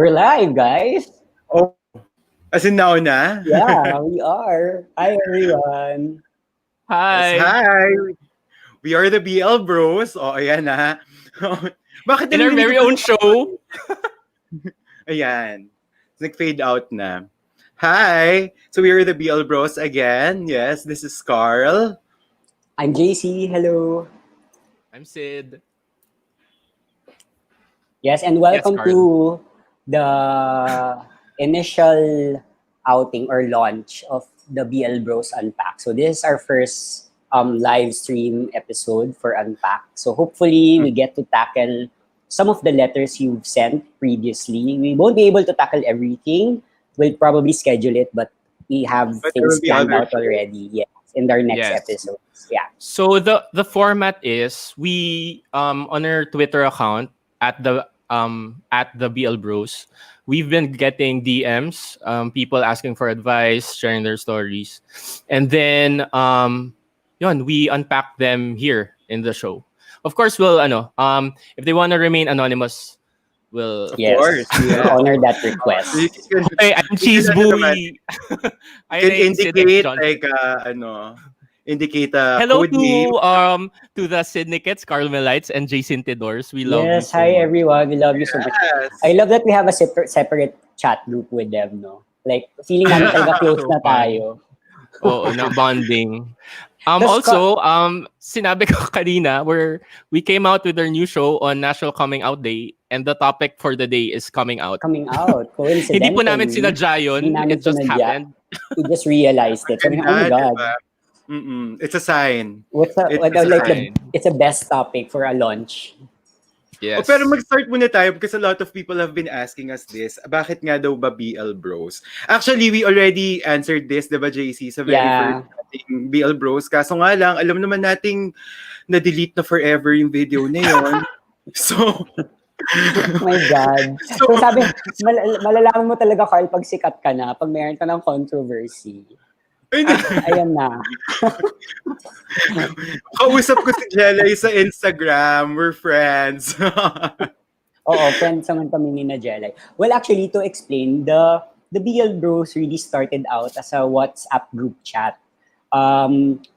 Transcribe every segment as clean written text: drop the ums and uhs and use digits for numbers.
We're live, guys. Oh, as in now na? Yeah, we are. Hi, everyone. Yes, Hi. hi. We are the BL Bros. Oh, ayan na. Bakit In our narinig very ko own show. Ayan. Nag-fade out na. Hi. So we are the BL Bros again. Yes, this is Carl. I'm JC. Hello. I'm Sid. Yes, and welcome Carl. to the initial outing or launch of the BL Bros Unpack. So this is our first live stream episode for Unpack. So hopefully we get to tackle some of the letters you've sent previously. We won't be able to tackle everything. We'll probably schedule it, but we have But there things will be planned other out already. Yes, in our next Yes. episodes. Yeah. So the format is we on our Twitter account at the BL Bros, we've been getting DMs, people asking for advice, sharing their stories, and then we unpack them here in the show. Of course, we'll if they want to remain anonymous, we'll Of Yes. course. We'll honor that request. You can, Hey, I'm Cheese Buoy. you can indicate like indicate a Hello code name. to the Syndicates, Carmelites, and Jason Tidors. We love you Yes, so hi much. everyone. We love you so much. Yes. I love that we have a separate chat group with them, no? Like, feeling namin talaga close So na fun. tayo. Oo, na-bonding. Tas Also, sinabi ko kanina, we came out with our new show on National Coming Out Day, and the topic for the day is coming out. Coming out, coincidentally. Hindi po namin sinadya yun. Hindi namin It just sinadya. happened. We just realized it. Sabi, oh my Ganda, God. diba? It's a sign. It's sign. it's a best topic for a launch. Yes. Oh, pero mag-start muna tayo because a lot of people have been asking us this. Bakit nga daw ba BL Bros? Actually, we already answered this, diba JC, sa very first nating BL Bros. Kaso nga lang, alam naman nating na-delete na forever yung video na yun. So, Oh my God. So sabi, malalaman mo talaga, Carl, pag sikat ka na, pag mayroon ka ng controversy. Ayan na. Kausap ko si Jelay sa Instagram. We're friends. Oo, friends naman kami ni na Jelay. Well, actually, to explain, the BL Bros really started out as a WhatsApp group chat.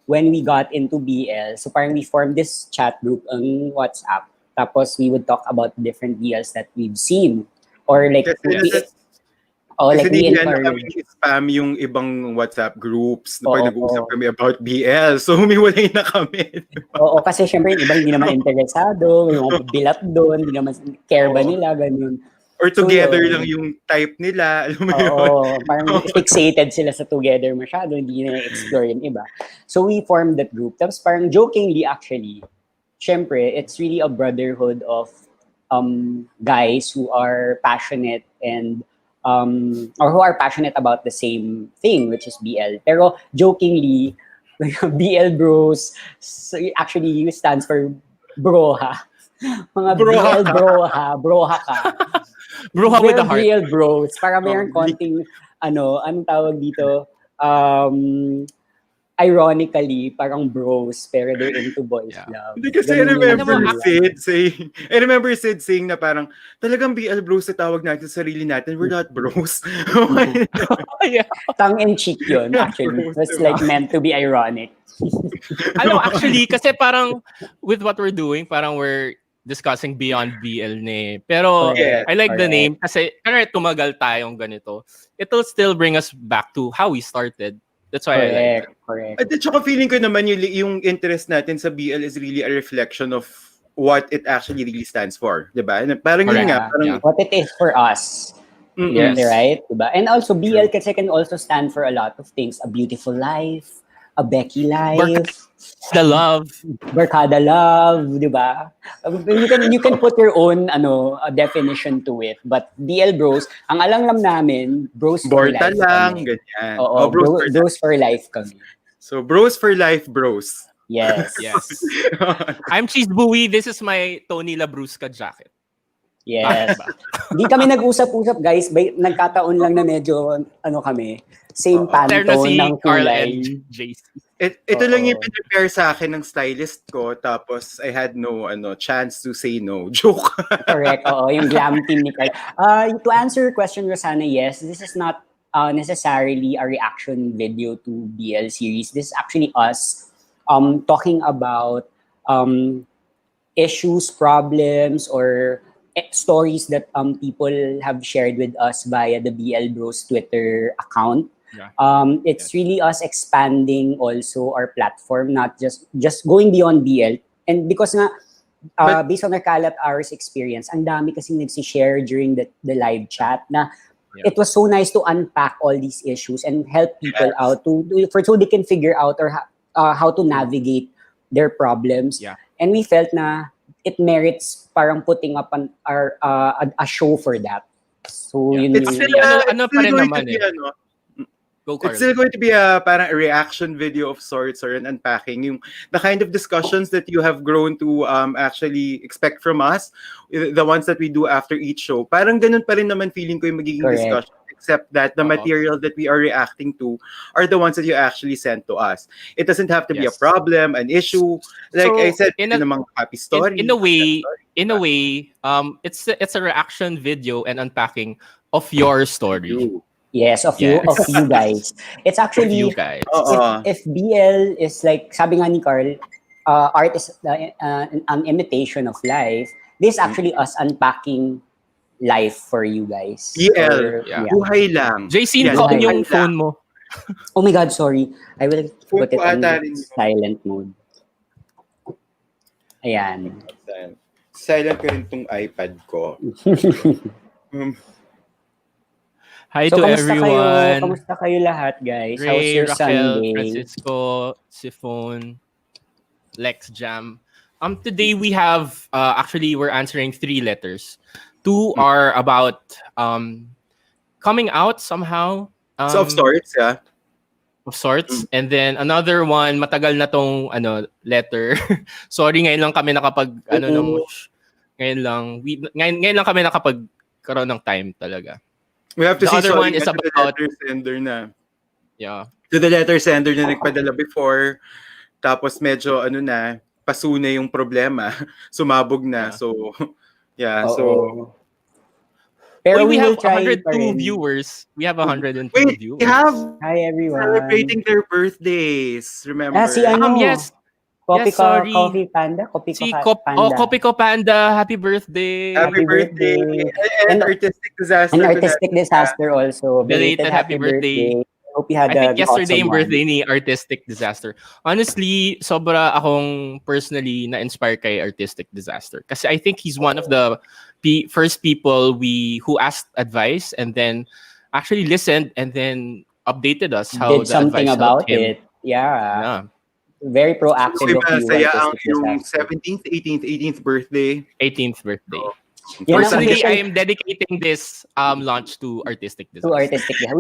When we got into BL, so parang we formed this chat group on WhatsApp. Tapos we would talk about different BLs that we've seen. Or like, kasi hindi na kami spam yung ibang WhatsApp groups na pag nag-uusap kami about BL. So, humiwalay na kami. Oo, kasi syempre yung iba hindi naman interesado, yung mga bilat doon, hindi naman care ba nila, ganun. Or together lang yung type nila. Alam mo yun? Oo, parang fixated sila sa together masyado, hindi na explore yung iba. So, we formed that group. Tapos parang jokingly actually, syempre, it's really a brotherhood of guys who are passionate and or who are passionate about the same thing, which is BL. Pero jokingly, BL Bros actually stands for broha. Mga BL broha ka. Broha with the heart. BL Bros. Para mayroong konting, anong tawag dito, ironically, parang bros, pero they're into boys love. Hindi kasi I remember Sid saying na parang, talagang BL Bros na tawag natin sa sarili natin, we're not bros. Tongue-in-cheek yun, actually. It was like meant to be ironic. Actually, kasi parang with what we're doing, parang we're discussing beyond BL na eh. Pero I like the name kasi kahit tumagal tayong ganito, it'll still bring us back to how we started. That's why I like it. Correct. At saka feeling ko naman yung interest natin sa BL is really a reflection of what it actually really stands for. Diba? Parang yun nga. Parang, what it is for us. Yes. Right? Diba? And also, BL kasi can also stand for a lot of things. A beautiful life, a Becky life. The love. Barkada love, diba? You can put your own definition to it. But BL Bros, ang alam namin, bros for life. lang, ganyan. Oo, bros for life kami. So, bros for life, bros. Yes. I'm Cheese Buoy. This is my Tony Labrusca jacket. Yes. Bakit ba? Hindi kami nag-usap-usap, guys. Nagkataon lang na medyo, kami, same Oo. Pattern na pantone ng si Carl kulay. and JC. Ito lang yung Oo. prepare sa akin ng stylist ko, tapos I had no chance to say no. Joke. Correct. Oo, yung glam team ni Carl. To answer your question, Rosana, yes, this is not necessarily a reaction video to BL series. This is actually us talking about issues, problems, or stories that people have shared with us via the BL Bros Twitter account. Yeah. It's really us expanding also our platform, not just going beyond BL. And because nga, But- based on our Kalat Hours experience, ang dami kasi nagsishare during the live chat na Yeah. it was so nice to unpack all these issues and help people Yes. out so they can figure out or how to navigate their problems. Yeah. And we felt na it merits parang putting up a show for that. So Yeah. yun It's yung Actually, ano still pa rin going naman to be, Go, Carl. it's still going to be parang a reaction video of sorts, or an unpacking. Yung the kind of discussions that you have grown to actually expect from us, the ones that we do after each show. Parang ganun pa rin naman feeling ko yung magiging Correct. discussion, except that the Oo. material that we are reacting to are the ones that you actually sent to us. It doesn't have to be a Yes. problem, an issue. Like So, I said, in a- namang happy story. in a way, it's a reaction video and unpacking of your story. You. yes of Yes. you guys. It's Of actually you guys. Oo. if BL is like, sabi nga ni Carl, art is an imitation of life, this is actually us unpacking life for you guys. BL. Yeah. Buhay lang. JC, Yan, on buhay yung lang. phone mo. Oh my God, sorry. I will Phone put it ko on ata rin yun. silent mode. Ayan. Silent ko rin tong iPad ko. Hi So, to everyone. Kamusta kayo lahat, guys? How's Ray, your Raquel, Sunday? Francisco, Sifon, Lex Jam. Today we have actually we're answering 3 letters. 2 are about coming out somehow. So of sorts, yeah. Of sorts. And then another one, matagal na tong letter. Sorry, ngayon lang kami nakapag ngayon lang kami nakapagkaroon ng time talaga. We have to The see other sorry one is to the about- letter sender na. Yeah. To the letter sender na nagpadala before. Tapos medyo pasuna yung problema. Sumabog na. Yeah. So, yeah. Oo. So, Pero we will have try 102 pa rin. viewers. We have 102 wait, viewers. we have Hi, everyone. celebrating their birthdays. Remember? Si ano? Yes. Coffee, Yes, sorry. Coffee Panda? Coffee Si Panda. Coffee Ko Panda, happy birthday. Happy birthday. And artistic disaster. An to artistic disaster also. Belated happy birthday. Hope you had I think an yesterday awesome yung birthday ni Artistic Disaster. Honestly, sobra akong personally na-inspire kay Artistic Disaster. Kasi I think he's one of the first people who asked advice and then actually listened and then updated us how Did the something advice about helped him. it. Yeah. Yeah. Very proactive So, of you, saya ang Artistic yung Disaster. 17th, 18th birthday. 18th birthday. Yan ang Personally, official- I am dedicating this launch to Artistic To Disaster. Artistic Disaster.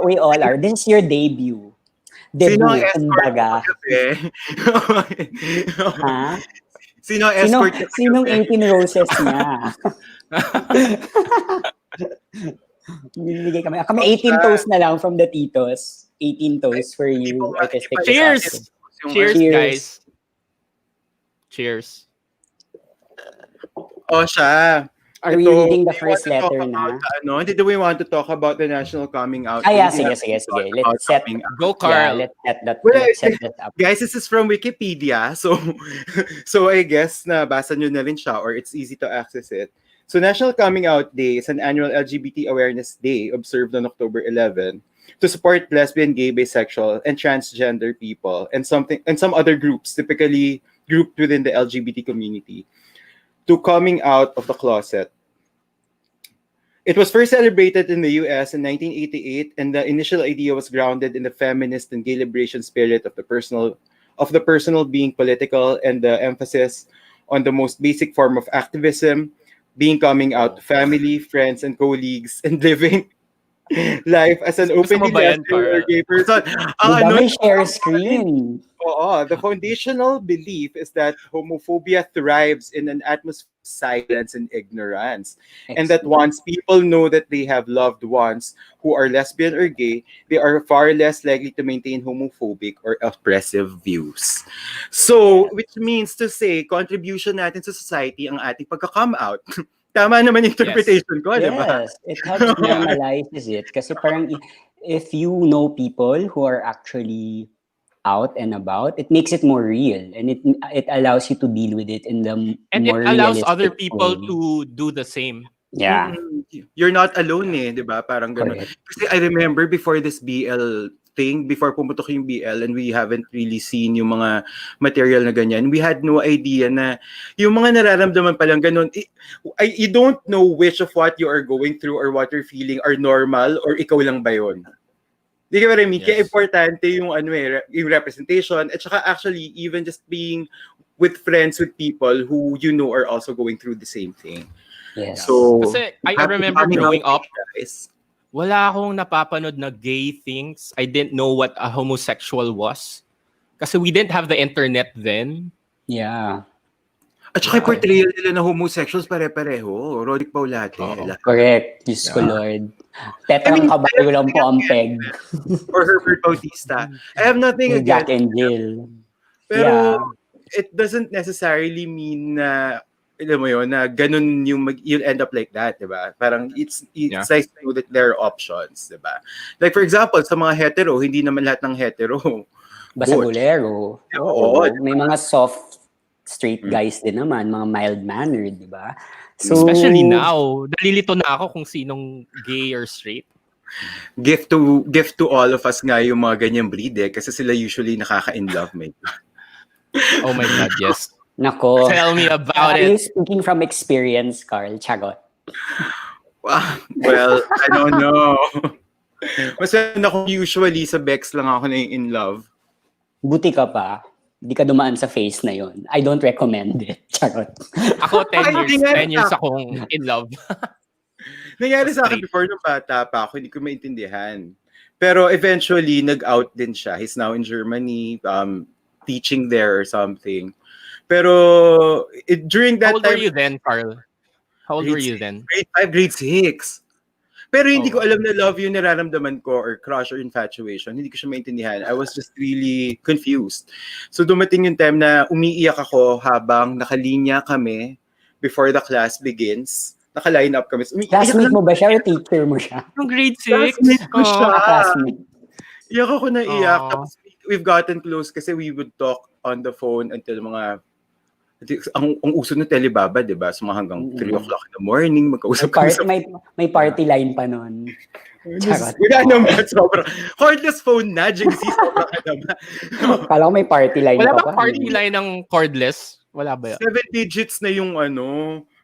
We all are. This is your debut. Sino ang Debut, escort kumbaga. mo kagabi? Ha? Sino ang escort mo Sinong kagabi? 18 roses niya? Binibigay kami. Kami 18 toast na lang from the titos. 18 toast for you, Artistic Cheers! Disaster. Cheers, Cheers. guys. Cheers. Oh, siya. Are we Ito, reading the do you want first to talk letter about na? Do we want to talk about the national coming out? Yeah, Day? sige. About Let's set, coming out. Go, yeah, Carl. let's set that, Well, let's set that up. Guys, this is from Wikipedia. So, so I guess na basa nyo na rin siya or it's easy to access it. So National Coming Out Day is an annual LGBT Awareness Day observed on October 11 to support lesbian, gay, bisexual, and transgender people and some other groups typically grouped within the LGBT community to coming out of the closet. It was first celebrated in the US in 1988, and the initial idea was grounded in the feminist and gay liberation spirit of the personal being political, and the emphasis on the most basic form of activism, being coming out to family, friends, and colleagues, and living life as an Gusto mo openly ba yan, lesbian or Carl? gay person. Diba, may share screen. The foundational belief is that homophobia thrives in an atmosphere of silence and ignorance. And that Excellent. once people know that they have loved ones who are lesbian or gay, they are far less likely to maintain homophobic or oppressive views. So, Yeah. which means to say, contribution natin sa society ang ating pagka-come out. Tama naman yung Yes. interpretation ko, di ba? Yes, it helps normalizes it. Kasi parang if you know people who are actually out and about, it makes it more real, and it allows you to deal with it in the And it more allows other realistic people way. to do the same. Yeah, You're not alone di ba? Parang ganun. correct. Kasi I remember before this BL thing, before pumutok yung BL and we haven't really seen yung mga material na ganyan, we had no idea na yung mga nararamdaman palang ganun, you don't know which of what you are going through or what you're feeling are normal or ikaw lang ba yun. Di ka ba rin, kaya Yes. importante yung, yung representation at saka actually even just being with friends, with people who you know are also going through the same thing. Yes. So, Kasi I happy remember coming growing out, up, guys. wala akong napapanood na gay things. I didn't know what a homosexual was. Kasi we didn't have the internet then. Yeah. At saka yung portrayal nila na homosexuals pare-pareho. Roderick Paulate. Correct. Diyos ko, Lord. Tetrang kabayo lang po ang peg. Or Herbert Bautista. I have nothing Jack against and Jill. pero Yeah. it doesn't necessarily mean na alam mo yun, na ganun yung you'll end up like that, di ba? Parang it's nice to know that there are options, di ba? Like for example, sa mga hetero, hindi naman lahat ng hetero Basagulero. Oo, Oo. May mga soft straight guys din naman, mga mild-mannered, di ba? So, Especially now, nalilito na ako kung sinong gay or straight. gift to all of us nga yung mga ganyang breed kasi sila usually nakaka-in love, mate. Oh my God, yes. nako. Tell me about Are you it. speaking from experience, Carl? Chagot. Well, I don't know. Mas ako usually sa Bex lang ako na in love. Buti ka pa. Hindi ka dumaan sa face na yon. I don't recommend it. Charot. Ako 10 years, Ay, 10 years akong in love. Nangyari sa akin before nung bata pa ako, hindi ko maintindihan. Pero eventually, nag-out din siya. He's now in Germany, teaching there or something. Pero during that How old time... were you then, Carl? How old were you then? Grade 5, grade 6. Pero hindi ko wow. alam na love yung nararamdaman ko or crush or infatuation. Hindi ko siya maintindihan. I was just really confused. So dumating yung time na umiiyak ako habang nakalinya kami before the class begins. Naka-line up kami. Classmate mo ba siya o teacher mo siya? Yung grade 6? Classmate ko siya. Classmate. Iyak ako na iyak. Aww. Tapos we've gotten close kasi we would talk on the phone until mga ang uso ng telebaba, di ba? So hanggang 3 o'clock in the morning, magkausap kami sa... May party line pa nun. Charot. Wala naman, sobrang... Cordless phone na, JC, sobrang ka naman. Kala ko may party line Wala pa bang pa. party line ng cordless? Wala ba yun? 7 digits na yung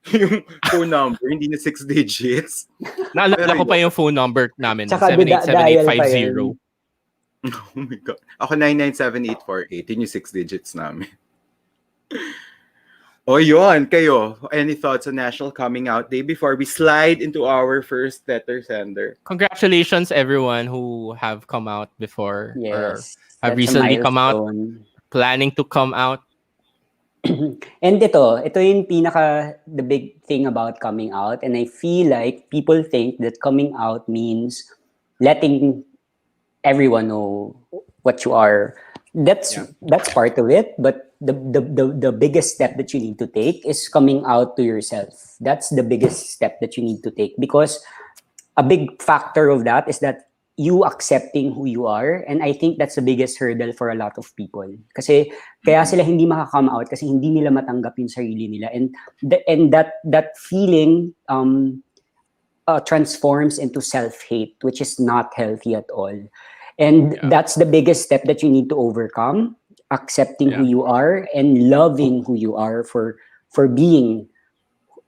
yung phone number, hindi na 6 digits. Naalala ko pa yung phone number namin. Tsaka dial pa 787-850. yun. Oh my God. Ako 997-848. Yun yung 6 digits namin. O yun, kayo. Any thoughts on National Coming Out Day before we slide into our first letter sender? Congratulations everyone who have come out before or Yes. have That's recently a come out, milestone. planning to come out. And ito yung the big thing about coming out. And I feel like people think that coming out means letting everyone know what you are. That's part of it, but the biggest step that you need to take is coming out to yourself. That's the biggest step that you need to take, because a big factor of that is that you accepting who you are, and I think that's the biggest hurdle for a lot of people. Kasi kaya sila hindi makakome out kasi hindi nila matanggap yung sarili nila, and that feeling transforms into self-hate, which is not healthy at all. And that's the biggest step that you need to overcome, accepting who you are and loving who you are for being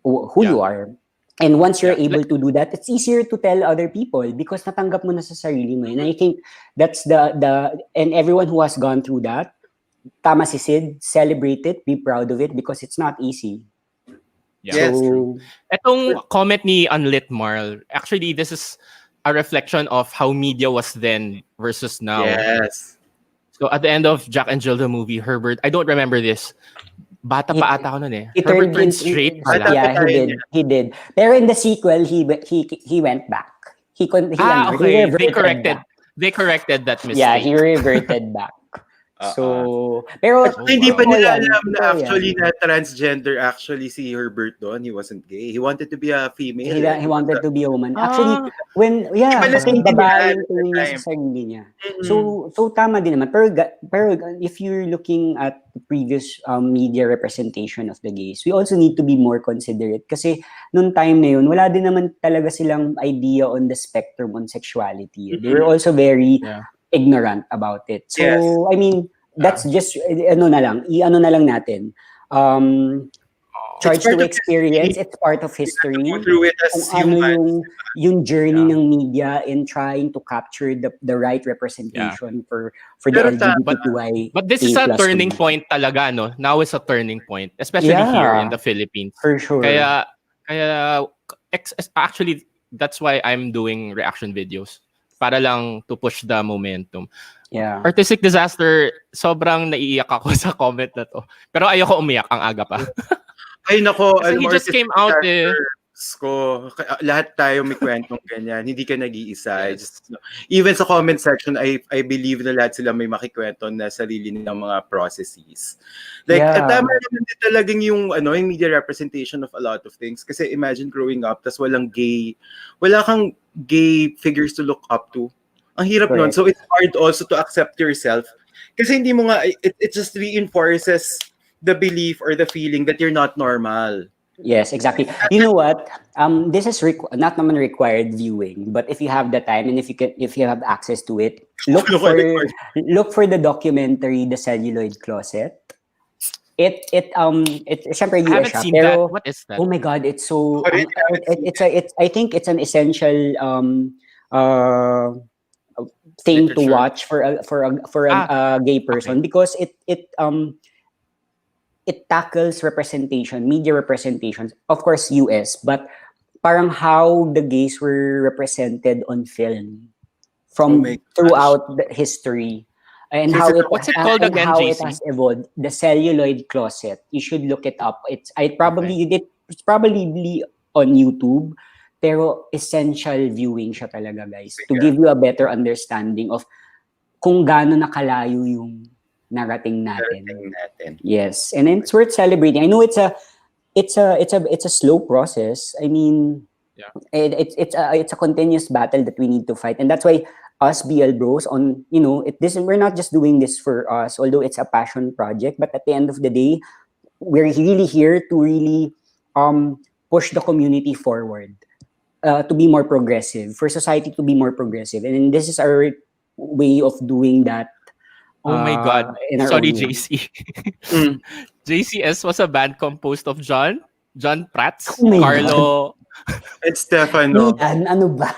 who you are. And once you're able to do that, it's easier to tell other people because natanggap mo na sa sarili mo. And I think that's and everyone who has gone through that, tama si Sid, celebrate it, be proud of it because it's not easy. Yeah. Yes, true. Etong comment ni Unlit Marl, actually this is a reflection of how media was then versus now. Yes. So at the end of Jack and Jill the movie, Herbert, I don't remember this. Bata pa ata ako nun eh. Herbert turned straight pala. Yeah, he did. Pero in the sequel, he went back. He okay. reverted back. They corrected that mistake. Yeah, he reverted back. So, pero hindi pa nila yan, alam na totoo actually yan. na transgender actually si Herbert doon. He wasn't gay. He wanted to be a female. He wanted to be a woman. Actually, kasi babae yung tingin niya sa sarili niya. So tama din naman. Pero if you're looking at the previous media representation of the gays, we also need to be more considerate. Kasi nung time na yun, wala din naman talaga silang idea on the spectrum on sexuality. They were also very ignorant about it. So, Yes. I mean, that's just, ano na lang natin. Charge to experience, it's part of history. Go through it as humans. Yung journey ng media in trying to capture the right representation for the LGBTQI. But this is a turning point talaga, no? Now it's a turning point, especially here in the Philippines. For sure. Kaya actually, that's why I'm doing reaction videos. Para lang to push the momentum. Yeah. Artistic Disaster, sobrang naiiyak ako sa comment na to. Pero ayoko umiyak, ang aga pa. Ay nako, he just came out lahat tayo may kwentong ganyan. Hindi ka nag-iisa. Even sa comment section, I believe na lahat sila may makikwento na sarili nilang mga processes. Like, tama naman din talagang yung media representation of a lot of things. Kasi imagine growing up, tas wala kang gay figures to look up to. Ang hirap nun. So it's hard also to accept yourself. Kasi hindi mo nga, it just reinforces the belief or the feeling that you're not normal. Yes, exactly. You know what? This is not naman required viewing, but if you have the time and if you have access to it, look for the documentary The Celluloid Closet. It syempre US. I haven't seen that. What is that? Oh my God, it's so I think it's an essential thing to watch for a gay person because it tackles representation, media representations, of course US, but parang how the gays were represented on film throughout the history and how it has evolved. The Celluloid Closet. You should look it up. It's probably on YouTube, pero essential viewing siya talaga, guys, to give you a better understanding of kung gaano nakalayo yung narating natin. Yes, and it's worth celebrating. I know it's a slow process. I mean, it's a continuous battle that we need to fight, and that's why us BL Bros we're not just doing this for us, although it's a passion project. But at the end of the day, we're really here to really push the community forward, to be more progressive, for society to be more progressive, and this is our way of doing that. Oh my God. Sorry, JC. JCS was a band composed of John Prats, Carlo, and Stefano. Ano ba?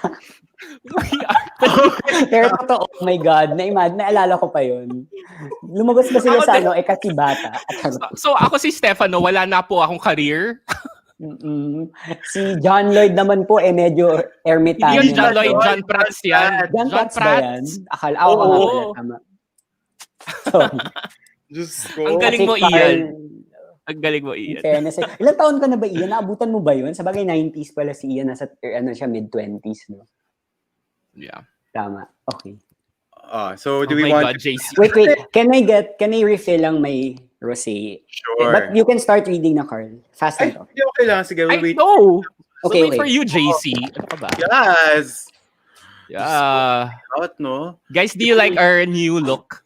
Pero totoo, oh my God, naalala ko pa yun. Lumabas ba sila sa kasi bata? So ako si Stefano, wala na po akong career. Si John Lloyd naman po medyo ermitano. Hindi John Lloyd, John Prats yan. John Prats ba yan? Akala ko tama. Ang galing mo, Ian. Ang galing mo, Ian. Fairness. Ilang taon ka na ba, Ian? Naabutan mo ba yun? Sa bagay, 90s pala si Ian. Nasa siya, mid-20s, no? Yeah. Tama. Okay. So, do we want... God, JC. Wait. Can I refill lang my rosé? Sure. But you can start reading na, Carl. Fast and talk. Okay lang. Sige, I wait. know. Okay, wait for you, JC. Ano ka ba? Yes. Yeah. Out, no? Guys, do you like our new look?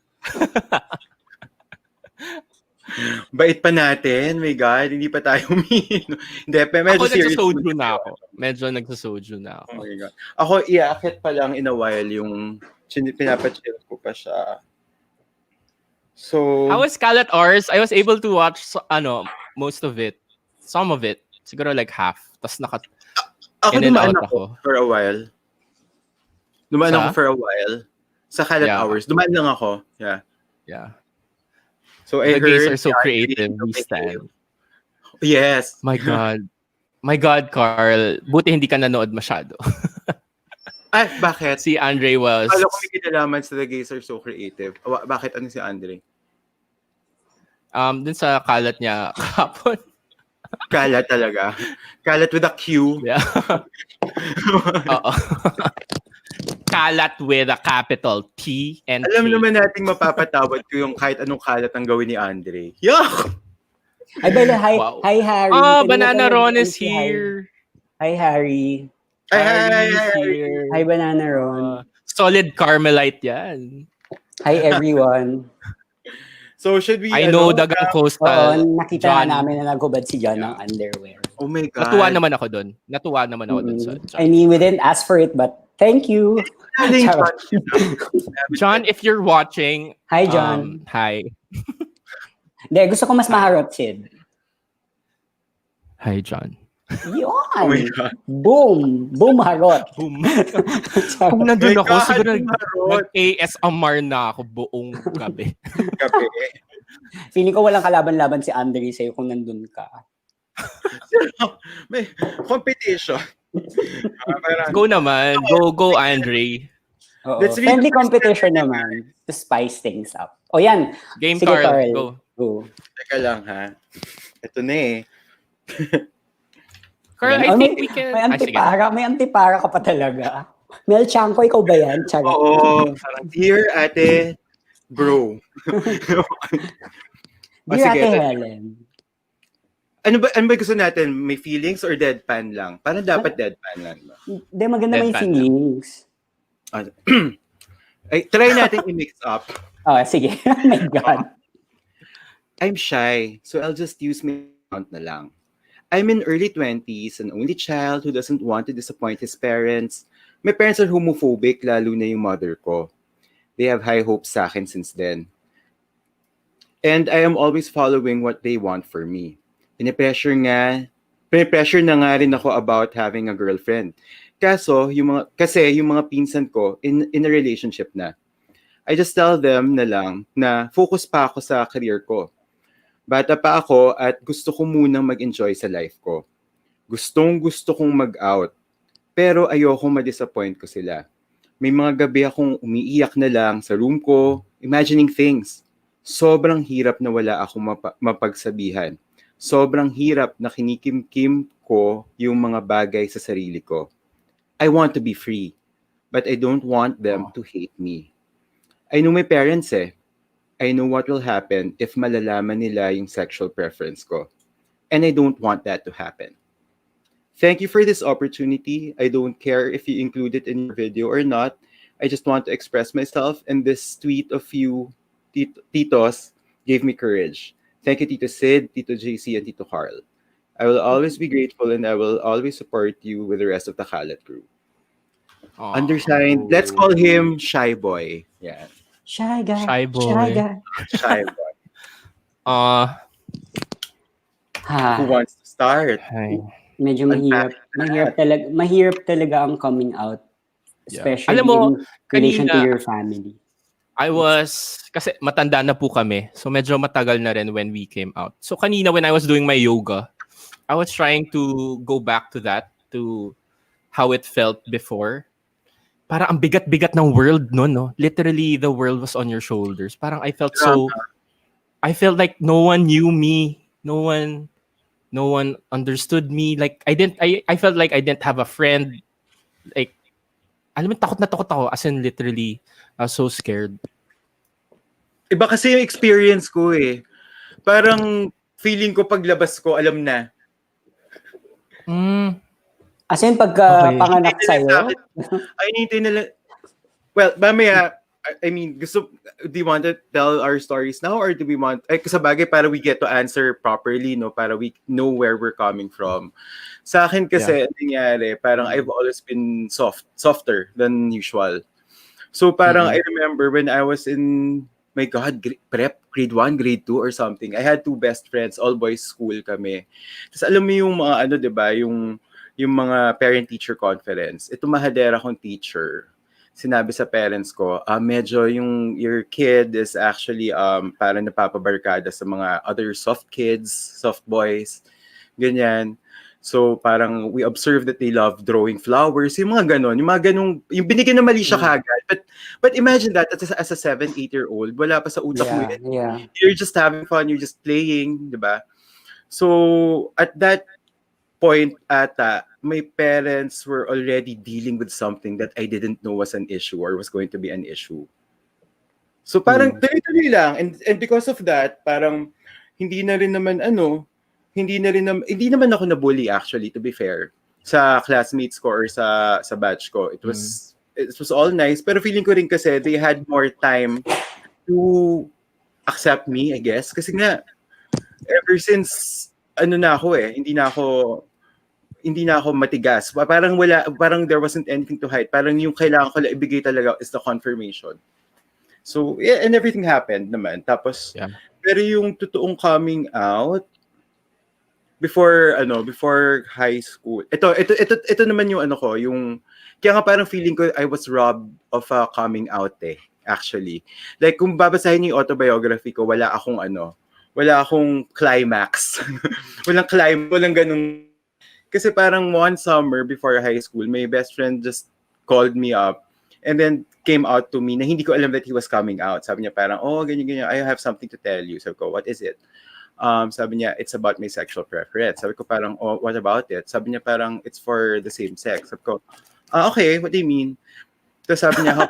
Bait pa natin, my God, hindi pa tayo Hindi, medyo serious. Medyo nagsasoju na ako. Oh my God. Ako, iaakit pa lang in a while yung pinapachill ko pa siya. So, how was Kalat Ours? I was able to watch most of it. Some of it. Siguro like half. Tapos dumaan ako for a while. Sa Kalat Hours. Dumaan lang ako. Yeah. So the gays are so creative. We stand. Yes. My God, Carl. Buti hindi ka nanood masyado. Ay, bakit? Si Andre was Akala ko may kinalaman sa The Gays Are So Creative. Bakit? Ano si Andre? dun sa kalat niya kahapon. Kalat talaga. Kalat with a Q. Yeah. Oo. Kalat with a capital T and Alam K. naman nating mapapatawad ko yung kahit anong kalat ang gawin ni Andre. Yuck! Ay, by the way, Wow. hi Harry. Oh, Kanina Banana pa Ron nag-ano is si Harry. here. Hi Harry. Ay, Harry is here. Hi Banana Ron. Solid Carmelite yan. Hi everyone. So, should we, I know Dagang Oo, Coastal. nakita John. namin na naghubad si John ng underwear. Oh my God. Natuwa naman ako dun. Natuwa naman ako dun sa I mean, we didn't ask for it, but thank you. Galing, Charot. John, if you're watching, Hi, John. hi. Hindi, gusto ko mas maharot, Sid. Hi, John. Yun. Oh my God. Boom. Boom, harot. Boom. Kung nandun My ako, God, siguro marot. nag-ASMR na ako buong gabi. Gabi. Feeling ko walang kalaban-laban si Andre sa'yo kung nandun ka. May competition. Parang, Go naman. Go, Andre. Oo. Let's read Friendly the first competition letter. naman to spice things up. O yan. Game, Sige, Carl. Carl. Go. Go. Teka lang ha. Ito na eh. Carl, Yan. I Oh, think we can... May Ay, sige. antipara. May antipara ka pa talaga. Mel Chanko, ikaw ba yan? Charot. Oo. Parang, dear ate, bro. Dear sige, Ate ito. Helen. Ano ba gusto natin? May feelings or deadpan lang? Parang dapat deadpan lang. No? Hindi, maganda may Deadpan feelings. Ay, try natin i-mix up. Oh, sige. Oh my God. I'm shy, so I'll just use my account na lang. I'm in early 20s, an only child who doesn't want to disappoint his parents. My parents are homophobic, lalo na yung mother ko. They have high hopes sa akin since then. And I am always following what they want for me. Pinipressure na nga rin ako about having a girlfriend. Kasi yung mga pinsan ko in a relationship na. I just tell them na lang na focus pa ako sa career ko. Bata pa ako at gusto ko munang mag-enjoy sa life ko. Gusto kong mag-out. Pero ayoko ma-disappoint ko sila. May mga gabi akong umiiyak na lang sa room ko, imagining things. Sobrang hirap na wala akong mapagsabihan. Sobrang hirap na kinikimkim ko yung mga bagay sa sarili ko. I want to be free, but I don't want them to hate me. I know my parents eh. I know what will happen if malalaman nila yung sexual preference ko. And I don't want that to happen. Thank you for this opportunity. I don't care if you include it in your video or not. I just want to express myself, and this tweet of you, Titos, gave me courage. Thank you, Tito Sid, Tito JC, and Tito Carl. I will always be grateful, and I will always support you with the rest of the Khalat crew. Aww. Undersigned, let's call him Shy Boy. Yeah. Shy guy. Shy boy. Shy guy. Shy Boy. Ha. Who wants to start? Hi. Medyo mahirap. Mahirap talaga ang coming out. Yeah. Especially Alam mo, in relation to kanina, your family. kasi matanda na po kami. So medyo matagal na rin when we came out. So kanina when I was doing my yoga, I was trying to go back to that, to how it felt before. Parang ang bigat-bigat ng world no, no? Literally, the world was on your shoulders. Parang I felt like no one knew me. No one understood me. Like I felt like I didn't have a friend. Like, alam mo, takot na takot ako. As in, literally, I was so scared. Iba kasi yung experience ko eh. Parang feeling ko paglabas ko, alam na. As in, pagka panganak sa'yo? Ay, hinihintay nila. Well, mamaya, I mean, do you want to tell our stories now or do we want, kasabagay para we get to answer properly, no? Para we know where we're coming from. Sa akin kasi, ang nangyari, parang I've always been softer than usual. So parang I remember when I was in, my God, prep, grade 1, grade 2 or something. I had 2 best friends, all boys school kami. Tapos alam mo yung mga diba, yung mga parent-teacher conference. Ito mahadera kong teacher. Sinabi sa parents ko, medyo your kid is actually parang napapabarkada sa mga other soft kids, soft boys, ganyan. So parang we observe that they love drawing flowers, yung mga ganon, yung binigyan na mali siya kagad. But imagine that as a 7, 8-year-old, wala pa sa utak mo yun. Yeah. You're just having fun, you're just playing, di ba? So at that point ata, my parents were already dealing with something that I didn't know was an issue or was going to be an issue. So parang tuloy-tuloy lang, and because of that, parang hindi naman ako na-bully actually, to be fair, sa classmates ko or sa batch ko. It was all nice, pero feeling ko rin kasi they had more time to accept me, I guess, kasi nga ever since hindi na ako matigas. Parang there wasn't anything to hide. Parang yung kailangan ko lang ibigay talaga is the confirmation. So, yeah, and everything happened naman. Tapos, pero yung totoong coming out, before high school. Ito naman yung kaya nga parang feeling ko I was robbed of a coming out actually. Like kung babasahin yung autobiography ko, wala akong climax. walang ganun. Kasi parang one summer before high school, my best friend just called me up and then came out to me na hindi ko alam that he was coming out. Sabi niya parang, ganyan, I have something to tell you. Sabi ko, what is it? Sabi niya, it's about my sexual preference. Sabi ko parang, what about it? Sabi niya parang, it's for the same sex. Sabi ko, okay, what do you mean? Tapos sabi niya,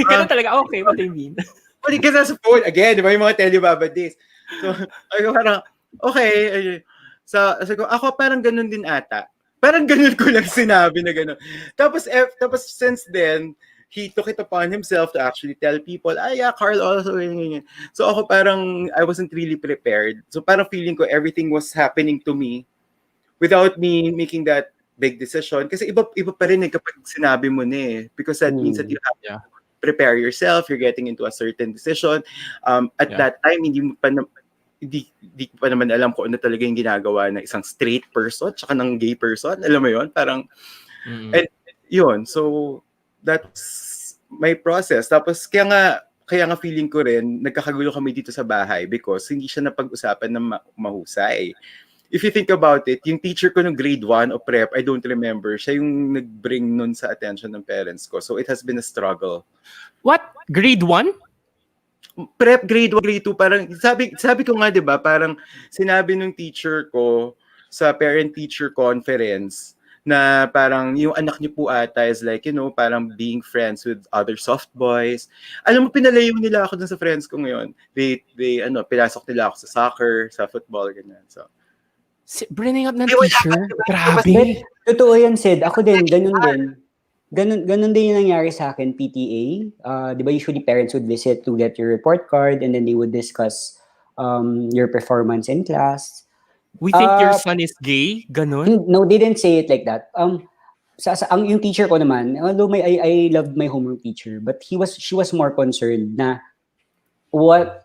ganun talaga, okay, what do you mean? Kasi nasa phone, again, di ba yung mga telebaba days. So, sabi ko parang, okay. So, sabi ko, ako parang ganun din ata. Parang ganun ko lang sinabi na ganun. Tapos since then, he took it upon himself to actually tell people, Carl also. So ako parang, I wasn't really prepared. So parang feeling ko everything was happening to me without me making that big decision. Kasi iba pa rin kapag sinabi mo na because that means that you have to prepare yourself, you're getting into a certain decision. At that time, hindi pa naman alam ko ano talaga yung ginagawa ng isang straight person tsaka ng gay person. Alam mo yun? Parang, and yun. So, that's my process. Tapos, kaya nga feeling ko rin, nagkakagulo kami dito sa bahay because hindi siya napag-usapan ng mahusay. If you think about it, yung teacher ko ng grade 1 o prep, I don't remember, siya yung nag-bring nun sa attention ng parents ko. So, it has been a struggle. What? Grade 1? Prep grade 1, grade 2, parang sabi ko nga 'di ba, parang sinabi nung teacher ko sa parent-teacher conference na parang yung anak niyo po ata is like, parang being friends with other soft boys. Alam mo, pinalayo nila ako dun sa friends ko ngayon. They pinasok nila ako sa soccer, sa football, ganyan. So, bringing up ng teacher? Grabe. Totoo yan, Sid. Ako din, ganun din. Ganun din yung nangyari sa akin, PTA. Di ba usually parents would visit to get your report card and then they would discuss your performance in class. We think your son is gay? Ganun? No, they didn't say it like that. Yung teacher ko naman, although I loved my homeroom teacher, but she was more concerned na are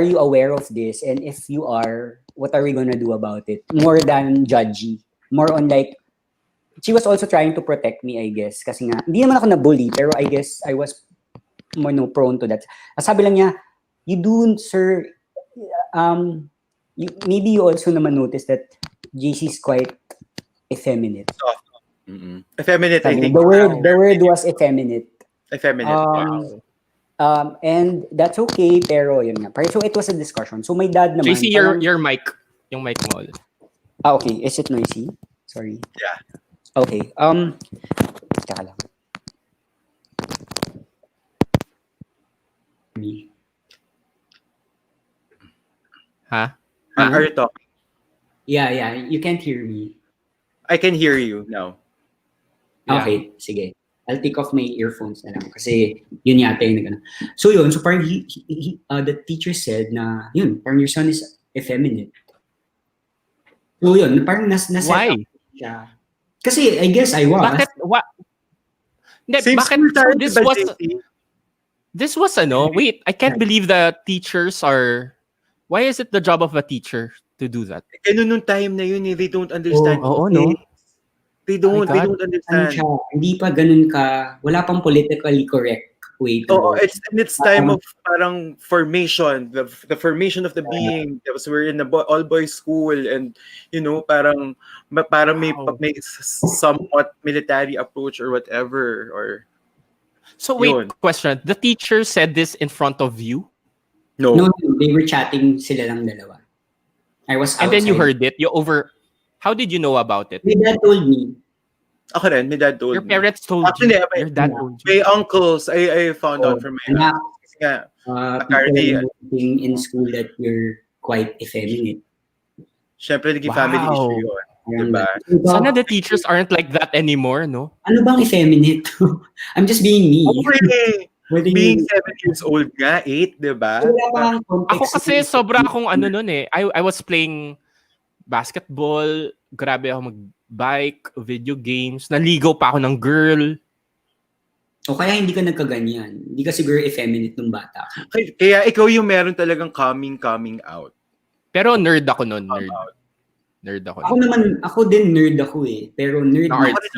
you aware of this? And if you are, what are we gonna do about it? More than judgy. More on like, she was also trying to protect me, I guess. Kasi nga, hindi naman ako na-bully, pero I guess I was prone to that. Sabi lang niya, you do, sir, maybe you also naman notice that JC is quite effeminate. Effeminate, I think. The word was effeminate. Effeminate. And that's okay, pero yun nga. So it was a discussion. So my dad naman. JC, your mic. Yung mic mo ulit. Okay. Is it noisy? Sorry. Yeah. Okay. Tsaka lang. Huh? Are you talking? Yeah. You can't hear me. I can hear you now. Yeah. Okay, sige. I'll take off my earphones na lang kasi yun yata yung nagano. So yun, so parang the teacher said na yun, parang your son is effeminate. So yun, parang nasa Why? siya. Kasi I guess I was. Bakit? This was wait, I can't believe the teachers are, why is it the job of a teacher to do that? Ganun nung time na yun, they don't understand. No? They don't understand. Hindi pa ganun ka, wala pang politically correct way to Oh, go. it's time of parang formation, the formation of the being. Tapos we're in a all boys school, and parang Wow. may somewhat military approach or whatever, or So wait, yun. question. The teacher said this in front of you? No, No. they were chatting sila lang dalawa. I was And then you outside. heard it? How did you know about it? My dad told me. Ako rin, my dad Your told me. parents told Actually, you. Your dad told you. my uncles, I found Oh, out from my anak, uncles. Kasi nga, people apparently, are noticing in school that you're quite effeminate. syempre naging family issue Wow. yun. Parang Diba? ganun. So, Sana the teachers aren't like that anymore, no? ano bang effeminate? I'm just being me. Okay. What do Being you 7 years old nga, 8, diba? Wala pa kang Ako context. kasi sobra akong ano nun eh. I was playing basketball, grabe ako mag-bike, video games, naligaw pa ako ng girl. O kaya hindi ka nagkaganyan. Hindi ka siguro effeminate nung bata. Kaya ikaw yung meron talagang coming out. Pero nerd ako nun, nerd ako Ako nun. naman, ako din nerd ako eh. Pero nerd Na na arts.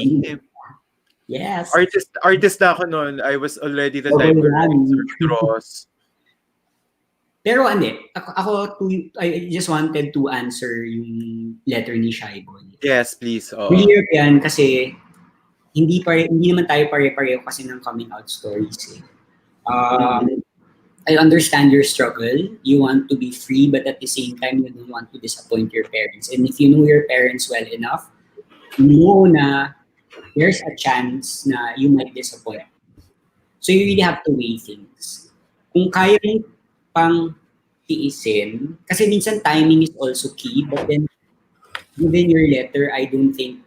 Yes. Artist na ako noon. I was already the Oh, type of yan. draws. Pero I just wanted to answer yung letter ni Shy Boy. Yes, please. Clear yan kasi hindi naman tayo pare-pareho kasi ng coming out stories eh. I understand your struggle. You want to be free, but at the same time, you don't want to disappoint your parents. And if you know your parents well enough, you know na there's a chance na you might disappoint. So you really have to weigh things. Kung kaya mo pang tiisin, kasi minsan timing is also key, but then given your letter, I don't think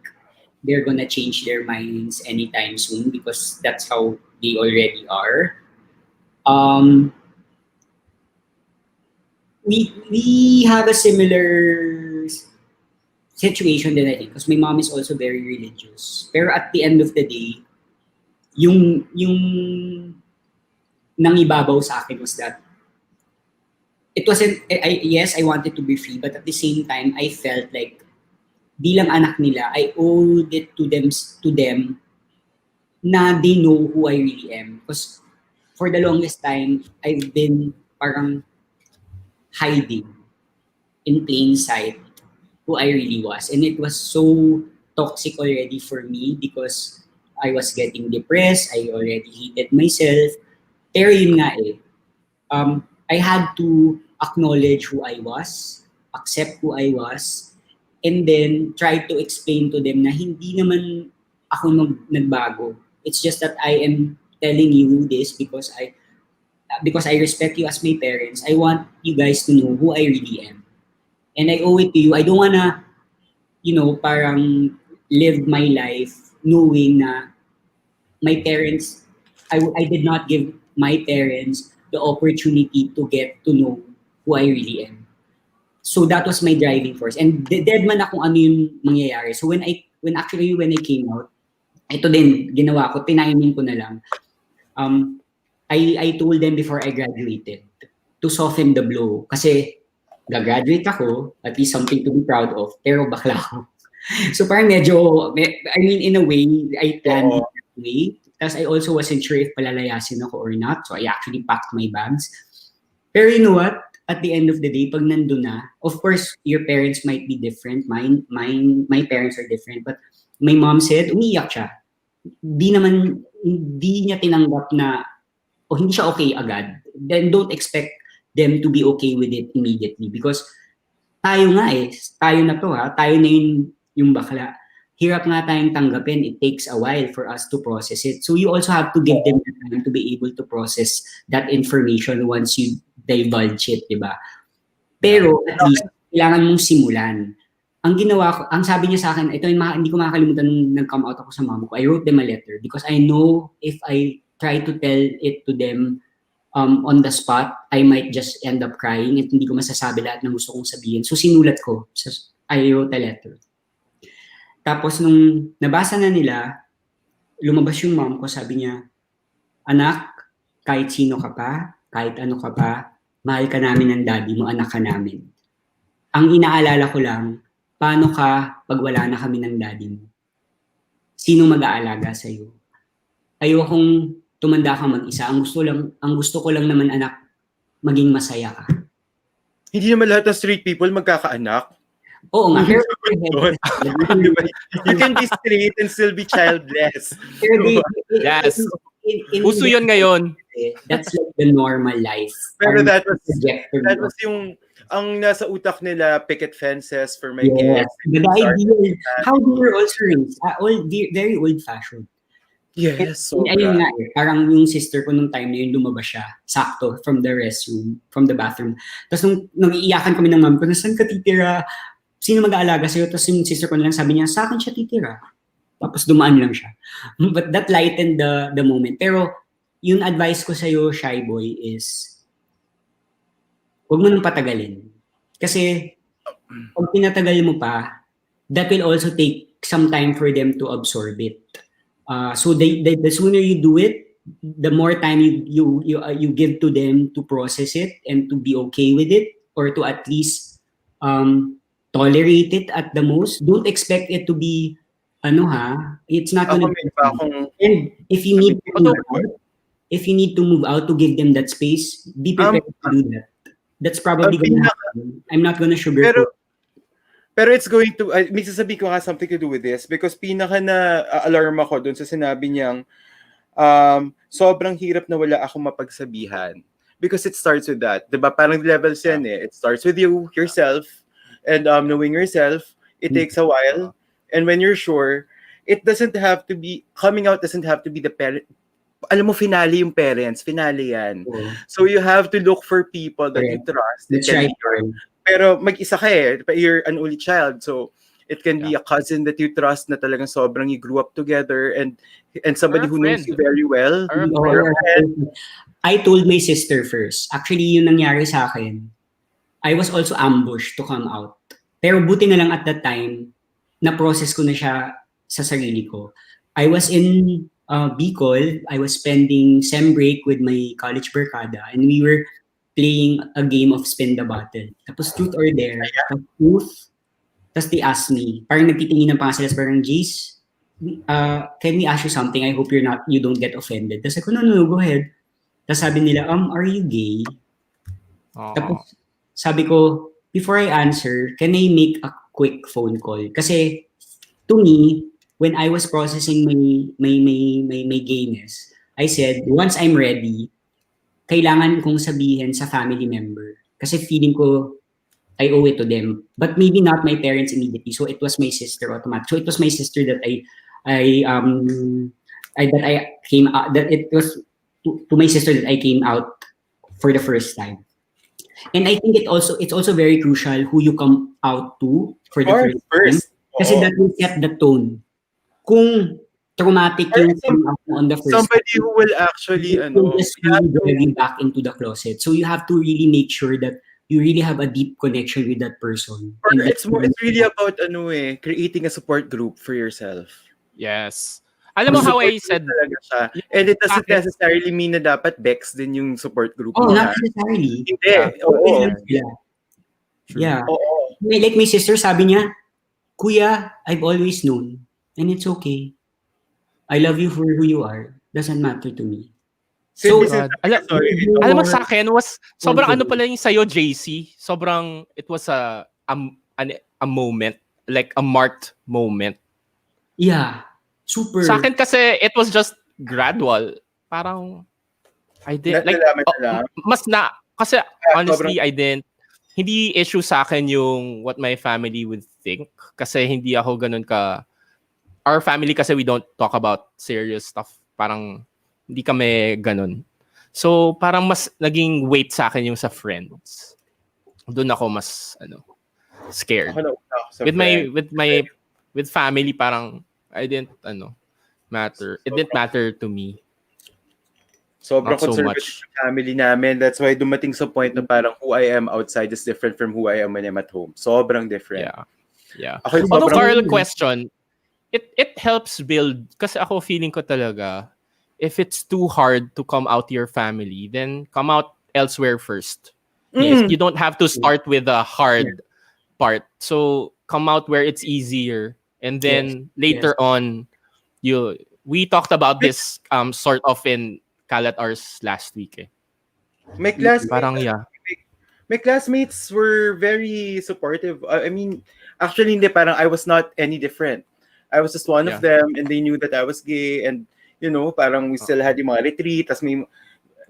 they're gonna change their minds anytime soon because that's how they already are. We have a similar situation din I think because my mom is also very religious. Pero at the end of the day, yung nangibabaw sa akin was that it wasn't, yes, I wanted to be free, but at the same time, I felt like bilang anak nila, I owed it to them na they know who I really am. Because for the longest time, I've been parang hiding in plain sight who I really was. And it was so toxic already for me because I was getting depressed, I already hated myself. Pero yun nga eh, I had to acknowledge who I was, accept who I was, and then try to explain to them na hindi naman ako nagbago. It's just that I am telling you this because I respect you as my parents. I want you guys to know who I really am. And I owe it to you. I don't wanna, parang live my life knowing na my parents, I did not give my parents the opportunity to get to know who I really am. So that was my driving force. And dead man akong ano yung mangyayari. So when I came out, ito din, ginawa ko, tiniming ko na lang. I told them before I graduated to soften the blow. Kasi gagraduate ako, at least something to be proud of, pero bakla ako. So parang medyo, I mean, in a way, I planned it that way. Tapos I also wasn't sure if palalayasin ako or not. So I actually packed my bags. Pero you know what? At the end of the day, pag nandun na, of course, your parents might be different. My parents are different. But my mom said, umiiyak siya. Hindi niya tinanggap na, o hindi siya okay agad. Then don't expect them to be okay with it immediately. Because tayo nga eh, tayo na to ha, tayo na yung bakla. Hirap nga tayong tanggapin. It takes a while for us to process it. So you also have to give them the time to be able to process that information once you divulge it, di ba? Pero at least, kailangan mong simulan. Ang ginawa ko, ang sabi niya sa akin, ito hindi ko makakalimutan nung nag-come out ako sa mama ko. I wrote them a letter because I know if I try to tell it to them on the spot, I might just end up crying at hindi ko masasabi lahat ng gusto kong sabihin. So sinulat ko. So, I wrote a letter. Tapos nung nabasa na nila, lumabas yung mom ko, sabi niya, anak, kahit sino ka pa, kahit ano ka pa, mahal ka namin ng daddy mo, anak ka namin. Ang inaalala ko lang, paano ka pag wala na kami ng daddy mo? Sino mag-aalaga sa'yo? Ayokong tumanda ka mag-isa. Ang gusto ko lang naman, anak, maging masaya ka. Hindi naman lahat ng straight people magkakaanak. Oo nga, pero You can be straight and still be childless. pero Yes. Uso yun ngayon. That's like the normal life. Pero Parang that was trajectory of- yung ang nasa utak nila, picket fences for my Yes. kids. The idea, how they were also raised, very old-fashioned. Yes, Ayun sobra. nga parang yung sister ko nung time na yun, lumabas siya, sakto, from the restroom, from the bathroom. Tapos nung iiyakan kami ng mom ko, saan ka titira? Sino mag-aalaga sa'yo? Tapos yung sister ko na lang sabi niya, sa akin siya titira. Tapos dumaan lang siya. But that lightened the moment. Pero yung advice ko sa'yo, shy boy, is huwag mo nang patagalin. Kasi pag pinatagal mo pa, that will also take some time for them to absorb it. So the sooner you do it, the more time you give to them to process it and to be okay with it, or to at least tolerate it at the most. Don't expect it to be it's not Ako gonna may iba akong and if you need to move out to give them that space, be prepared to do that. That's probably gonna happen. I'm not gonna sugarcoat. Pero it's going to, may sasabihin ko nga something to do with this because pinaka na alarm ako dun sa sinabi niyang sobrang hirap na wala akong mapagsabihan. Because it starts with that. Diba? Parang levels yan eh. It starts with you, yourself, and knowing yourself. It takes a while. And when you're sure, it doesn't have to be, coming out doesn't have to be the parent. Alam mo, finale yung parents. Finale yan. So you have to look for people that you trust. That's right. Pero mag-isa ka eh. You're an only child. So it can be a cousin that you trust na talagang sobrang you grew up together and somebody who knows you very well. I told my sister first. Actually, yun nangyari sa akin. I was also ambushed to come out. Pero buti na lang at that time, na-process ko na siya sa sarili ko. I was in Bicol. I was spending sem break with my college barkada and we were playing a game of spin the bottle. Tapos truth or dare. Tapos truth. Tapos they asked me, parang nagtitinginan pa nga sila, parang, Jace, can we ask you something? I hope you don't get offended. Tapos ako, no, go ahead. Tapos sabi nila, are you gay? Tapos sabi ko, before I answer, can I make a quick phone call? Kasi to me, when I was processing my gayness, I said, once I'm ready, kailangan kong sabihin sa family member. Kasi feeling ko, I owe it to them. But maybe not my parents immediately. So it was my sister automatic. So it was my sister that it was to my sister that I came out for the first time. And I think it's also very crucial who you come out to for the first time. Kasi that will set the tone. Kung traumatic yung come out on the first somebody time, who will actually just really drive you back into the closet. So you have to really make sure that you really have a deep connection with that person. Or it's really about creating a support group for yourself. Yes. Alam mo how I said, and it doesn't necessarily mean na dapat Bex din yung support group. Oh, not necessarily. Hindi. Yeah. Like my sister, sabi niya, Kuya, I've always known. And it's okay. I love you for who you are. Doesn't matter to me. So, alam mo sa akin was sobrang ano pala yung sa'yo, JC. Sobrang, it was a moment, like a marked moment. Yeah. Super. Sa akin kasi, it was just gradual. Parang, I didn't, like, kasi honestly, I didn't, hindi issue sa akin yung what my family would think. Kasi hindi ako ganun our family kasi we don't talk about serious stuff. Parang, hindi kami ganun. So, parang mas naging weight sa akin yung sa friends. Doon ako mas, scared. With family, parang, I didn't, matter. It didn't matter to me. Sobrang conservative sa family namin. That's why dumating sa point na parang who I am outside is different from who I am when I'm at home. Sobrang different. Yeah. Although, Carl, question, it helps build, kasi ako feeling ko talaga, if it's too hard to come out to your family, then come out elsewhere first. Yes, you don't have to start with the hard part. So come out where it's easier, and then later on, we talked about this sort of in Kalat Hours last week eh. My classmates, Parang yeah. my classmates were very supportive. I mean, actually, hindi, parang I was not any different. I was just one of Yeah. them, and they knew that I was gay, and parang we still had yung mga retreat, tas may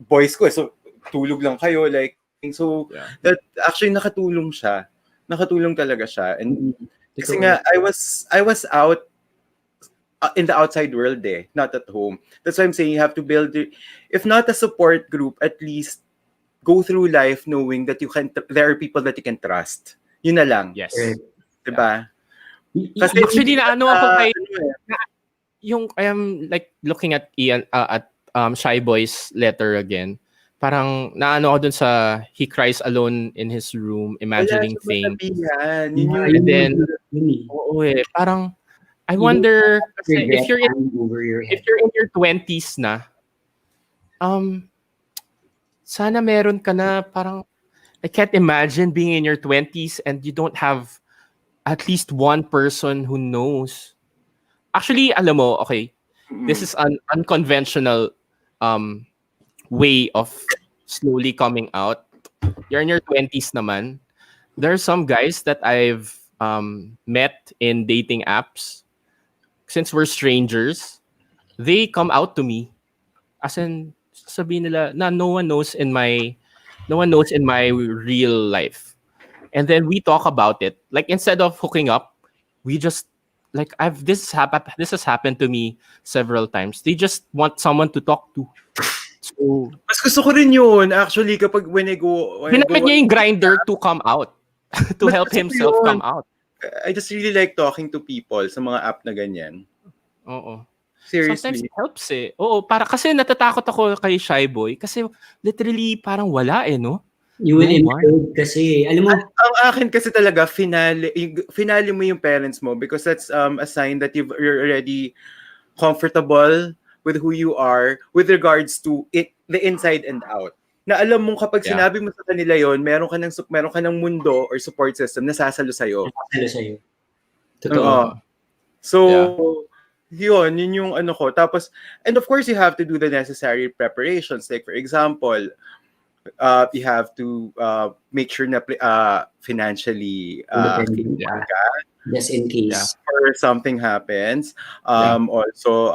boys ko, so tulog lang kayo, like, so Yeah. that actually nakatulong siya. Nakatulong talaga siya. And kasi nga, I was out in the outside world not at home. That's why I'm saying you have to build, if not a support group, at least go through life knowing that there are people that you can trust. Yun na lang. Yes. Diba? Kasi actually naano ako kay yung I am like looking at Ian at Shy Boy's letter again. Parang naano ako dun sa he cries alone in his room imagining things. Yun And then parang I wonder if you're in your 20s na sana meron ka na parang I can't imagine being in your 20s and you don't have at least one person who knows. Actually, alam mo, okay, this is an unconventional way of slowly coming out. You're in your 20s naman. There are some guys that I've met in dating apps. Since we're strangers, they come out to me. As in, sabihin nila na no one knows in my real life. And then we talk about it. Like instead of hooking up, we just like this has happened to me several times. They just want someone to talk to. So mas gusto ko rin yun actually kapag when I go ginamit niya yung grinder to come out. To help himself come out. I just really like talking to people sa mga app na ganyan. Oo. Seriously. Sometimes it helps eh. Oo, para kasi natatakot ako kay Shy Boy kasi literally parang wala no? You will implode kasi, alam mo. Ang akin kasi talaga, finale mo yung parents mo because that's a sign that you're already comfortable with who you are with regards to the inside and out. Na alam mong kapag sinabi mo sa kanila yon, meron ka ng mundo or support system na sasalo sa'yo. Sasalo sa'yo. Totoo. So, yun yung ano ko. Tapos, and of course, you have to do the necessary preparations. Like, for example, you have to make sure na financially just in case or something happens. Also,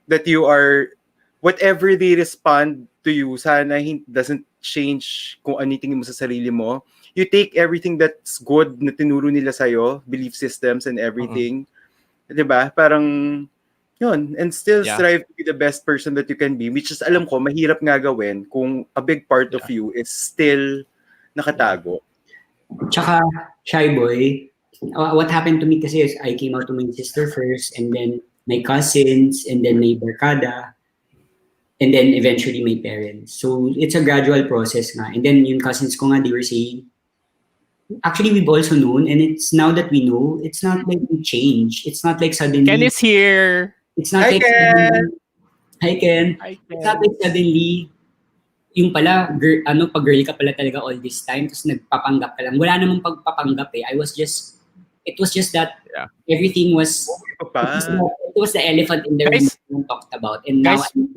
that you are, whatever they respond to you, sana doesn't change kung ano tingin mo sa sarili mo. You take everything that's good na tinuro nila sa'yo, belief systems and everything. Diba? Parang, yun, and still strive to be the best person that you can be, which is, alam ko, mahirap nga gawin kung a big part of you is still nakatago. Tsaka, Shy Boy, what happened to me kasi is I came out to my sister first, and then my cousins, and then my barkada, and then eventually my parents. So, it's a gradual process nga. And then yung cousins ko nga, they were saying, actually, we've also known, and it's now that we know, it's not like we change. It's not like suddenly... Ken is here! It's not like suddenly... Hi, Ken. It's not like suddenly, yung pala, pag girl ka pala talaga all this time, tapos nagpapanggap ka lang. Wala namang pagpapanggap eh. It was just that everything was... It was the elephant in the room we talked about. And guys, now,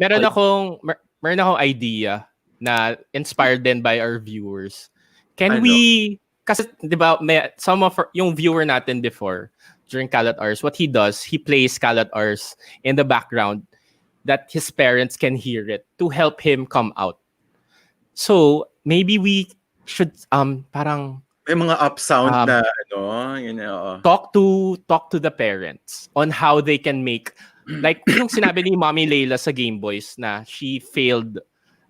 meron akong idea na inspired din by our viewers. Can we... Kasi, di ba, some of yung viewer natin before, during Kalat Hours, what he does, he plays Kalat Hours in the background that his parents can hear it to help him come out. So, maybe we should, parang... May mga up sound na, talk to the parents on how they can make, like, yung sinabi ni Mommy Layla sa Game Boys na she failed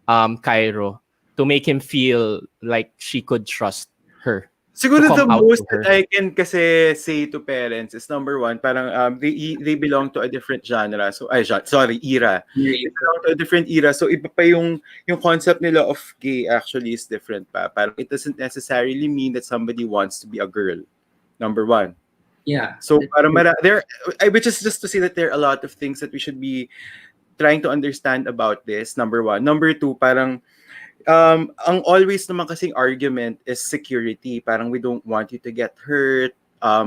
Cairo to make him feel like she could trust her. Siguro the most that I can kasi say to parents is number one, parang they belong to a different genre. So era. They belong to a different era. So iba pa yung concept nila of gay actually is different pa. Parang it doesn't necessarily mean that somebody wants to be a girl. Number one. Yeah. So parang which is just to say that there are a lot of things that we should be trying to understand about this. Number one. Number two, parang ang always naman kasing argument is security. Parang we don't want you to get hurt.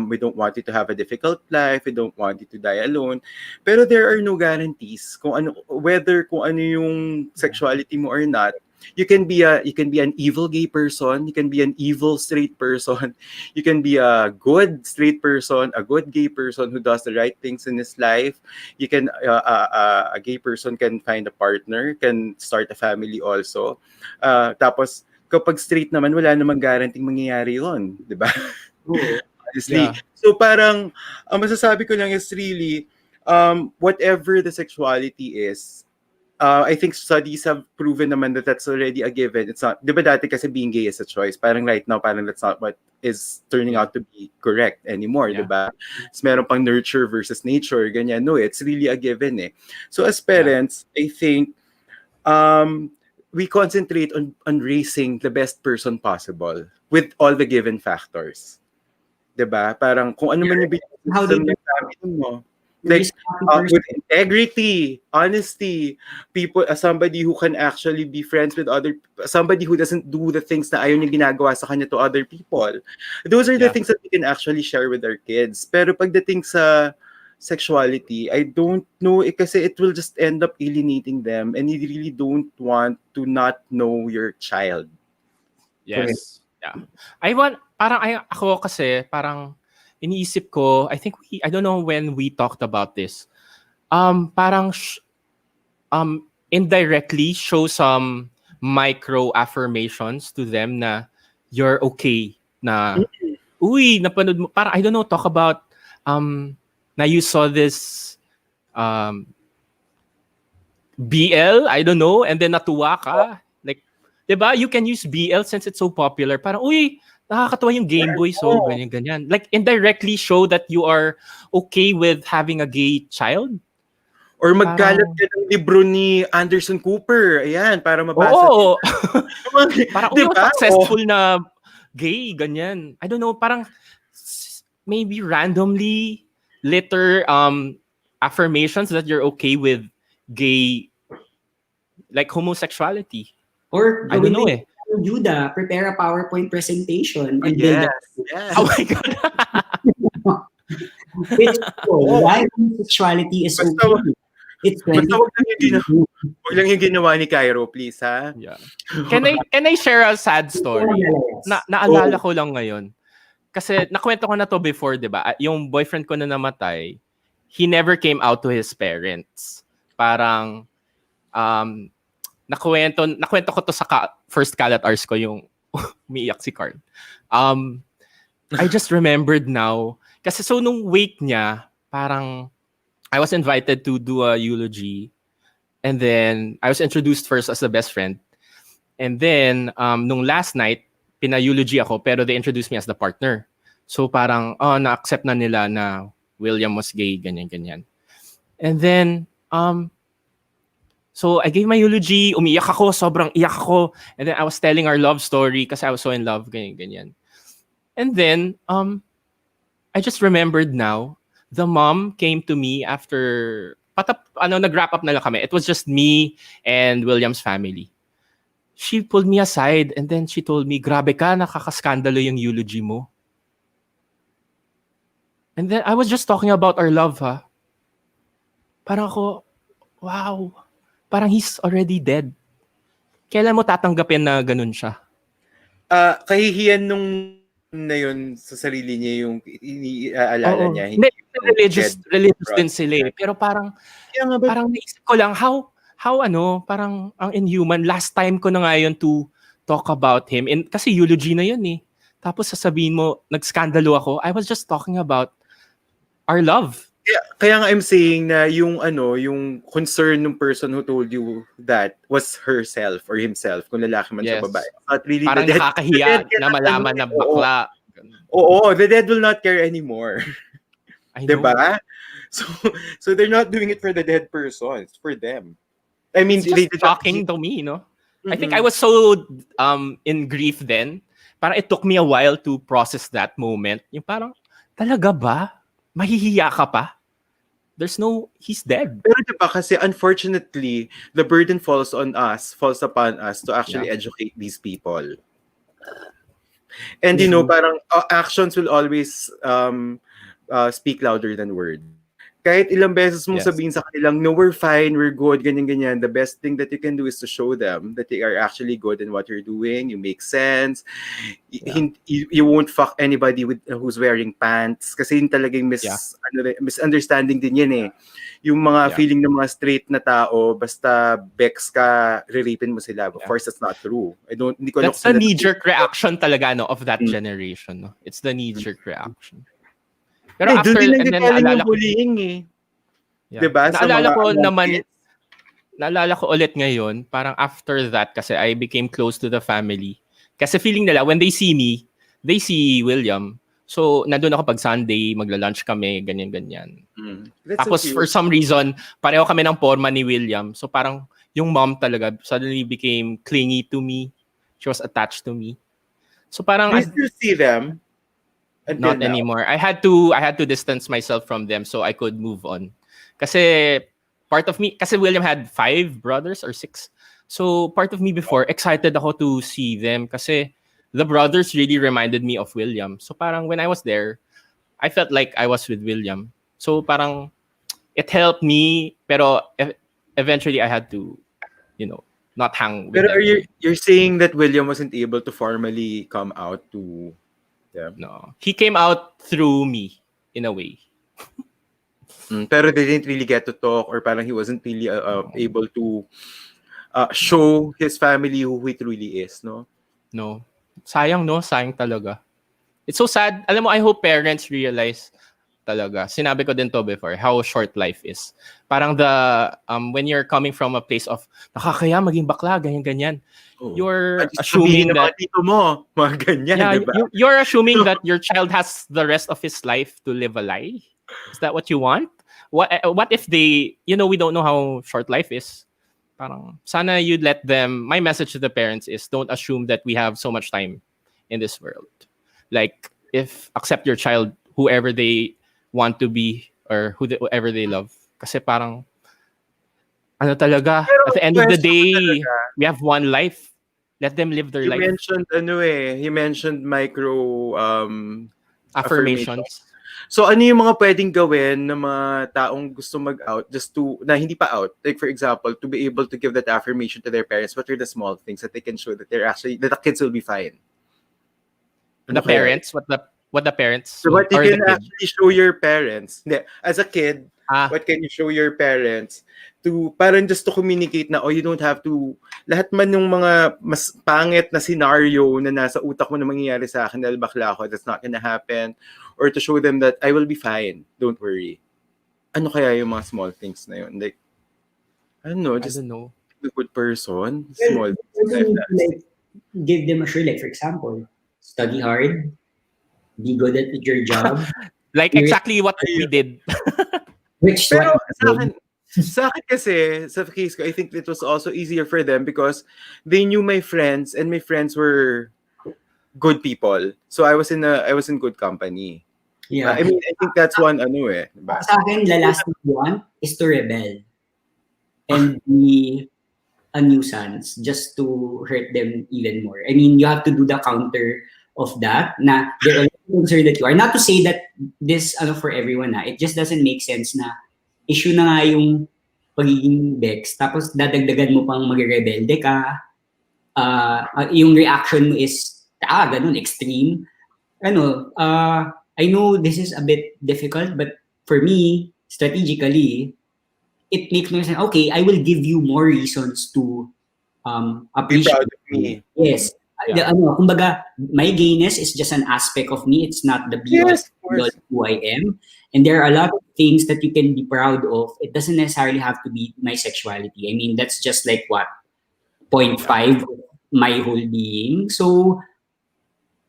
We don't want you to have a difficult life. We don't want you to die alone. Pero there are no guarantees kung ano yung sexuality mo or not. You can be an evil gay person. You can be an evil straight person. You can be a good straight person, a good gay person who does the right things in his life. You can a gay person can find a partner, can start a family also. Tapos kapag straight naman, wala namang guaranteeing mangyayari yun, di ba? Honestly. Yeah. So parang, ang masasabi ko lang is really, whatever the sexuality is, I think studies have proven naman that that's already a given. It's not, di ba dati kasi being gay is a choice. Parang right now, parang that's not what is turning out to be correct anymore, di ba? So meron pang nurture versus nature, ganyan. No, it's really a given eh. So as parents, I think, we concentrate on raising the best person possible with all the given factors. Diba? Parang kung ano man yung How do system you- ng family mo. Like, with integrity, honesty, people, somebody who can actually be friends with somebody who doesn't do the things na ayaw niya ginagawa sa kanya to other people. Those are the things that we can actually share with our kids. Pero pagdating sa sexuality, I don't know, kasi it will just end up alienating them and you really don't want to not know your child. Yes. Yeah. Ako kasi, parang, iniisip ko, I don't know when we talked about this. Parang, indirectly show some micro affirmations to them na you're okay na, uy, napanood mo, parang, I don't know, talk about, na you saw this, BL, I don't know, and then natuwa ka. Like, diba, you can use BL since it's so popular. Parang, uy, nakakatawa yung Game Boy, so ganyan. Like, indirectly show that you are okay with having a gay child. Or magkalat ka ng libro ni Anderson Cooper. Ayan, para mabasa. Oo. Parang, diba? yung successful na gay, ganyan. I don't know, parang maybe randomly litter affirmations that you're okay with gay, like homosexuality. Or I don't know eh. Judah, prepare a PowerPoint presentation and build Yes. Oh my God. It's why homosexuality is Basta- okay. It's Basta wag lang yung ginawa ni Cairo, please, ha? Yeah. Can I share a sad story? Naalala ko lang ngayon. Kasi nakwento ko na to before, 'di ba? Yung boyfriend ko na namatay, he never came out to his parents. Parang nakwento ko to sa first Kalat Hours ko, yung umiiyak si Carl. I just remembered now. Kasi so nung wake niya, parang I was invited to do a eulogy. And then I was introduced first as the best friend. And then nung last night, pina-eulogy ako pero they introduced me as the partner. So parang na-accept na nila na William was gay, ganyan. And then so I gave my eulogy, umiyak ako, sobrang iyak ako. And then I was telling our love story kasi I was so in love, ganyan. And then I just remembered now, the mom came to me after nag-wrap up na lang kami. It was just me and William's family. She pulled me aside and then she told me, grabe ka, nakakaskandalo yung eulogy mo. And then I was just talking about our love, ha. Parang ako, wow. Parang he's already dead. Kailan mo tatanggapin na ganun siya? Kahihiyan nung na yun sa sarili niya yung iniaalala niya. Hindi, religious din sila eh. Pero parang naisip ko lang, how parang ang inhuman. Last time ko na nga yun to talk about him. And, kasi eulogy na yun eh. Tapos sasabihin mo, nagskandalo ako. I was just talking about our love. Kaya nga I'm saying na yung concern ng person who told you that was herself or himself, kung lalaki man sa babae. Not really parang nakakahiya na malaman na bakla. Oo, the dead will not care anymore. Diba? So they're not doing it for the dead person. It's for them. I mean, it's just shocking to me, no? Mm-hmm. I think I was so in grief then. Parang it took me a while to process that moment. Yung parang, talaga ba? Mahihiya ka pa? He's dead. Pero diba kasi unfortunately, the burden falls upon us to actually educate these people. And parang actions will always speak louder than words. Kahit ilang beses mong Yes. sabihin sa kanilang, no, we're fine, we're good, ganyan-ganyan, the best thing that you can do is to show them that they are actually good in what you're doing, you make sense, Yeah. you won't fuck anybody with who's wearing pants, kasi yun talagang Yeah. misunderstanding din yan eh. Yung mga feeling ng mga straight na tao, basta bex ka, riripin mo sila. Of course, that's not true. Hindi ko That's the knee-jerk reaction talaga, no, of that generation. No? It's the knee-jerk reaction. Pero doon after, din and then nanggagaling naalala yung ko, bullying eh. yeah. Diba? Sa Naalala mga ko ano, naman, kids. naalala ko ulit ngayon, parang after that, kasi I became close to the family. Kasi feeling nila, when they see me, they see William. So, nandun ako pag Sunday, magla-lunch kami, ganyan-ganyan. Tapos, so for some reason, pareho kami ng forma ni William. So, parang yung mom talaga suddenly became clingy to me. She was attached to me. So, parang... Do you still see them? Not now? anymore. I had to distance myself from them so I could move on. Kasi part of me, kasi William had 5 brothers or 6. So part of me before, excited ako to see them kasi the brothers really reminded me of William. So parang when I was there, I felt like I was with William. So parang it helped me, pero eventually I had to, not hang with Pero them. you're saying that William wasn't able to formally come out to them? No. He came out through me, in a way. Pero they didn't really get to talk, or parang he wasn't really able to show his family who he truly is, no? No. Sayang, no? Sayang talaga. It's so sad. Alam mo, I hope parents realize talaga. Sinabi ko din to before, how short life is. Parang when you're coming from a place of, nakakaya maging bakla, ganyan-ganyan. You're assuming that... Dito mo, mga ganyan, yeah, diba? you're assuming that your child has the rest of his life to live a lie. Is that what you want? What if they, we don't know how short life is. Parang, sana you'd let them, my message to the parents is, don't assume that we have so much time in this world. Like, accept your child, whoever they want to be, or whoever they love. Kasi parang, ano talaga, at the end of the day, we have one life. Let them live their life. He mentioned micro affirmations. So ano yung mga pwedeng gawin ng mga taong gusto mag-out na hindi pa out? Like for example, to be able to give that affirmation to their parents, what are the small things that they can show that that the kids will be fine? The parents? What the parents? So what you can actually show your parents, as a kid, what can you show your parents to parang just to communicate na, you don't have to, lahat man yung mga mas pangit na scenario na nasa utak mo na mangyayari sa akin dahil bakla ako, that's not gonna happen, or to show them that I will be fine, don't worry. Ano kaya yung mga small things na yun? Like, I don't know, just be a good person. Small things like give them a sure, like for example, study hard, be good at your job. Like exactly what we did. Pero sa akin kasi, sa case ko, I think it was also easier for them because they knew my friends and my friends were good people. So I was in good company. Yeah. I mean, I think that's one Diba? Sa akin, the last thing you want is to rebel and be a nuisance just to hurt them even more. I mean, you have to do the counter of that na they're concerned that you are. Not to say that this for everyone it just doesn't make sense na issue na nga yung pagiging Bex, tapos dadagdagan mo pang magre-rebelde ka, yung reaction mo is, ganun, extreme. I know this is a bit difficult, but for me, strategically, it makes me say, okay, I will give you more reasons to appreciate be proud of me. Yes. Yeah. Kumbaga, my gayness is just an aspect of me. It's not the be-all who I am. And there are a lot of things that you can be proud of. It doesn't necessarily have to be my sexuality. I mean, that's just like 0.5 of my whole being. So,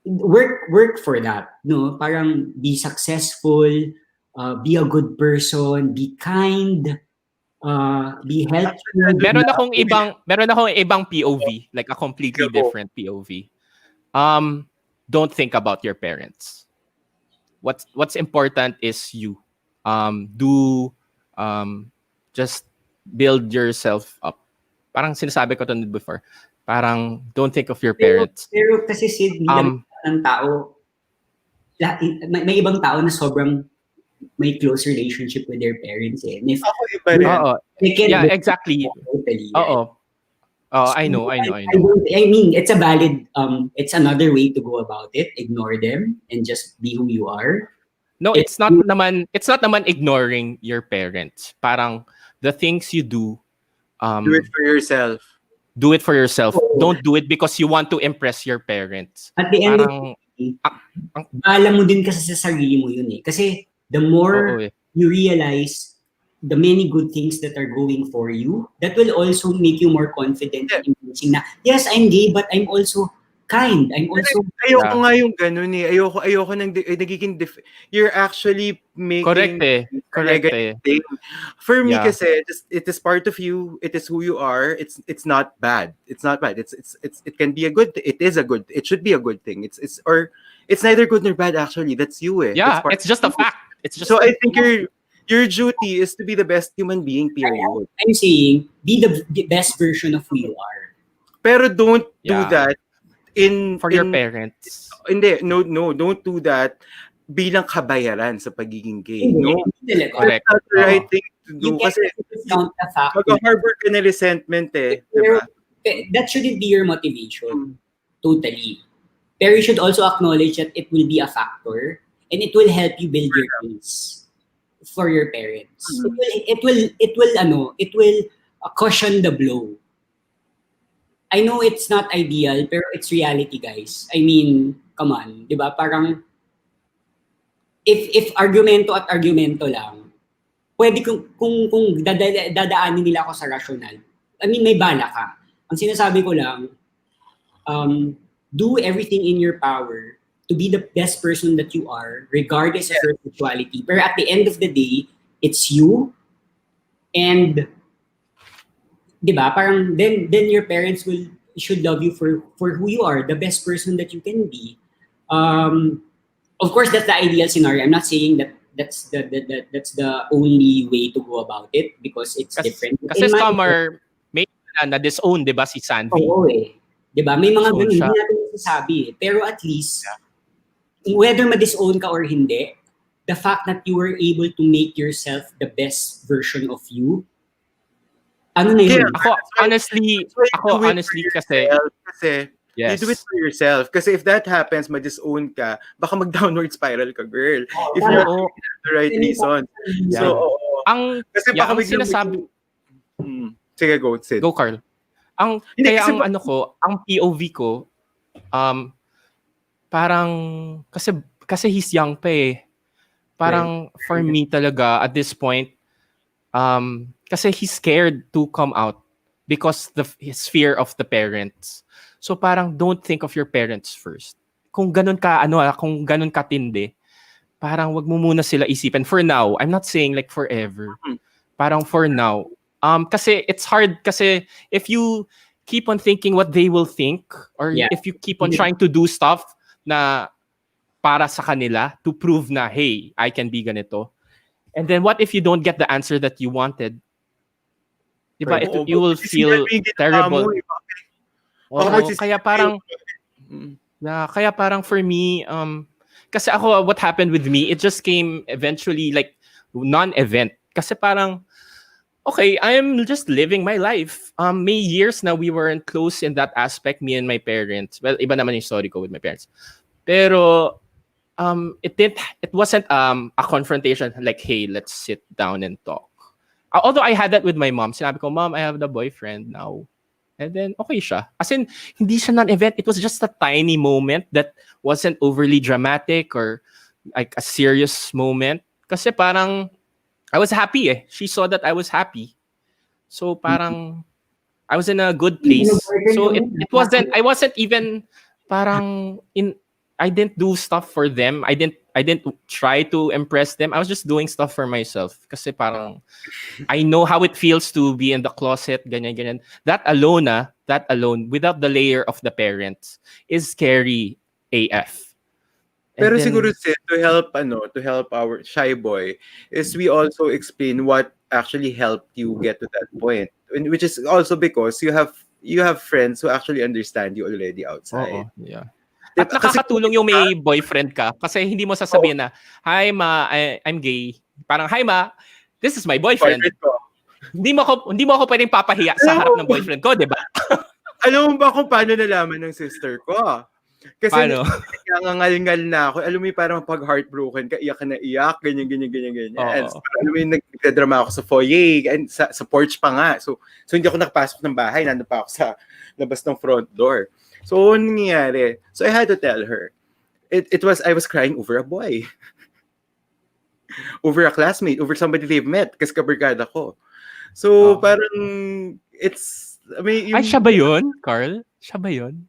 work for that. No, parang be successful, be a good person, be kind, be helpful. Meron akong ibang POV, like a completely different POV. Don't think about your parents. What's important is you. Just build yourself up. Parang sinasabi ko to before. Parang don't think of your parents. Pero kasi Sid, ng tao, may ibang tao na sobrang may close relationship with their parents eh. And if Ako iba rin. Oo. they can't Yeah, do exactly. that totally, right? Oo. Oh, I know. I mean, it's a valid, it's another way to go about it. Ignore them and just be who you are. No, it's not naman ignoring your parents. Parang the things you do, Do it for yourself. do it for yourself. Oo. Don't do it because you want to impress your parents. At the end of Parang the day, bahala mo din kasi sa sarili mo yun eh. Kasi the more oo eh. you realize the many good things that are going for you, that will also make you more confident in embracing na, yes, I'm gay, but I'm also kind. I'm also... Ayoko nga yung ganun eh. Ayoko nagiging you're actually making Correct eh. Correct eh. thing. For me Yeah. kasi it is part of you. It is who you are. It's not bad. It's not bad. It can be a good. It is a good. It should be a good thing. It's neither good nor bad actually. That's you eh. Yeah, That's part it's just a fact. It's just So I think your duty is to be the best human being, period. I'm saying, be the best version of who you are. Pero don't do Yeah. that for your parents. Hindi, no, don't do that bilang kabayaran sa pagiging gay. No, Correct. that's not the right thing to do. You can't Kasi discount the fact that mag-harbor ka na resentment eh. Diba? that shouldn't be your motivation. Totally. Pero you should also acknowledge that it will be a factor and it will help you build your case for your parents. It will cushion the blow. I know it's not ideal, pero it's reality, guys. I mean, come on, 'di ba? Parang if argumento at argumento lang, pwede kung dadaanin nila ako sa rational. I mean, may bala ka. Ang sinasabi ko lang, do everything in your power to be the best person that you are, regardless of your sexuality. Pero at the end of the day, it's you, and diba? Parang then your parents should love you for who you are, the best person that you can be. Of course, that's the ideal scenario. I'm not saying that that's the only way to go about it because it's different. Kasi Summer may na disown, 'di ba, si Sanvi? Oo eh. 'Di ba? May mga ganun, Disown siya. hindi natin masasabi eh. Pero at least whether ma-disown ka or hindi, the fact that you were able to make yourself the best version of you, ano na yun? Ako honestly kasi you do it for yourself. Kasi if that happens, ma-disown ka, baka mag-downward spiral ka, girl. If you're not the right reason. Yeah. So, kasi baka ang sinasabi... Sige, go, Sid. Go, Carl. Ang POV ko, parang, kasi he's young pa eh. Parang, for me talaga, at this point, kasi he's scared to come out because his fear of the parents. So parang don't think of your parents first. Kung ganun katindi, parang wag mo muna sila isipin for now. I'm not saying like forever. Parang for now. Kasi it's hard kasi if you keep on thinking what they will think or if you keep on trying to do stuff na para sa kanila to prove na hey, I can be ganito. And then what if you don't get the answer that you wanted? Diba? You will feel terrible. Kaya parang for me, kasi ako, what happened with me, it just came eventually like non-event. Kasi parang, okay, I am just living my life. May years na we weren't close in that aspect, me and my parents. Well, iba naman yung story ko with my parents. Pero, it wasn't a confrontation like, hey, let's sit down and talk. Although I had that with my mom. Sinabi ko, Mom, I have the boyfriend now. And then, okay siya. As in, hindi siya non-event. It was just a tiny moment that wasn't overly dramatic or like a serious moment. Kasi parang, I was happy eh. She saw that I was happy. So parang, I was in a good place. So it wasn't, I wasn't even parang I didn't do stuff for them. I didn't try to impress them. I was just doing stuff for myself. Kasi parang, I know how it feels to be in the closet, ganyan. That alone, without the layer of the parents, is scary AF. Pero siguro to help our shy boy, is we also explain what actually helped you get to that point. Which is also because you have friends who actually understand you already outside. Yeah. At nakakatulong yung may boyfriend ka kasi hindi mo sasabihin na, "Hi ma, I'm gay." Parang, "Hi ma, this is my boyfriend." Boyfriend ko. Hindi mo ako pwedeng papahiya sa harap ng boyfriend ko, 'di ba? Alam mo ba kung paano nalaman ng sister ko? Kasi Paano? nangangal-ngal na ako. Alam mo yung parang pag heartbroken ka, iyak ka na iyak, ganyan. Oo. So, alam mo yung nagdadrama ako sa foyer, and sa porch pa nga. So hindi ako nakapasok ng bahay, nandun pa ako sa labas ng front door. So, ano nangyayari? So, I had to tell her. I was crying over a boy. Over a classmate, over somebody they've met, kasi kabarkada ko. So, parang, Ay, siya ba yun, Carl? Siya ba yun?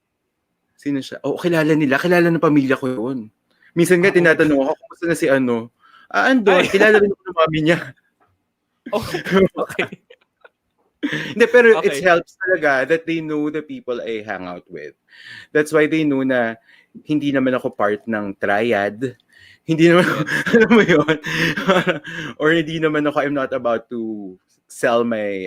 Sino siya? Oh, kilala nila. Kilala ng pamilya ko yun. Minsan nga tinatanong ako, kumusta na si ano? Andun. Kilala rin ako ng mami niya. Okay. Hindi, pero Okay. it helps talaga that they know the people I hang out with. That's why they know na hindi naman ako part ng triad. Hindi naman, alam mo yun? Or hindi naman ako, I'm not about to sell my,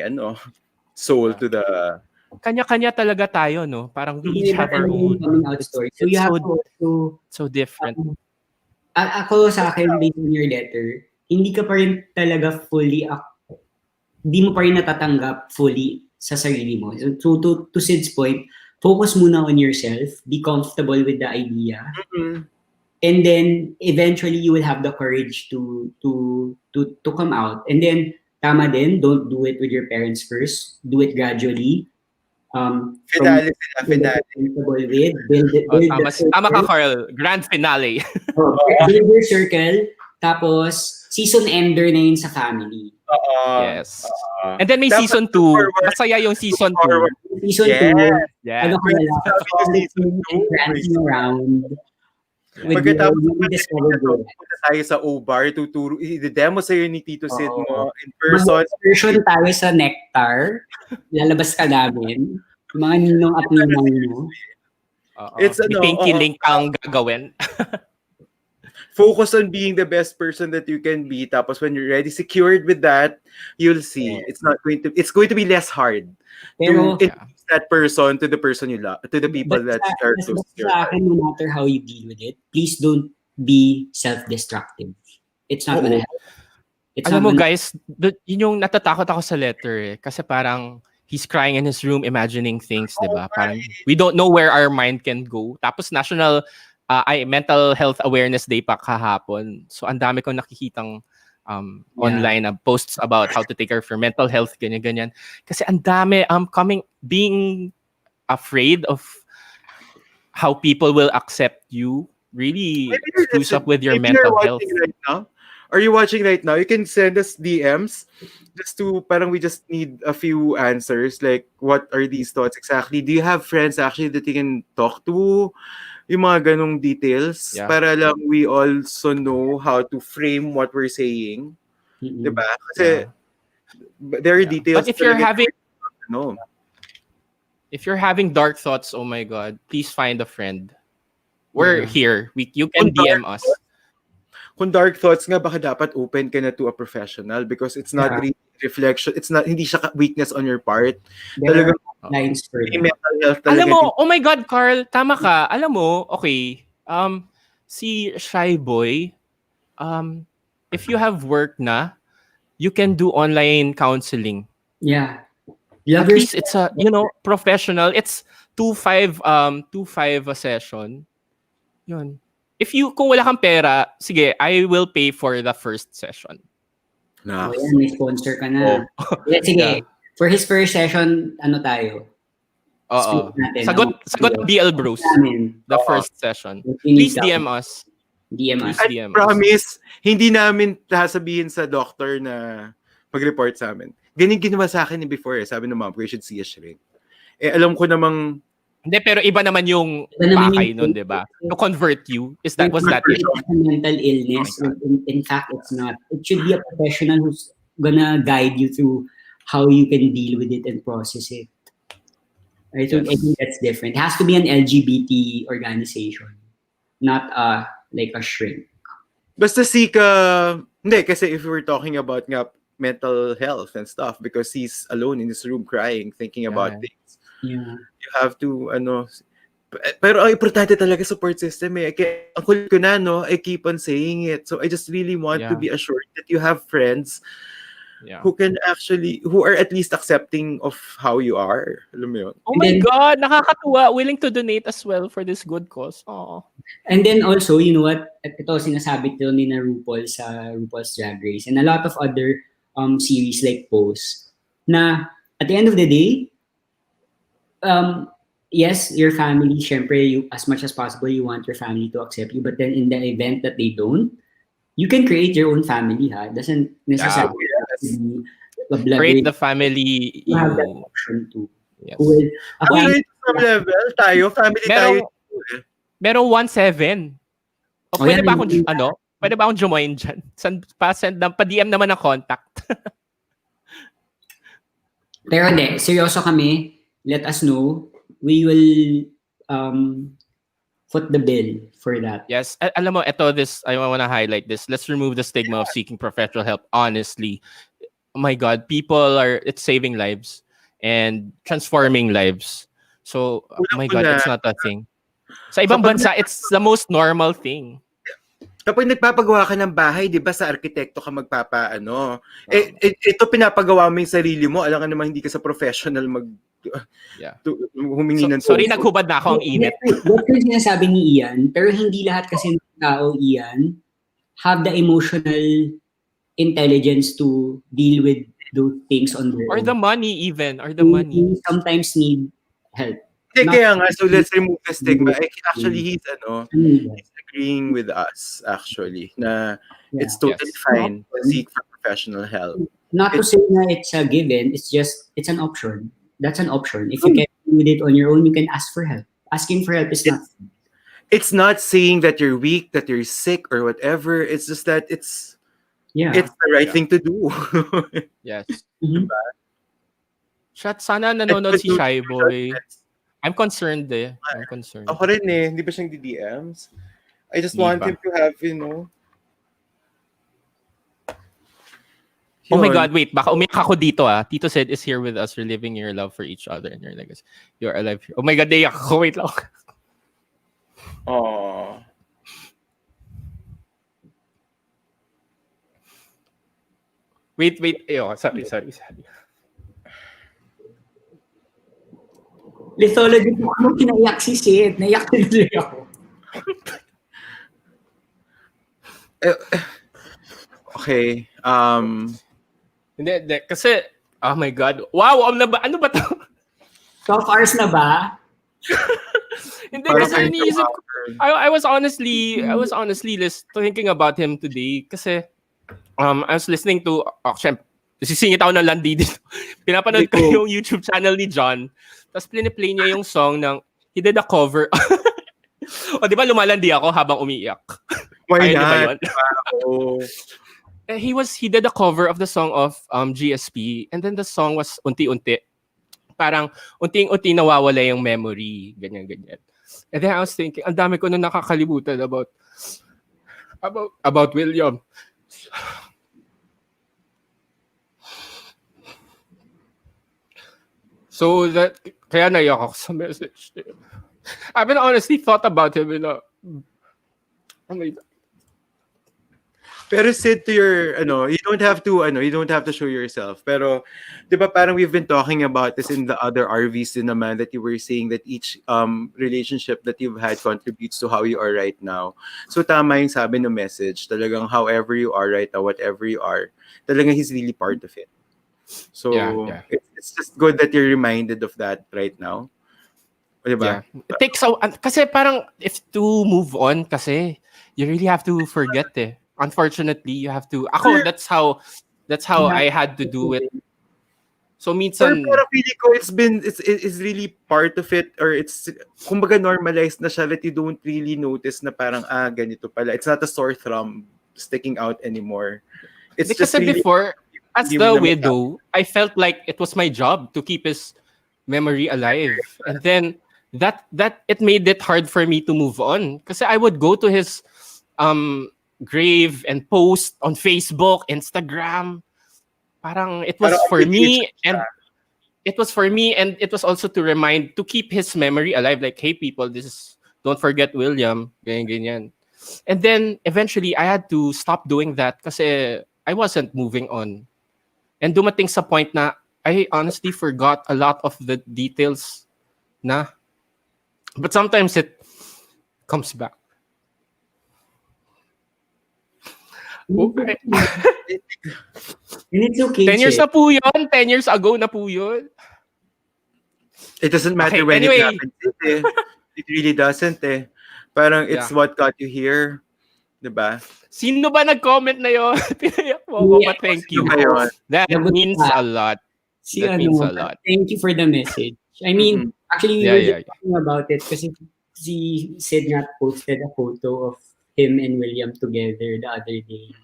soul to the... Kanya-kanya talaga tayo, no? Parang we each have our Iba-iba own. coming out story. So you have to also, So different. ako sa akin, based on your letter, hindi ka pa rin talaga hindi mo pa rin natatanggap fully sa sarili mo. So to Sid's point, focus muna on yourself, be comfortable with the idea, and then eventually you will have the courage to come out. And then, tama din, don't do it with your parents first. Do it gradually. Finale. Tama ka, Carl. Grand finale. Build your circle, tapos season ender na yun sa family. Yes. And then may season 2. Masaya yung season 2. Season 2, Yeah. ano ka na lang, dancing around. Pagkatapos pupunta tayo sa O-Bar, i-demo sa'yo ni Tito Sid mo in person. Version tayo sa Nectar. Lalabas ka namin. Yung mga ninong at ninang mo. It's May pinky link ang gagawin. Focus on being the best person that you can be. Tapos when you're ready, secured with that, you'll see. It's going to be less hard Pero, to introduce that person to the person you love, to the people that are close to you. Sa akin, no matter how you deal with it, please don't be self-destructive. It's not gonna help. Alam mo guys, yun yung natatakot ako sa letter eh. Kasi parang he's crying in his room imagining things, di ba? Parang we don't know where our mind can go. Tapos Mental Health Awareness Day pa kahapon. So ang dami kong nakikitang online posts about how to take care of your mental health, ganyan. Kasi ang dami being afraid of how people will accept you really screws up with your mental health. Right now? Are you watching right now? You can send us DMs parang we just need a few answers. Like, what are these thoughts exactly? Do you have friends actually that you can talk to? Yung mga ganong details para lang we also know how to frame what we're saying. Diba? Kasi there are details. But if you're having dark thoughts, oh my God, please find a friend. We're here. You can DM us. Kung dark thoughts nga, baka dapat open ka na to a professional because it's not really reflection. Hindi siya weakness on your part. Talagang lines for mental health talaga. Alam mo, oh my God, Carl, tama ka. Alam mo, okay, si Shy Boy, if you have work na, you can do online counseling. Yeah. At least it's a, professional. It's 2.5 a session. Yun. Kung wala kang pera, sige, I will pay for the first session. Yan, may sponsor ka na. Sige, for his first session, ano tayo? Sagot BL Bros. The first session. Please DM us. I promise, hindi namin sasabihin sa doctor na mag-report sa amin. Ganyan ginawa sa akin before eh. Sabi ng mom, we should see a shrink. Alam ko namang hindi, pero iba naman yung pakay nun, di ba? To convert you. Was that it? It's a mental illness. In fact, it's not. It should be a professional who's gonna guide you through how you can deal with it and process it. Right? So I think that's different. It has to be an LGBT organization, not like a shrink. Basta sika, hindi, kasi if we're talking about mental health and stuff, because he's alone in his room crying, thinking about things. Yeah. You have to, Pero ang importante talaga support system eh. Kaya ang kulit ko na, no, I keep on saying it. So I just really want to Yeah. be assured that you have friends Yeah. who are at least accepting of how you are. Alam mo yun? Oh And my then- God, nakakatuwa. Willing to donate as well for this good cause. Oh. And then also, you know what? Ito sinasabi to ni na RuPaul sa RuPaul's Drag Race and a lot of other series like Pose na at the end of the day, yes, your family, syempre, you, as much as possible, you want your family to accept you. But then in the event that they don't, you can create your own family, ha? It doesn't necessarily have to be a blood Create the relation. family You have that you... option too. Yes. Well, a Pero family, some level, family tayo. Merong 1-7. O Oh, pwede yan, ba akong, yun. pwede ba akong jumoin dyan? Pa-send, pa-DM naman ng contact. pero hindi, seryoso kami. Let us know. We will foot the bill for that. Yes. Alam mo, I want to highlight this. Let's remove the stigma of seeking professional help. Honestly. Oh my God, it's saving lives and transforming lives. So, oh my God, it's not a thing. Sa ibang bansa, it's the most normal thing. Kapag nagpapagawa ka ng bahay, di ba sa arkitekto ka magpapaano? Ito pinapagawa mo yung sarili mo. Alam ka naman hindi ka sa professional humingi ng Sorry, tulong. naghubad na ako ang init. That's yung sinasabi ni Ian, pero hindi lahat kasi ng tao, Ian, have the emotional intelligence to deal with those things on their Or own. the money even. Or the money. We sometimes need help. Kaya nga, so let's remove the stigma. Actually, he's agreeing with us, actually, na it's totally fine to seek for professional help. Not to say na it's a given, it's an option. That's an option. If you can't do it on your own, you can ask for help. Asking for help is not. It's not saying that you're weak, that you're sick, or whatever. It's just that it's the right thing to do. Yes. Mhm. Shot, sana nanonood si Shy Boy. I'm concerned I'm concerned. Ako rin eh, hindi ba siyang DDMs? I just Di want ba? him to have, Oh my Yun. God, wait. Baka umiyak ako dito ah. Tito said is here with us, reliving your love for each other and your legacy. You're alive. Oh my God, naiyak ako. Wait lang. Aww. Wait. Sorry. Lithology po ako kinaiyak si Sid. Naiyak tuloy ako. Okay. Hindi. Kasi, oh my God. Wow, ano ba to? 12 hours na ba? Hindi, kasi iniisip ko. I was honestly thinking about him today kasi I was listening to syempre, sisingit ako ng landi dito. Pinapanood ko yung YouTube channel ni John. Tapos play niya yung song ng he did a cover. O di ba lumalandi ako habang umiiyak? Why Ayun, di ba not? yun? Oh. He did a cover of the song of GSP and then the song was unti-unti. Parang unti-unti nawawala yung memory, ganyan. And then I was thinking, ang dami ko na nakakalimutan about William. So that kaya naiyak ako sa message. I haven't honestly thought about him in a Pero Sid, to your, you don't have to show yourself. Pero, di ba parang we've been talking about this in the other RVs din naman that you were saying that each relationship that you've had contributes to how you are right now. So tama yung sabi ng message. Talagang however you are right now, whatever you are, talagang he's really part of it. So, Yeah. It's just good that you're reminded of that right now. Di ba? Yeah. It takes kasi parang if to move on kasi you really have to forget eh. Unfortunately, you have to. Ako, that's how I had to do it. So minsan Pero feeling ko it's really part of it, or it's kumbaga normalized na siya that you don't really notice na parang ganito pala. It's not a sore thumb sticking out anymore. It's because just really, before as hindi the mo na widow, I felt like it was my job to keep his memory alive. And then that it made it hard for me to move on kasi I would go to his grave and post on Facebook, Instagram. Parang it was Parang for me and it was for me, and it was also to keep his memory alive. Like, hey people, don't forget William, ganyan, ganyan. And then eventually I had to stop doing that kasi I wasn't moving on. And dumating sa point na I honestly forgot a lot of the details na. But sometimes it comes back. Okay. And it's okay. 10 years na po yun. 10 years ago na po yun. It doesn't matter Okay, when anyway. it happens. It really doesn't eh. Parang it's what got you here. Diba? Sino ba nag-comment na yun? Pinayak mo ako, but thank you. Sino ba yun? That means a lot. That means a lot. Thank you for the message. I mean, actually, we were just talking about it kasi si Sid nga posted a photo of him and William together the other day.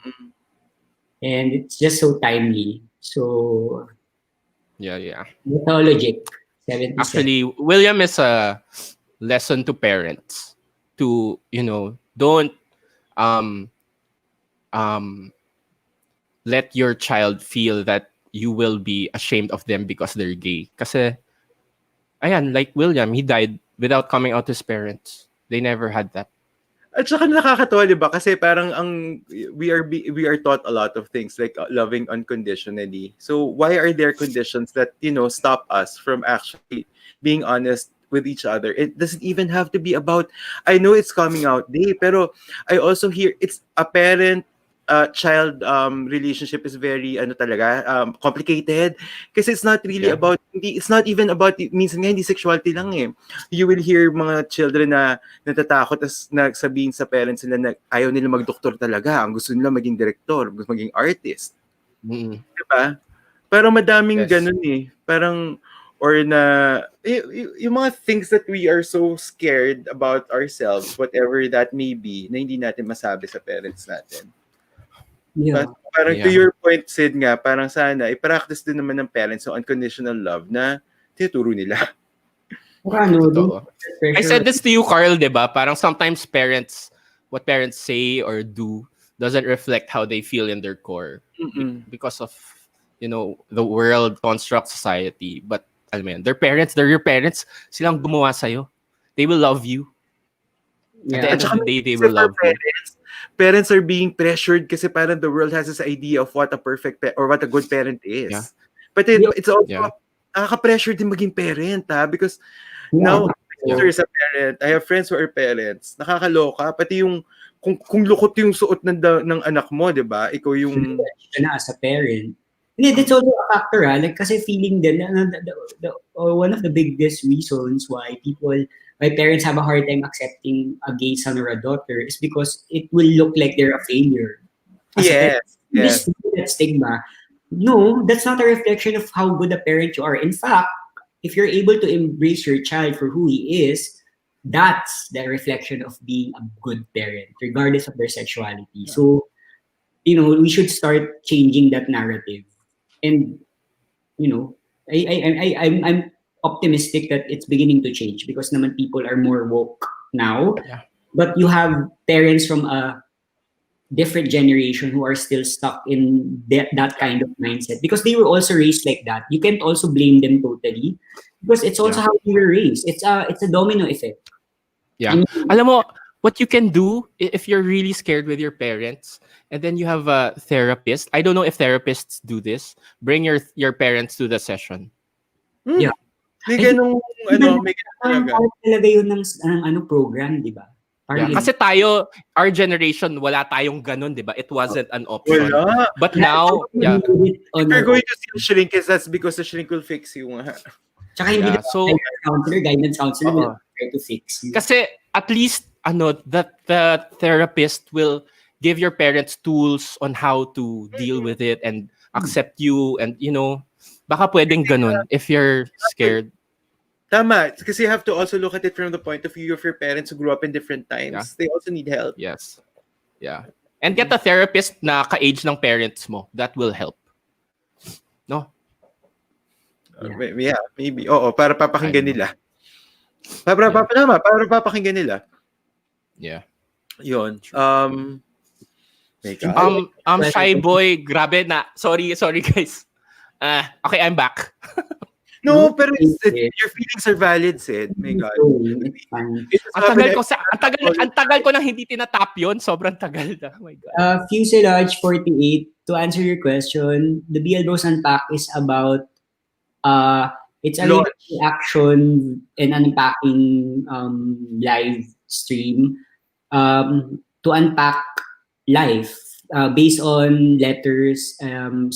And it's just so timely. So, Yeah. mythologic. 77. Actually, William is a lesson to parents to, don't let your child feel that you will be ashamed of them because they're gay. Kasi, ayan, like William, he died without coming out to his parents. They never had that. At saka nakakatawa, di ba? Kasi parang we are taught a lot of things like loving unconditionally. So why are there conditions that, stop us from actually being honest with each other? It doesn't even have to be about, I know it's coming out day, pero I also hear it's a parent child relationship is very complicated kasi it's not really about it's not even about minsan nga hindi sexuality lang eh. You will hear mga children na natatakot as nagsabihin sa parents nila na ayaw nila magdoktor talaga, ang gusto nila maging director, gusto maging artist. Diba? Parang madaming ganun eh. Parang or na yung mga things that we are so scared about ourselves, whatever that may be, na hindi natin masabi sa parents natin. Yeah. Parang to your point, Sid nga, parang sana i-practice din naman ng parents yung unconditional love na tinuturo nila. I said this to you, Carl, diba? Parang sometimes what parents say or do doesn't reflect how they feel in their core because of, the world construct society. But, they're your parents, silang gumawa sa'yo. They will love you. At the end of the day, they will love you. Parents are being pressured kasi parang the world has this idea of what a perfect or what a good parent is. Yeah. But it's also nakaka-pressure din maging parent because now my sister is a parent. I have friends who are parents. Nakakaloka. Pati yung kung lukot yung suot ng anak mo, di ba? Ikaw yung na as a parent. And it's also a factor, like kasi feeling din one of the biggest reasons why parents have a hard time accepting a gay son or a daughter is because it will look like they're a failure. Yes. That stigma. No, that's not a reflection of how good a parent you are. In fact, if you're able to embrace your child for who he is, that's the reflection of being a good parent, regardless of their sexuality. So, we should start changing that narrative. And, I'm optimistic that it's beginning to change because naman people are more woke now. Yeah. But you have parents from a different generation who are still stuck in that kind of mindset because they were also raised like that. You can't also blame them totally because it's also how you were raised. It's a domino effect. Yeah. Alam mo, what you can do if you're really scared with your parents and then you have a therapist. I don't know if therapists do this. Bring your parents to the session. Yeah. May ganung talaga yun ng program, di ba? Kasi our generation, wala tayong ganun, di ba? It wasn't an option. Wala. But now, if you're going to see a shrink, that's because the shrink will fix you. Tsaka hindi guidance counselor will try to fix you. Kasi at least, the therapist will give your parents tools on how to deal with it and accept you and, baka pwedeng ganun if you're scared. Tama. Kasi you have to also look at it from the point of view of your parents who grew up in different times. Yeah. They also need help. Yes. Yeah. And get a therapist na ka-age ng parents mo. That will help. No? Yeah, maybe. Oo, para papakinggan nila. Para papakinggan nila. Yeah. Yun. Shy boy, grabe na. Sorry guys. Okay, I'm back. No, pero It's your feelings are valid, Sid. My God. It's fine. It just Ang tagal happened ko ang tagal ko nang hindi tinatap yun. Sobrang tagal na. Oh my God. Fuselage 48, to answer your question, the BL Bros Unpack is about it's a Launch. reaction and unpacking live stream to unpack life based on letters,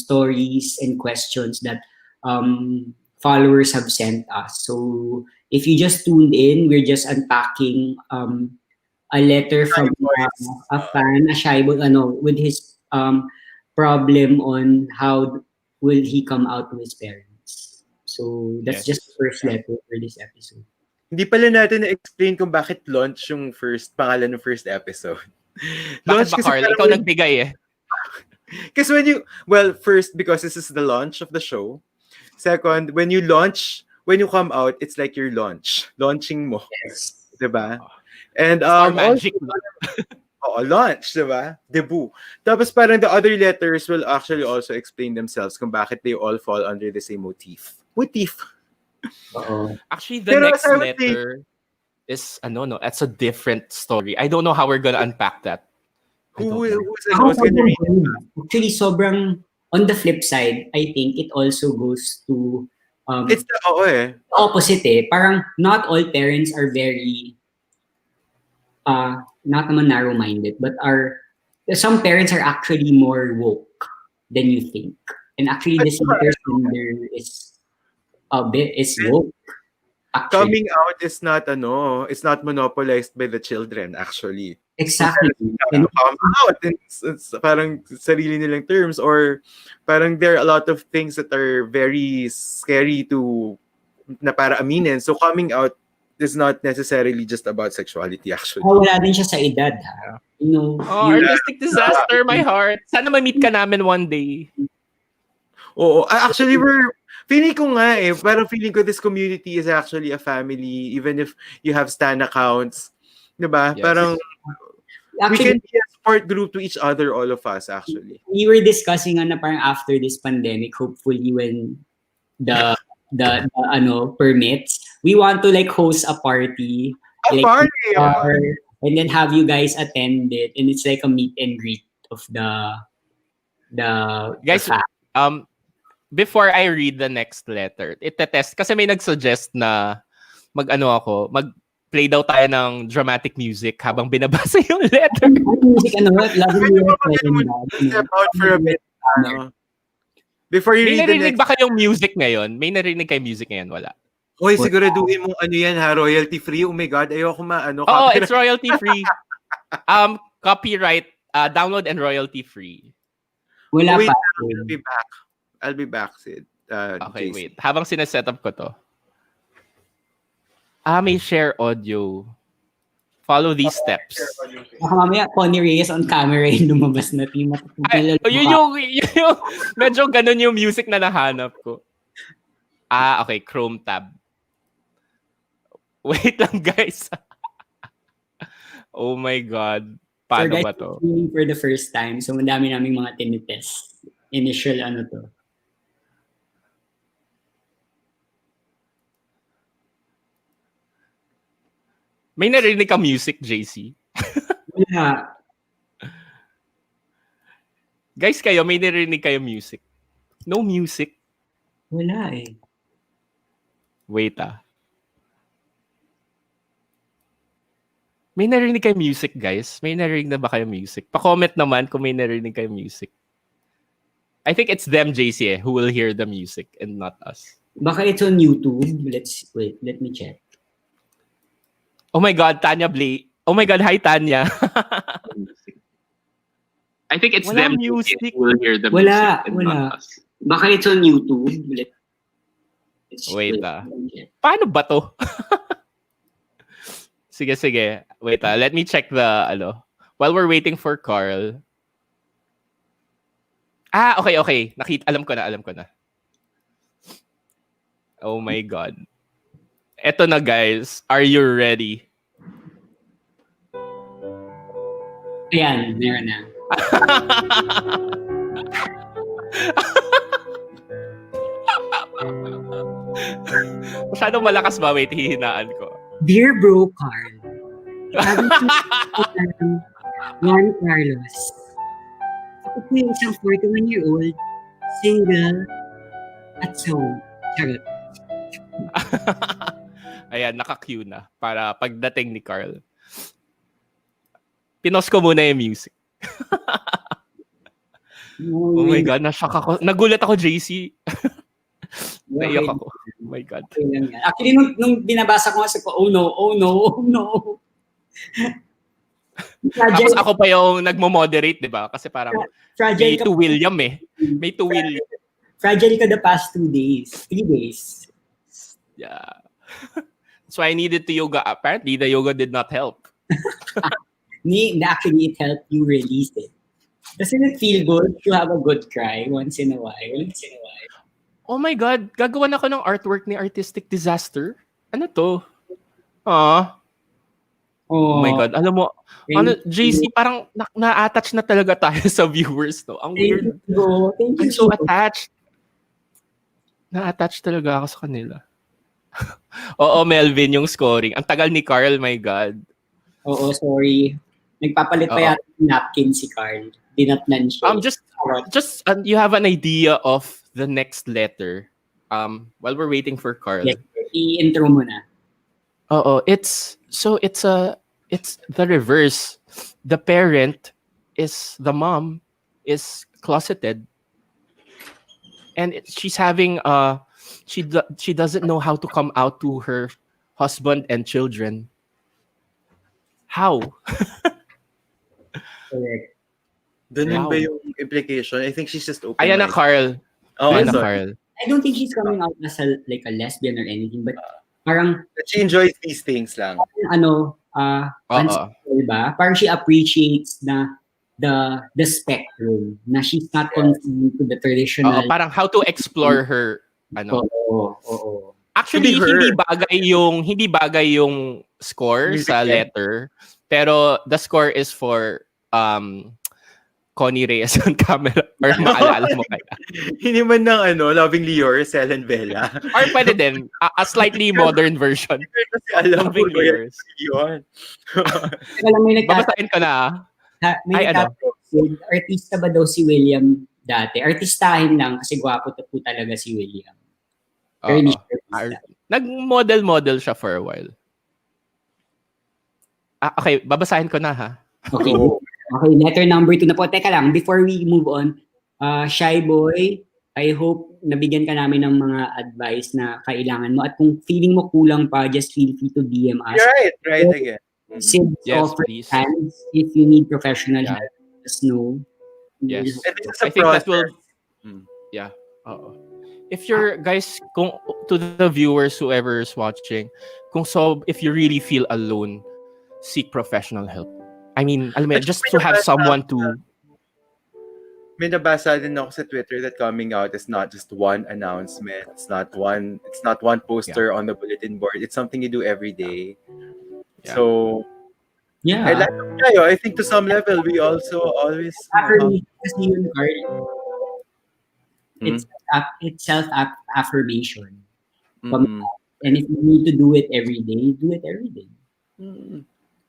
stories, and questions that followers have sent us. So if you just tuned in, we're just unpacking a letter from a fan, a shy boy, with his problem on how will he come out to his parents. So that's Yes. just the first letter for this episode. Hindi pala natin na-explain kung bakit launch yung pangalan ng first episode. Bakit ba, Carl? Ikaw nagbigay eh. Because first, because this is the launch of the show. Second, when you come out, it's like your launching mo. Yes. Diba? And Our magic. launch, diba? Debut. Tapos parang the other letters will actually also explain themselves kung bakit they all fall under the same motif. Actually, the next letter is it's a different story. I don't know how we're gonna unpack that. Who's gonna read it? Actually, sobrang on the flip side, I think it also goes to It's the opposite eh. Parang not all parents are very not naman narrow-minded, but some parents are actually more woke than you think. And actually, this gender is woke. Actually. Coming out is not it's not monopolized by the children actually. Exactly. Come out, it's parang sarili nilang terms, or parang there are a lot of things that are very scary na para aminin. So coming out is not necessarily just about sexuality actually. Wala din siya sa edad, ha? Artistic disaster, my heart. Sana ma-meet ka namin one day. Oo, actually feeling ko nga parang feeling ko this community is actually a family, even if you have stan accounts, diba? Yes. Parang Actually, we can be a support group to each other, all of us actually. We were discussing na parang after this pandemic, hopefully when the permits, we want to like host a party. And then have you guys attend it, and it's like a meet and greet of the guys. Before I read the next letter, itetest kasi may nagsuggest na mag-play daw tayo ng dramatic music habang binabasa yung letter. Music, step out for a bit. Before you may read the narinig next... ba kayong music ngayon? May narinig kayo music ngayon? Wala. Hoy, siguraduhin mo yan ha, royalty free. Oh my God, ayoko Oo, it's royalty free. Copyright, download and royalty free. Wala pa. I'll be back, Sid. Okay, JC. wait. Habang sineset up ko to. May share audio. Follow these steps. Baka mamaya, Connie Reyes on camera yung lumabas na team. Yun yung medyo ganun yung music na nahanap ko. Okay. Chrome tab. Wait lang, guys. Oh my God. Paano ba to? For the first time, so madami naming mga tinitest. Initial to. May narinig ka music, JC? Wala. Guys, may narinig kayo music? No music? Wala eh. Wait May narinig kayo music, guys? May narinig na ba kayo music? Pa-comment naman kung may narinig kayo music. I think it's them, JC, who will hear the music and not us. Baka it's on YouTube. Let me check. Oh my God, Tanya Blay. Oh my God, hi Tanya. I think it's them music who will hear the music and not us. Baka it's on YouTube. Wait Paano ba to? Sige. Wait let me check the while we're waiting for Carl. Okay. Alam ko na. Oh my God. Eto na, guys. Are you ready? Ayan, meron na. Masyadong malakas ba? Wait, hihinaan ko. Dear bro, Carl. Sabi ko Juan Carlos. Ako po yung isang 41-year-old, single, at home. Charot. Ayan, naka-cue na para pagdating ni Carl. Pinos ko muna yung music. No, Oh my God, nashock ako. Nagulat ako, JC. Naiyak okay. ako. Oh my God. Okay lang yan. Actually, nung binabasa ko nga, sabi ko, oh no, oh no, oh no. Tapos ako pa yung nagmo-moderate, di ba? Kasi parang may fragile to William eh. May to William. Fragile ka the past 2 days. 3 days. Yeah. So I needed to yoga. Apparently, the yoga did not help. Actually, it helped you release it. Doesn't it feel good to have a good cry once in a while? Oh my God, gagawa na ako ng artwork ni Artistic Disaster. Ano to? Ah. Oh my God, alam mo, JC, parang na-attach na talaga tayo sa viewers, no? Ang weird. Thank you. I'm so attached. Na-attach talaga ako sa kanila. Oo, Melvin, yung scoring. Ang tagal ni Carl, my God. Oo, sorry. Nagpapalit pa yata ng napkin si Carl. Dinatnan siya. Just you have an idea of the next letter while we're waiting for Carl. Yes, i-intro mo na. Oo, it's the reverse. The the mom is closeted, and she's having she doesn't know how to come out to her husband and children. How? Correct. Ganun ba yung implication? I think she's just open. Ayan na, Carl. Oh, Ayan na, sorry. Carl. I don't think she's coming out as a lesbian or anything, but parang she enjoys these things lang. Diba? Parang she appreciates the spectrum na she's not confined to the traditional. Parang how to explore her Oo. Actually, hindi bagay yung score sa letter, pero the score is for Connie Reyes on camera, or maalala mo kaya. Hindi man ng Lovingly Yours, Helen Bella. Or pwede din, a slightly modern version. Kasi alam ko yun. Babasahin ko na. May artista ba daw si William dati? Artistahin lang kasi gwapo po talaga si William. Nag-model siya for a while. Okay, babasahin ko na ha. Okay. Okay, letter number 2 na po. Teka lang, before we move on, Shy Boy, I hope nabigyan ka namin ng mga advice na kailangan mo. At kung feeling mo kulang pa, just feel free to DM us. Right again. Sid offer hands if you need professional help. Let us know. Yes. I think that will... Yeah. If you're, guys, to the viewers, whoever's watching, if you really feel alone, seek professional help. I mean, alam mo, just to have someone to... May nabasa din ako sa Twitter that coming out is not just one announcement. It's not one poster on the bulletin board. It's something you do every day. Yeah. So, I think to some level, we also always... It's self-affirmation. And if you need to do it every day, do it every day.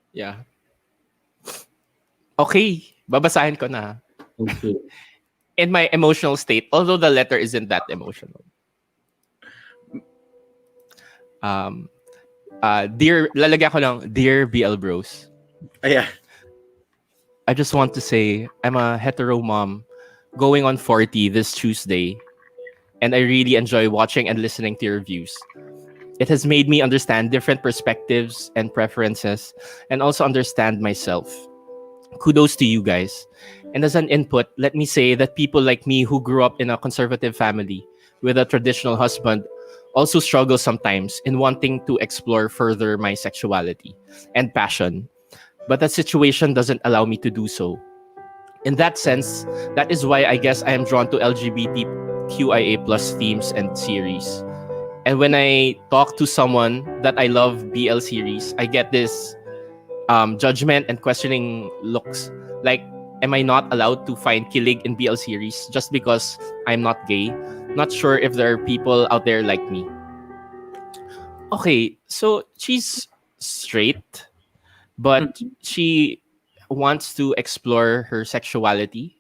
Yeah. Okay, babasahin ko na. Okay. In my emotional state, although the letter isn't that emotional. Lalagyan ko lang, Dear BL Bros. Yeah. I just want to say, I'm a hetero mom going on 40 this Tuesday, and I really enjoy watching and listening to your views. It has made me understand different perspectives and preferences, and also understand myself. Kudos to you guys. And as an input, let me say that people like me who grew up in a conservative family with a traditional husband also struggle sometimes in wanting to explore further my sexuality and passion. But that situation doesn't allow me to do so. In that sense, that is why I guess I am drawn to LGBTQIA+ themes and series. And when I talk to someone that I love BL series, I get this judgment and questioning looks. Like, am I not allowed to find kilig in BL series just because I'm not gay? Not sure if there are people out there like me. Okay, so she's straight, but she wants to explore her sexuality.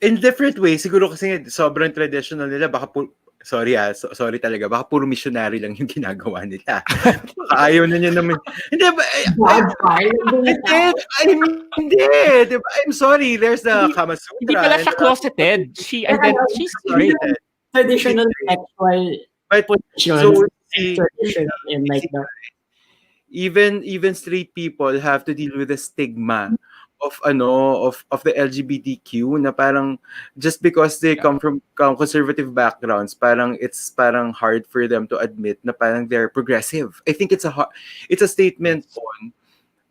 In different ways, siguro kasi sobrang traditional nila, sorry talaga, baka puro missionary lang yung ginagawa nila. Baka ayaw na niya naman. Hindi ba? Hindi. Diba? I'm sorry, there's the Kama Sutra. Hindi pala siya closeted. She's straight. Traditional sexual But positions. so Traditional and like that. even straight people have to deal with the stigma of of the LGBTQ, na parang just because they come from conservative backgrounds, parang it's hard for them to admit na parang they're progressive. I think it's a statement on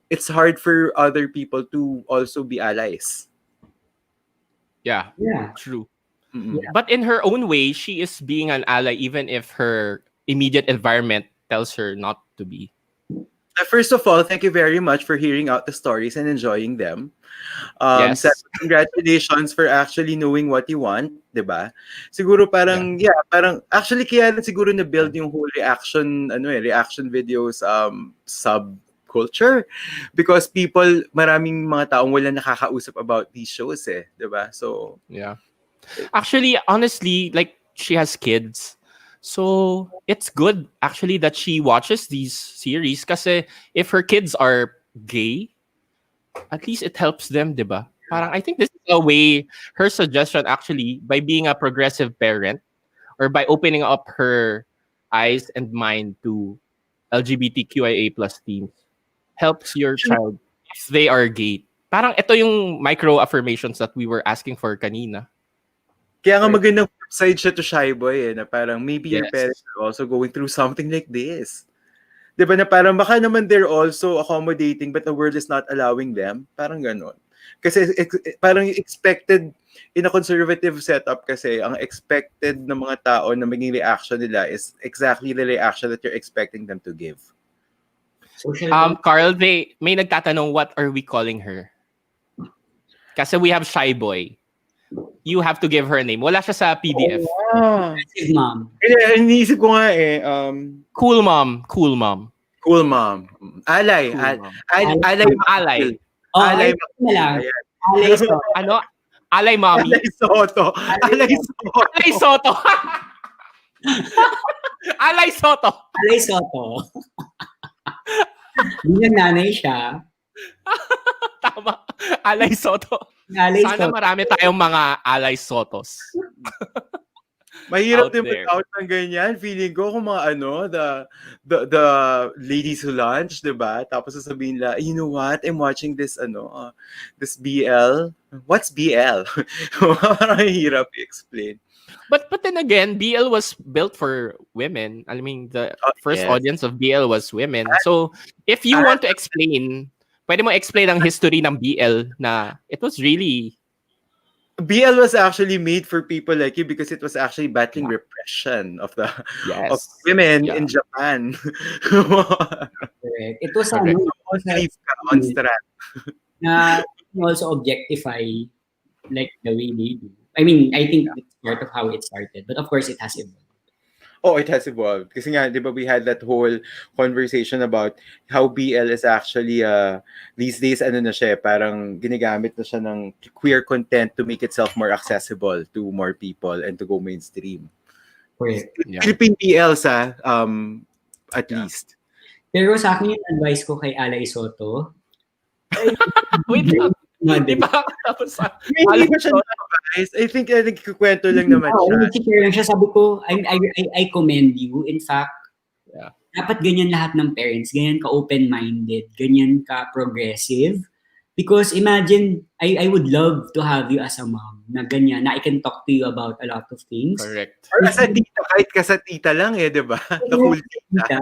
it's hard for other people to also be allies. Yeah. Yeah. True. Mm-mm. But in her own way, she is being an ally even if her immediate environment tells her not to be. First of all, thank you very much for hearing out the stories and enjoying them. Yes. Congratulations for actually knowing what you want, 'di ba? Siguro parang actually kaya rin siguro na build yung whole reaction videos subculture, because maraming mga taong wala nakakausap about these shows 'di ba? So Yeah. Actually, honestly, like she has kids. So it's good actually that she watches these series kasi if her kids are gay, at least it helps them, diba? Parang I think this is a way, her suggestion actually, by being a progressive parent or by opening up her eyes and mind to LGBTQIA plus teens, helps your child if they are gay. Parang ito yung micro affirmations that we were asking for kanina. kaya nga magandang side siya to Shy Boy na parang maybe your Yes. parents are also going through something like this. 'Di ba na parang baka naman they're also accommodating but the world is not allowing them. Parang ganon. Kasi parang expected in a conservative setup, kasi ang expected ng mga tao na maging reaction nila is exactly the reaction that you're expecting them to give. Carl, may nagtatanong, what are we calling her? Kasi we have Shy Boy. You have to give her a name. Wala siya sa PDF. Progressive mom. Iniisip ko nga Cool mom. Cool mom. Cool mom. Alay. Cool mom. Alay. Alay na lang. Alay Soto. Ano? Alay mommy. Alay Soto. Alay Soto. Alay Soto. Alay Soto. Alay Soto. Hindi na nanay siya. Tama. Alay Soto. Alay Sana Soto. marami tayong mga Alay Sotos. Mahirap Out din there. mag-out ng ganyan. Feeling ko kung mga the ladies who lunch, 'di ba? Tapos sasabihin nila, you know what? I'm watching this this BL. What's BL? Parang hirap i-explain. But then again, BL was built for women. I mean, the first yes. audience of BL was women. So, if you want to explain, pwede mo explain ang history ng BL na it was really... BL was actually made for people like you because it was actually battling repression of women in Japan. Correct. It was on strand. Na also objectify like the way they do. I mean, I think it's part of how it started. But of course, it has evolved. Oh, it has evolved. Kasi nga, di ba, we had that whole conversation about how BL is actually, these days, na siya, parang ginagamit na siya ng queer content to make itself more accessible to more people and to go mainstream. Correct. Yeah. Philippine BLs, at least. Pero sa akin yung advice ko kay Alay Soto, wait lang. Di ba? Tapos hindi ba siya advice? I think kukwento lang naman siya. Sabi ko, I commend you. In fact, dapat ganyan lahat ng parents, ganyan ka open-minded, ganyan ka progressive. Because imagine, I would love to have you as a mom na ganyan, na I can talk to you about a lot of things. Correct. Or as a tita, kahit ka sa tita lang di ba? The cool tita.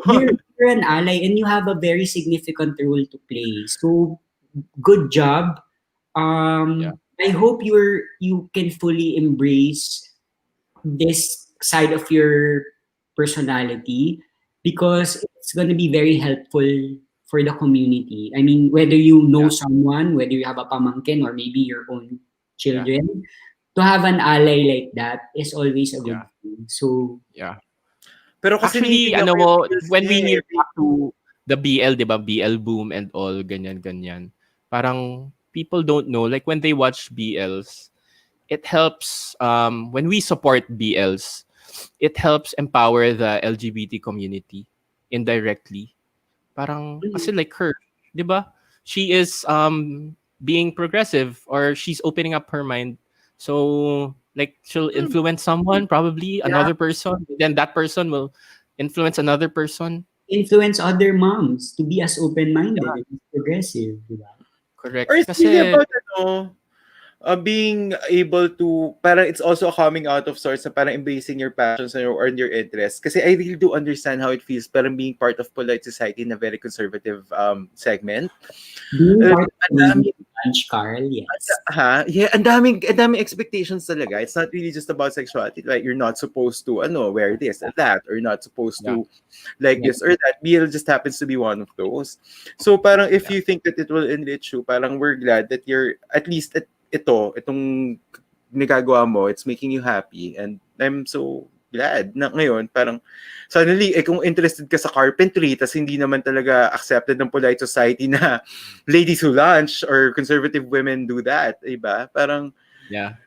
You're an ally and you have a very significant role to play. So, good job. I hope you can fully embrace this side of your personality because it's going to be very helpful for the community. I mean, whether you know someone, whether you have a pamangkin or maybe your own children, to have an ally like that is always a good thing. So, Pero kasi Actually, naiintindihan ano ko mo, yung feels when niya we eh. near back to the BL, di ba? BL boom and all, ganyan. Parang people don't know. Like when they watch BLs, it helps, when we support BLs, it helps empower the LGBT community indirectly. Parang, kasi like her, di ba? She is being progressive or she's opening up her mind. So, like, she'll influence someone, probably another person. Then that person will influence another person. Influence other moms to be as open-minded and progressive, di ba? Correct. Or it's really Kasi, about being able to, parang it's also a coming out of sorts na parang embracing your passions and your interests. Kasi I really do understand how it feels parang being part of polite society in a very conservative segment. Being part of Ang the dami, lunch, Carl, yes. yeah, ang daming expectations talaga. It's not really just about sexuality. Like you're not supposed to wear this or that, or you're not supposed to like Yeah. this or that. BL just happens to be one of those. So parang if you think that it will enrich you, parang we're glad that you're at least itong nagagawa mo, it's making you happy, and I'm so glad na ngayon parang suddenly kung interested ka sa carpentry tas hindi naman talaga accepted ng polite society na ladies who lunch or conservative women do that, diba? Parang yeah.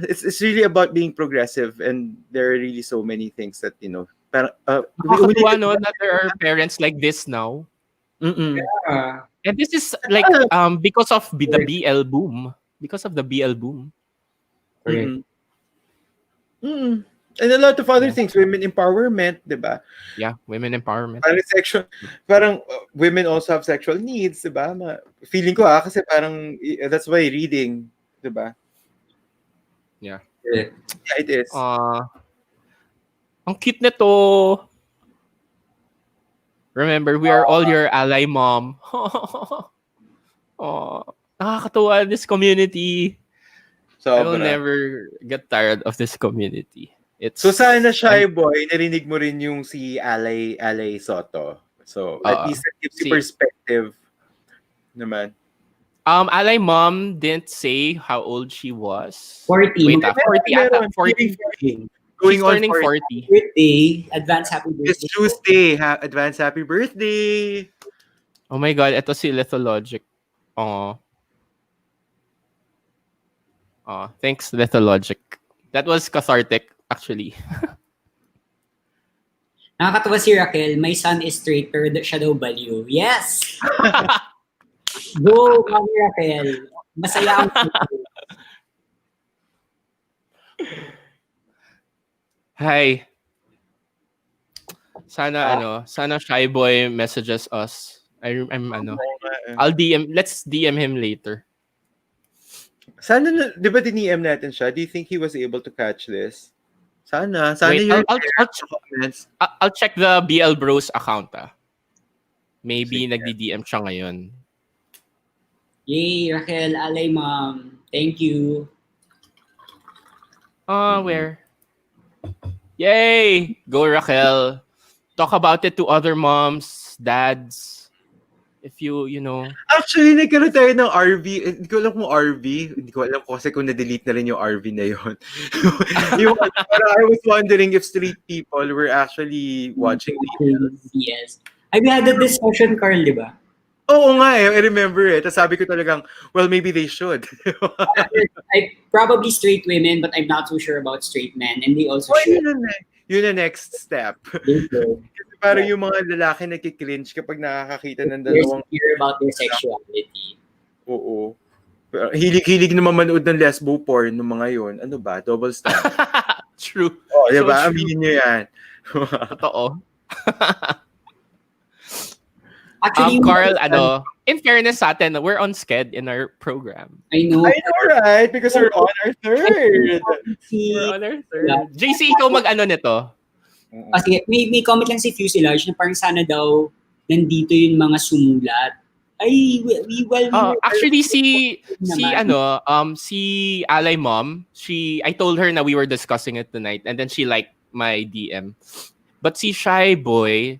it's really about being progressive, and there are really so many things that parang Nakakatuwa, no, that there are parents like this now. Uh, And this is like because of the BL boom. Because of the BL boom. correct. And a lot of other things, women empowerment, diba? Yeah, women empowerment. Parang women also have sexual needs, diba? Feeling ko kasi parang that's why reading, diba? Yeah. Correct. Yeah, it is. Ang cute nito. Remember, we are all your ally, mom. Nakakatuwa this community. I will Sobra. never get tired of this community. So sana Shy Boy, narinig mo rin yung si Ally Soto. So at least it gives you perspective naman. Ally mom didn't say how old she was. 40. Wait, 40 ata. 40. Going She's on turning 40. Birthday. Advance happy birthday. This Tuesday. Advance happy birthday. Oh my God, ito si Lethologic. Thanks, Lethologic. That was cathartic, actually. Nakakatawa si Raquel, my son is straight pero siya daw baliw. Yes! Go, Mami Raquel. Masaya ang Hi. Sana Shy Boy messages us. I'll DM, let's DM him later. Sana, di ba din-EM natin siya? Do you think he was able to catch this? Sana Wait, your comments. I'll check the BL Bros account. Maybe Sige. nagdi-DM siya ngayon. Yay, Raquel, alay mom. Thank you. Where? Yay! Go, Raquel. Talk about it to other moms, dads. If you know. Actually, nagkaroon tayo ng RV. Hindi ko alam kung RV. Hindi ko alam kasi kung na-delete na rin yung RV na yun. Pero I was wondering if street people were actually watching BL. Yes. We had a discussion, Carl, di ba? Oo nga I remember it. Tapos sabi ko talagang, well, maybe they should. Probably straight women, but I'm not so sure about straight men. And they also should. Yun the next step. Kasi parang yung mga lalaki nagki-cringe kapag nakakakita ng dalawang... Hear about their sexuality. Oo. Hilig-hilig naman manood ng lesbo porn ng mga yun. Ano ba? Double standard. True. Oh, diba? Aminin nyo yan. Totoo. Actually, Carl, in fairness sa atin, we're on sked in our program. I know, right? Because we're on our third. We're on our third. JC, ikaw mag-ano nito? Kasi may comment lang si Fuselage na parang sana daw nandito yung mga sumulat. Actually, si Ally Mom, I told her na we were discussing it tonight, and then she liked my DM. But si Shy Boy,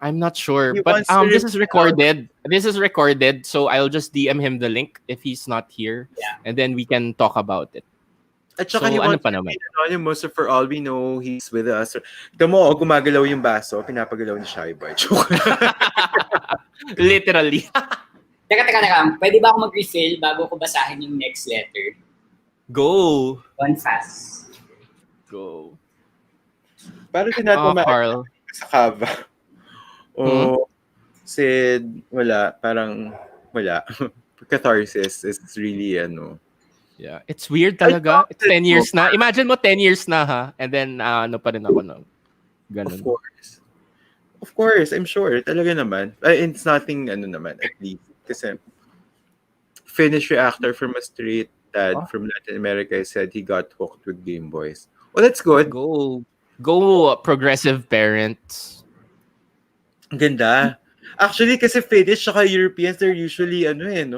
I'm not sure. But this is recorded. This is recorded, so I'll just DM him the link if he's not here, and then we can talk about it. At saka So, he ano wants pa to naman? be anonymous, so for all we know, he's with us. Tamo, gumagalaw yung baso, pinapagalaw ni Shy Boy. Joke. Literally. Teka. Pwede ba ako mag-refill bago ko basahin yung next letter? Go. One fast. Go. Parang tinatamaan Carl. sa kava. Said, wala. Parang, wala. Catharsis is really, Yeah. It's weird talaga. It's 10 years na. Imagine mo 10 years na ha. And then, ano pa rin ako ng ganun. Of course, I'm sure. Talaga naman. It's nothing, naman, at least. Kasi, Finnish reactor from a straight dad from Latin America said he got hooked with Game Boys. Well, that's good. Go, progressive parents. Ang ganda. Actually, kasi Finnish saka Europeans, they're usually,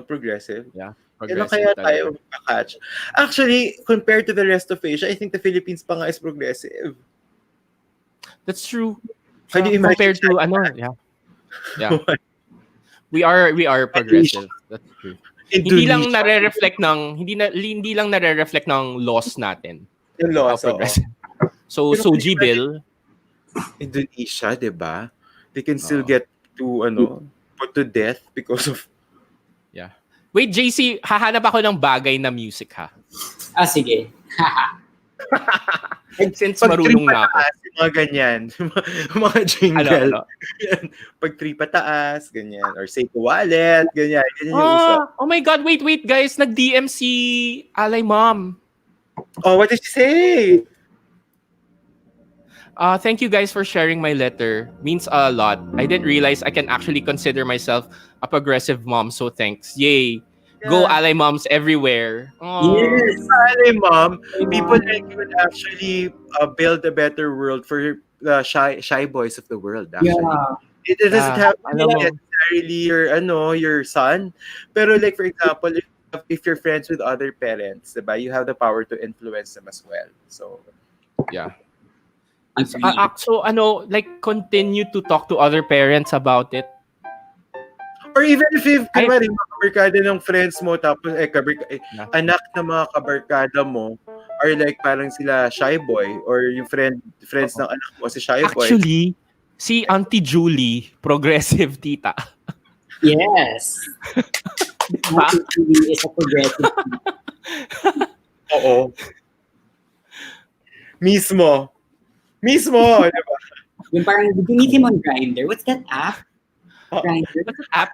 progressive. Yeah. Kaya kaya tayo makakatch. Actually, compared to the rest of Asia, I think the Philippines pa nga is progressive. That's true. Can you imagine compared to yeah. We are progressive. That's true. Hindi lang nare-reflect ng laws natin. Yung laws, how progressive. So G-Bill, Indonesia, 'di ba? They can still get to put to death because of. Yeah. Wait, JC, hahanap ako ng bagay na music ha. Sige. Since marunong na ako. Mga ganyan. Mga jingle. Ano? Pag 3 pataas, ganyan. Or say to wallet, ganyan. Ganyan yung uso. Oh my God, wait guys. Nag-DM si Alay Mom. Oh, what did she say? Thank you guys for sharing my letter. Means a lot. I didn't realize I can actually consider myself a progressive mom, so thanks. Yay. Yeah. Go Ally Moms everywhere. Aww. Yes, Ally Mom. People like you would actually build a better world for the shy boys of the world, actually. Yeah. It doesn't have to be necessarily your son. Pero like, for example, if you're friends with other parents, diba, you have the power to influence them as well. So, yeah. So, like, continue to talk to other parents about it. Or even if kunwari, mga kabarkada ng friends mo, tapos, anak na mga kabarkada mo, or like, parang sila shy boy, or yung friends ng anak mo, si shy boy. Actually, si Auntie Julie, progressive tita. Yes. Auntie Julie is a progressive tita. Oo. Mismo, diba? Yung parang, did you meet him on Grindr? What's that app? Grindr? What's that app?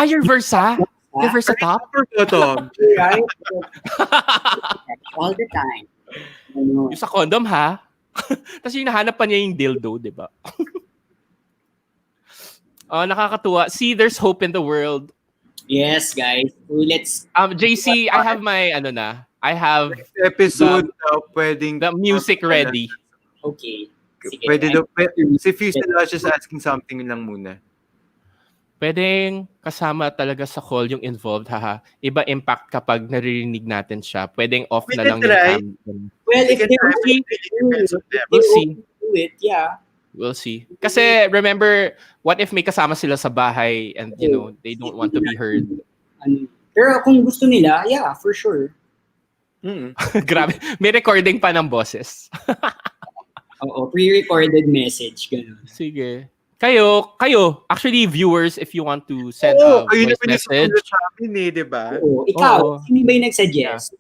Your Versa? Your Versa top? Right? All the time. Yung sa condom, ha? Tapos yung nahanap pa niya yung dildo, di ba? Nakakatuwa. See, there's hope in the world. Yes, guys. So let's... JC, I have my, I have... episode pwedeng... The music ready. Okay. Sige, pwede daw, si Fusil was just asking something lang muna. Pwedeng kasama talaga sa call yung involved, haha. Iba impact kapag naririnig natin siya. Pwedeng off na lang yung cam. Well, if we'll see. Do it, yeah. We'll see. Kasi remember, what if may kasama sila sa bahay and they don't want to be heard? Pero kung gusto nila, yeah, for sure. Grabe. May recording pa ng boses. Oo, pre-recorded message, gano'n. Sige. Kayo, actually viewers, if you want to send a voice message. Di ba? Oo, ikaw, sino ba yung nagsuggest?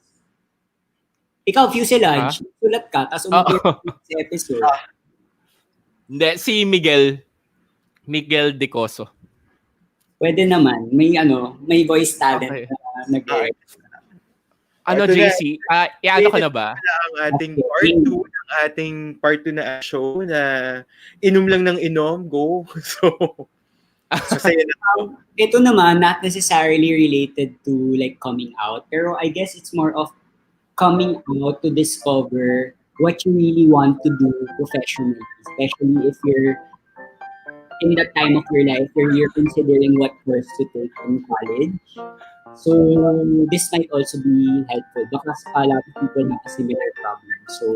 Ikaw, Fuselage, sulat ka, tapos umapit sa episode. Hindi, si Miguel Decoso. Pwede naman, may voice talent na nag-work. JC, i-ano ka na ba? Ang ating part 2 na show na inom lang ng inom, go. So saya na. Ito naman, not necessarily related to like coming out, pero I guess it's more of coming out to discover what you really want to do professionally, especially if you're in that time of your life where you're considering what course to take in college. So this might also be helpful because a lot of people have a similar problem. So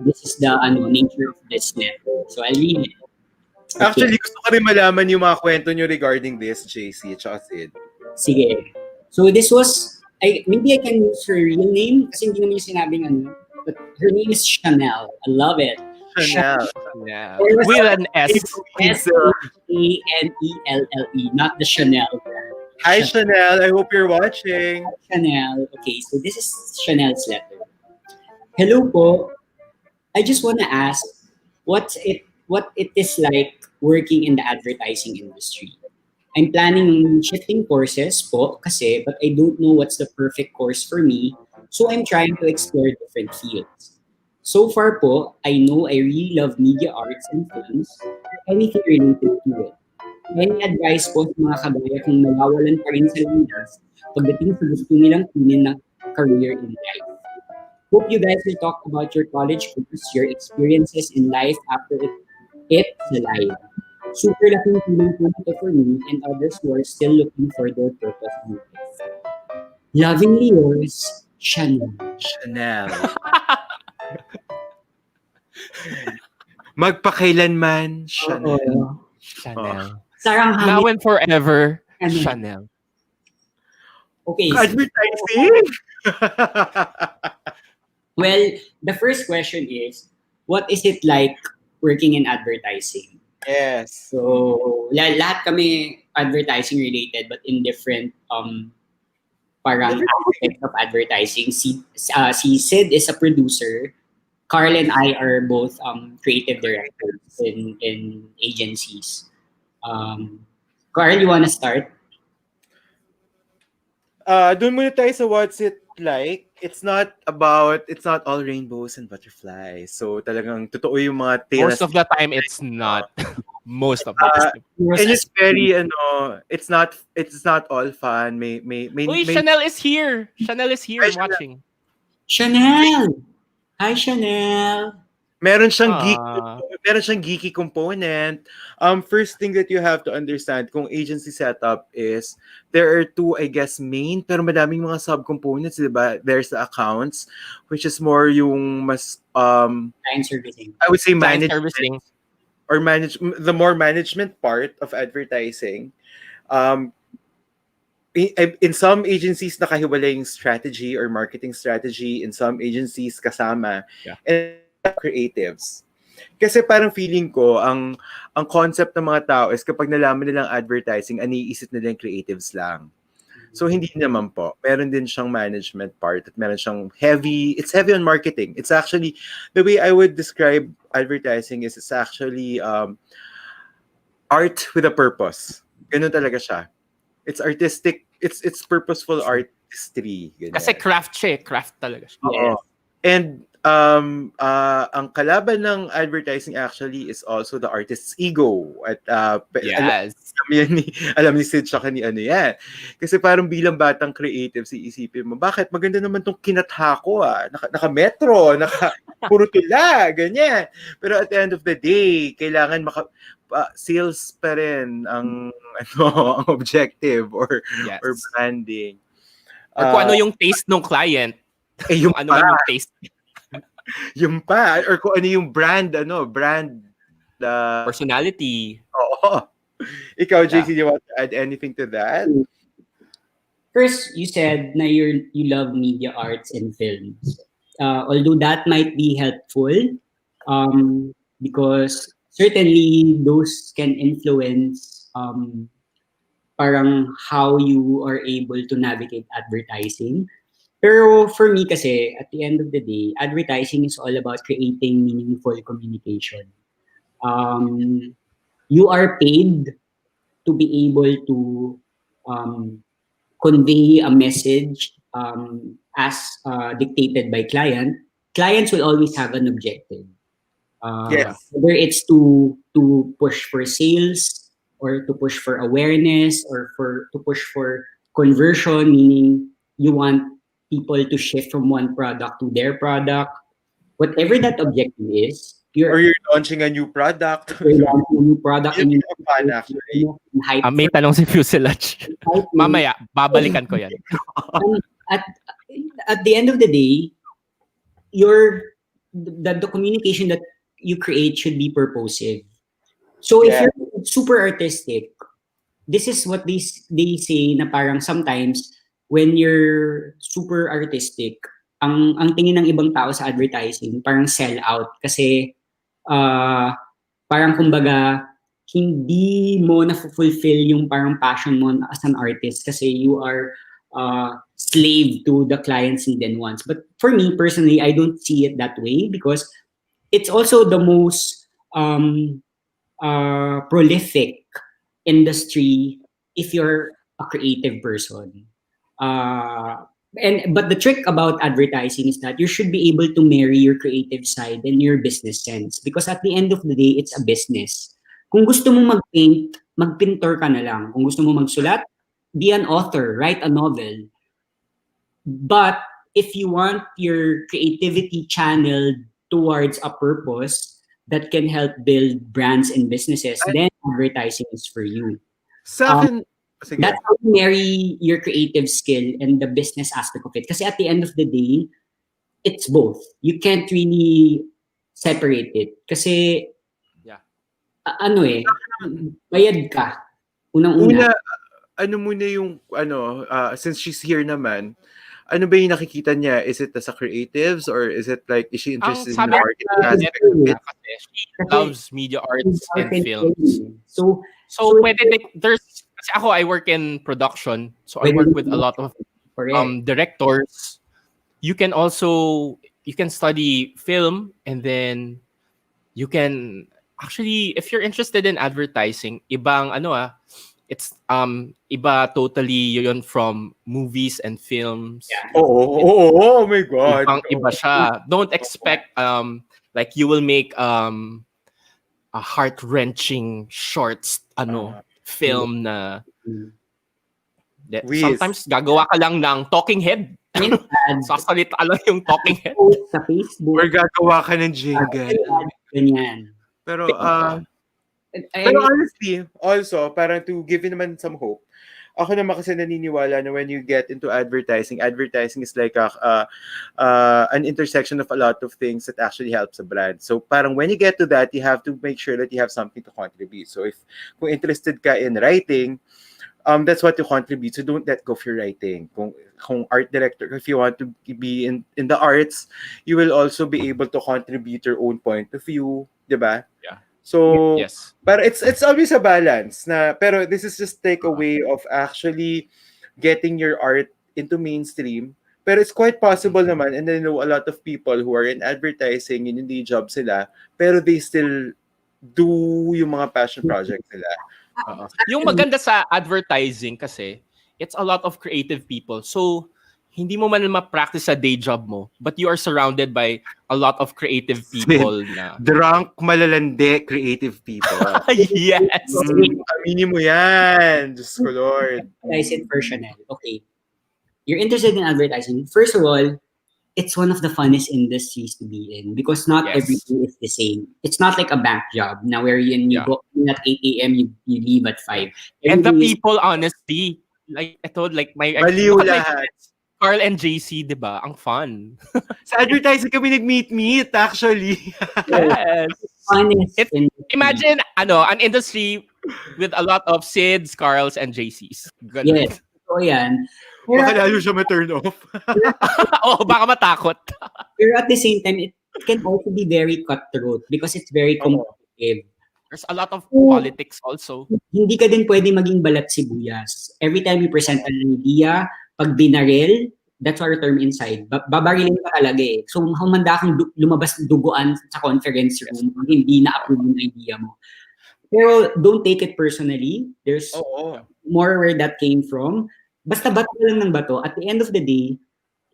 this is the nature of this letter. So I'll read it. Okay. Actually, gusto ko rin malaman yung mga kwento nyo regarding this, JC at Sid. Sige. So this was, maybe I can use her real name kasi hindi naman yung sinabing ano. But her name is Chanel. I love it. Chanel. Yeah. There was With an S. Chanelle, not the Chanel brand. Hi, Chanel. I hope you're watching. Chanel. Okay, so this is Chanel's letter. Hello po. I just want to ask what it is like working in the advertising industry. I'm planning on shifting courses po kasi but I don't know what's the perfect course for me. So I'm trying to explore different fields. So far po, I know I really love media arts and films or anything related to it. Any advice po sa mga kagaya kung nawawalan pa rin sa landas pagdating sa gusto nilang kunin na career in life? Hope you guys will talk about your college course, your experiences in life after it's live. Super laking tulong po nito for me and others who are still looking for their purpose in life. Lovingly yours, Chanel. Chanel. Magpakailanman, Chanel. Oo. Chanel. Sarang Now hangin. and forever, Chanel. Chanel. Okay. Advertising? Well, the first question is, what is it like working in advertising? Yes. So, lahat kami advertising related but in different parang aspects of advertising. Si Sid is a producer. Carl and I are both creative directors in agencies. Carl, you wanna start? Doon muna tayo sa what's it like. It's not all rainbows and butterflies. So talagang totoo yung mga tales. Most of the time, it's not. Most of the time. And it's very it's not all fun. May Uy, Chanel is here. Chanel is here Hi, Chanel. watching. Chanel! Hi, Chanel! meron siyang geeky component. First thing that you have to understand kung agency setup is there are two, I guess, main pero madaming mga subcomponents, di ba? There's the accounts, which is more yung mas Client servicing. I would say Client management servicing. or the more management part of advertising. In some agencies nakahiwalay yung strategy or marketing strategy, in some agencies kasama. Yeah. And creatives. Kasi parang feeling ko ang concept ng mga tao is kapag nalaman nilang advertising, aniisip nila yung creatives lang. So hindi naman po. Meron din siyang management part at meron siyang it's heavy on marketing. It's actually the way I would describe advertising is it's actually art with a purpose. Ganun talaga siya. It's artistic, it's purposeful artistry. Ganyan. Kasi craft siya, craft talaga siya. Oo. And ang kalaban ng advertising actually is also the artist's ego. At Yes. alam ni Sid siya ano yan. Kasi parang bilang batang creative, isipin mo, bakit maganda naman tong kinatha ko naka-metro, puro tula, ganyan. Pero at the end of the day, kailangan sales pa rin ang ang objective or branding. Or kung ano yung taste ng client. Yung ano man yung taste. Yung pa, or kung ano yung brand personality. Oo. Ikaw, JC, do you want to add anything to that? First, you said na you love media arts and films. Although that might be helpful, because certainly those can influence parang how you are able to navigate advertising. Pero for me kasi, at the end of the day, advertising is all about creating meaningful communication. You are paid to be able to convey a message as dictated by client. Clients will always have an objective. Yes. Whether it's to push for sales or to push for awareness or to push for conversion, meaning you want people to shift from one product to their product. Whatever that objective is, or you're launching a new product. You're launching a new product and fun, actually. May tanong si Fuselage. Mamaya, babalikan ko yan. At the end of the day, the communication that you create should be purposive. So if you're super artistic, this is what they say na parang sometimes when you're super artistic, ang tingin ng ibang tao sa advertising, parang sell out. Kasi, parang kumbaga, hindi mo na-fulfill yung parang passion mo as an artist kasi you are slave to the client's need and wants. But for me, personally, I don't see it that way because it's also the most prolific industry if you're a creative person. But the trick about advertising is that you should be able to marry your creative side and your business sense because at the end of the day, it's a business. Kung gusto mo mag-paint, mag-pintor ka na lang. Kung gusto mo magsulat, be an author, write a novel. But if you want your creativity channeled towards a purpose that can help build brands and businesses, then advertising is for you. Sa akin, sige. That's how you marry your creative skill and the business aspect of it. Kasi at the end of the day, it's both. You can't really separate it. Kasi, bayad ka. Unang-una. Ano muna yung, since she's here naman, ano ba yung nakikita niya? Is it as a creatives or is it like, is she interested in the marketing aspect of it? She loves media arts and films. So pwede, kasi ako, I work in production. So I work with a lot of directors. You can study film and then you can, actually, if you're interested in advertising, it's iba totally yun from movies and films. Yeah. Oh my God. Iba siya. Don't expect like you will make a heart-wrenching shorts film na sometimes gagawa ka lang ng talking head. Sasalita lang yung talking head. Sa Facebook. Or gagawa ka ng jingle. Ganyan. Pero honestly, also, parang to give you naman some hope, ako naman kasi naniniwala na when you get into advertising is like an intersection of a lot of things that actually helps a brand. So parang when you get to that, you have to make sure that you have something to contribute. So kung interested ka in writing, that's what you contribute. So don't let go of your writing. Kung art director, if you want to be in the arts, you will also be able to contribute your own point of view, diba? Yeah. So, yes. But it's always a balance na, pero this is just take a way of actually getting your art into mainstream. Pero it's quite possible naman, and I know a lot of people who are in advertising, yun yung day job sila, pero they still do yung mga passion projects nila. Yung maganda sa advertising kasi, it's a lot of creative people. So, hindi mo man ma-practice sa day job mo, but you are surrounded by a lot of creative people na... Drunk, malalande, creative people. Yes! Aminin mo yan. Diyos ko, Lord. I said for Chanel, okay, you're interested in advertising. First of all, it's one of the funnest industries to be in because not every day is the same. It's not like a bank job now where you go in at 8 a.m., you leave at 5. And the people, honestly, like I told, like my... Baliw lahat. Carl and JC, di ba? Ang fun. Sa advertising kami nag-meet actually. Yes. Imagine, an industry with a lot of Sids, Carls, and JCs. Ganun. Yes. So yan. Baka lalo siya ma-turn off. Baka matakot. Pero at the same time, it can also be very cutthroat because it's very competitive. There's a lot of politics also. Hindi ka din pwede maging balat sibuyas. Every time you present an idea, pag binaril, that's our term inside. Babarilin ka talaga eh. So, humanda kang lumabas duguan sa conference room kung hindi na-approve yung idea mo. Pero don't take it personally. There's more where that came from. Basta bato lang ng bato. At the end of the day,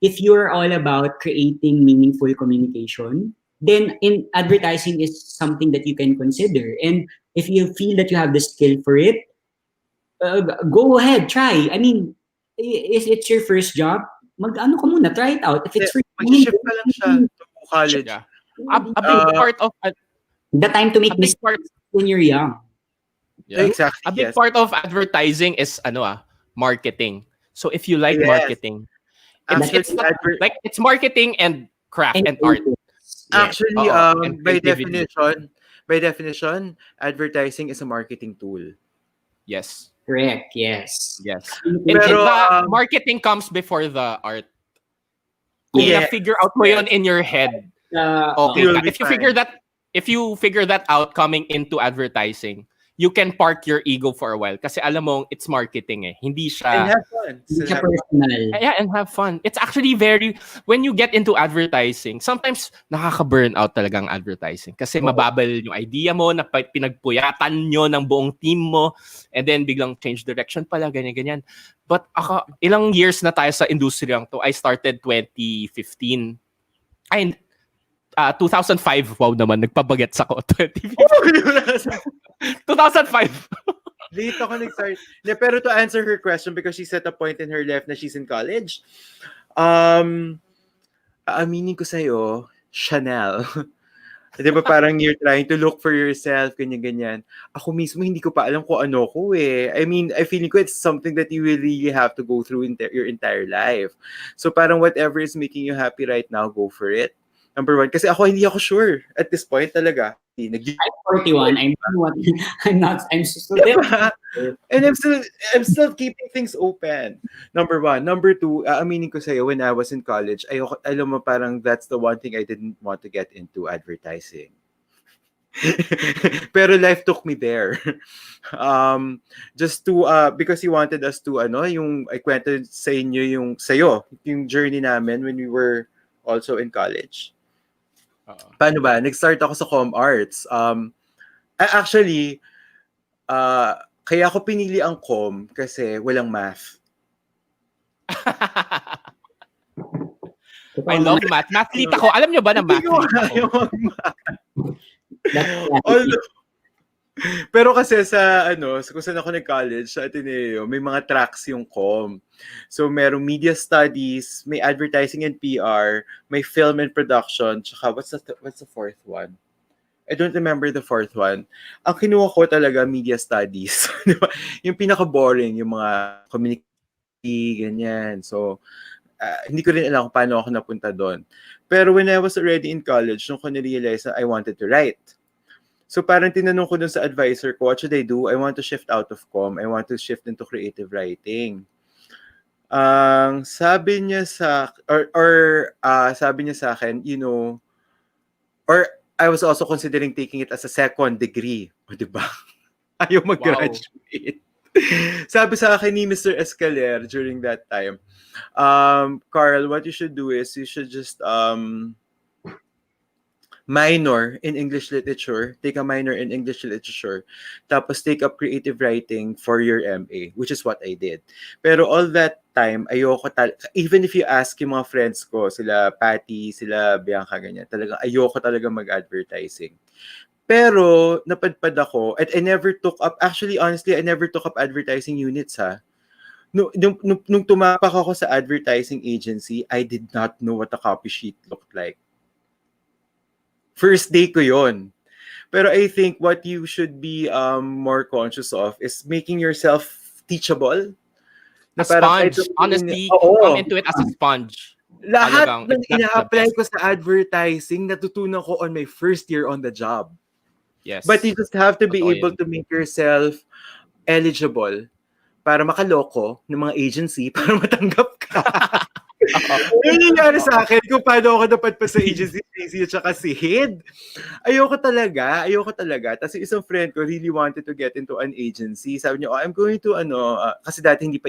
if you're all about creating meaningful communication, then in advertising is something that you can consider. And if you feel that you have the skill for it, go ahead, try. I mean, if it's your first job, mag-ano ka muna, try it out. If it's for mag-shift ka lang siya to college. Yeah. A big part of the time to make mistakes when you're young. Yeah. Exactly. A big part of advertising is marketing. So if you like marketing, it's marketing and craft and art. Actually, by definition, advertising is a marketing tool. Yes. Correct, yes. Yes. Pero, The marketing comes before the art. Kung Yes. na-figure out mo yun in your head, okay. You'll be If you figure that out coming into advertising, you can park your ego for a while kasi alam mo it's marketing eh. Hindi and siya have fun. Hindi siya personal. yeah, and have fun. It's actually when you get into advertising, sometimes nakaka-burn out talagang advertising kasi mababal yung idea mo na pinagpuyatan nyo ng buong team mo and then biglang change direction pala, ganyan-ganyan. But ilang years na tayo sa industriyang to. I started 2015. Ay, 2005. Wow naman, nagpabagets ako. 2005. Late ako nag-start. Pero to answer her question, because she set a point in her life na she's in college, aaminin ko sa'yo, Chanel. Di ba parang you're trying to look for yourself, ganyan-ganyan. Ako mismo, hindi ko pa alam kung ano ko eh. I mean, I feel like it's something that you will really have to go through your entire life. So parang whatever is making you happy right now, go for it. Number one. Kasi hindi ako sure at this point talaga. I'm 41. I'm still Diba? And I'm still keeping things open. Number one. Number two, aminin ko sa'yo, when I was in college, alam mo parang that's the one thing I didn't want to get into, advertising. Pero life took me there. Just to, because he wanted us to, yung, I kwento sa inyo yung journey namin when we were also in college. Paano ba? Nag-start ako sa Com Arts. Actually, kaya ako pinili ang Com kasi walang math. I love math. Mathlete ako. Alam nyo ba na mathlete ako? Pero kasi kung saan ako nag-college, sa Ateneo, may mga tracks yung Com. So, merong media studies, may advertising and PR, may film and production, tsaka what's the fourth one? I don't remember the fourth one. Ang kinuha ko talaga, media studies. Yung pinaka-boring, yung mga community, ganyan. So, hindi ko rin alam kung paano ako napunta doon. Pero when I was already in college, nung ko na-realize na I wanted to write. So parang tinanong ko dun sa advisor ko, what should I do? I want to shift out of com. I want to shift into creative writing. Sabi niya sa akin, or I was also considering taking it as a second degree. O, diba? Ayaw mag-graduate. Wow. Sabi sa akin ni Mr. Escaler during that time, Carl, what you should do is you should just minor in English literature, take a minor in English literature, tapos take up creative writing for your MA, which is what I did. Pero all that time, even if you ask yung mga friends ko, sila Patty, sila Bianca, ganyan, talagang ayoko talaga mag-advertising. Pero napadpad ako, and I never took up, actually, honestly, I never took up advertising units, ha. Nung tumapak ako sa advertising agency, I did not know what a copy sheet looked like. First day ko yon. Pero I think what you should be more conscious of is making yourself teachable. A sponge. Honestly, come into it as a sponge. Lahat ng ina-apply ko sa advertising, natutunan ko on my first year on the job. Yes. But you just have to be able to make yourself eligible para makaloko ng mga agency para matanggap ka. Yun yung nangyari sa akin kung paano ako napadpa sa agency at saka si Hid. Ayoko talaga. Tapos isang friend ko really wanted to get into an agency. Sabi niya, I'm going to kasi dati hindi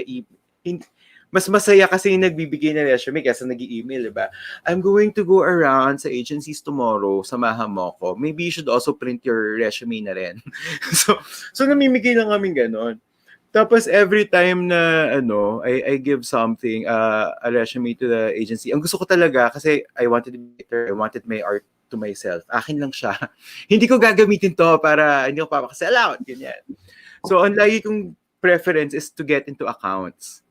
mas masaya kasi yung nagbibigay ng resume kaysa nag-i-email, diba? I'm going to go around sa agencies tomorrow, samahan mo ko. Maybe you should also print your resume na rin. so namimigay lang kaming ganon. Tapos every time na I give something, a resume to the agency, ang gusto ko talaga kasi I wanted my art to myself. Akin lang siya. Hindi ko gagamitin to para hindi ko papakasalaot. Ganyan. So ang lagi kong preference is to get into accounts.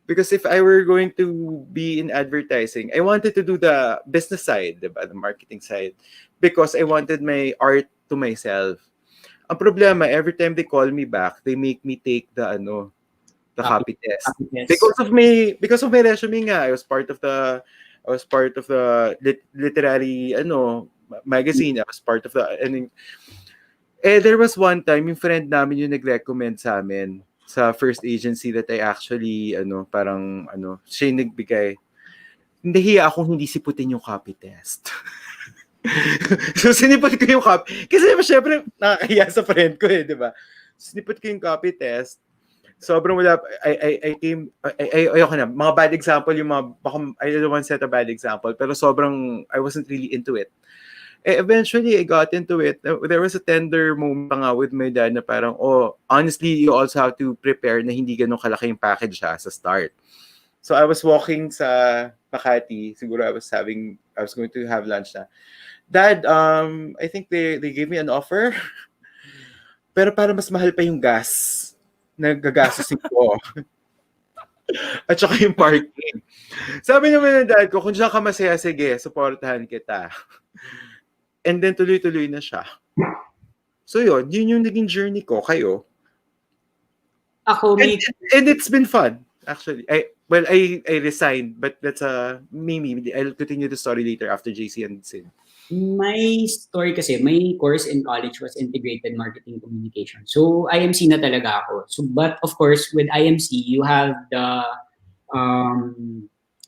Because if I were going to be in advertising, I wanted to do the business side, diba? The marketing side. Because I wanted my art to myself. Ang problema, every time they call me back, they make me take the copy test. Because of my resume nga, I was part of the literary magazine. I was part of the there was one time yung friend namin yung nag-recommend sa amin sa first agency that I actually, siya yung nagbigay. Nahiya akong hindi siputin yung copy test. So, sinipot ko yung copy. Kasi syempre, nakakahiya sa friend ko di ba? Sinipot ko yung copy test. Sobrang wala, ayoko na. Mga bad example, yung mga, baka, I don't want to set a bad example, pero sobrang, I wasn't really into it. Eventually, I got into it. There was a tender moment pa nga with my dad na parang, honestly, you also have to prepare na hindi ganun kalaki yung package sa start. So I was walking sa Makati. Siguro I was going to have lunch na. Dad, I think they gave me an offer. Pero para mas mahal pa yung gas na gagastusin ko. At saka yung parking. Sabi naman ng dad ko, kung diyan ka masaya, sige, supportahan kita. And then tuloy-tuloy na siya. So yun yung naging journey ko. Kayo? Ako, and it's been fun, actually. I resigned, but that's maybe I'll continue the story later after JC and Sin. my story kasi, my course in college was integrated marketing communication. So, IMC na talaga ako. So, but of course, with IMC, you have the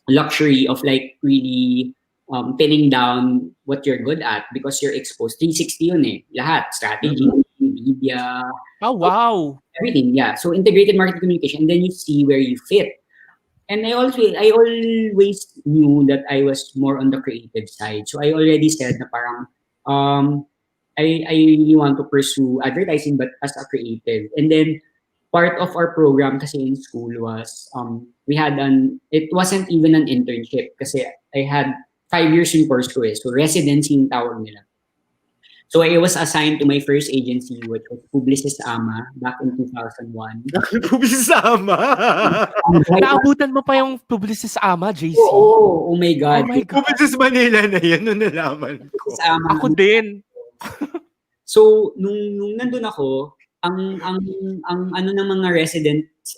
luxury of like really pinning down what you're good at because you're exposed. 360 yun eh. Lahat. Strategy, media. Oh, wow. Everything, yeah. So integrated marketing communication, and then you see where you fit. And I always knew that I was more on the creative side. So I already said na parang I really want to pursue advertising but as a creative. And then part of our program kasi in school was it wasn't even an internship kasi I had 5 years in course ko eh. So residency yung tawag nila. So I was assigned to my first agency, which was Publicis Ama back in 2001. Publicis Ama! Naabutan mo pa yung Publicis Ama, JC? Oh my God. Oh my God. Publicis Manila na yan, nung nalaman ko. Publicis Ama. Ako din. So, nung nandun ako, ang ano ng mga residents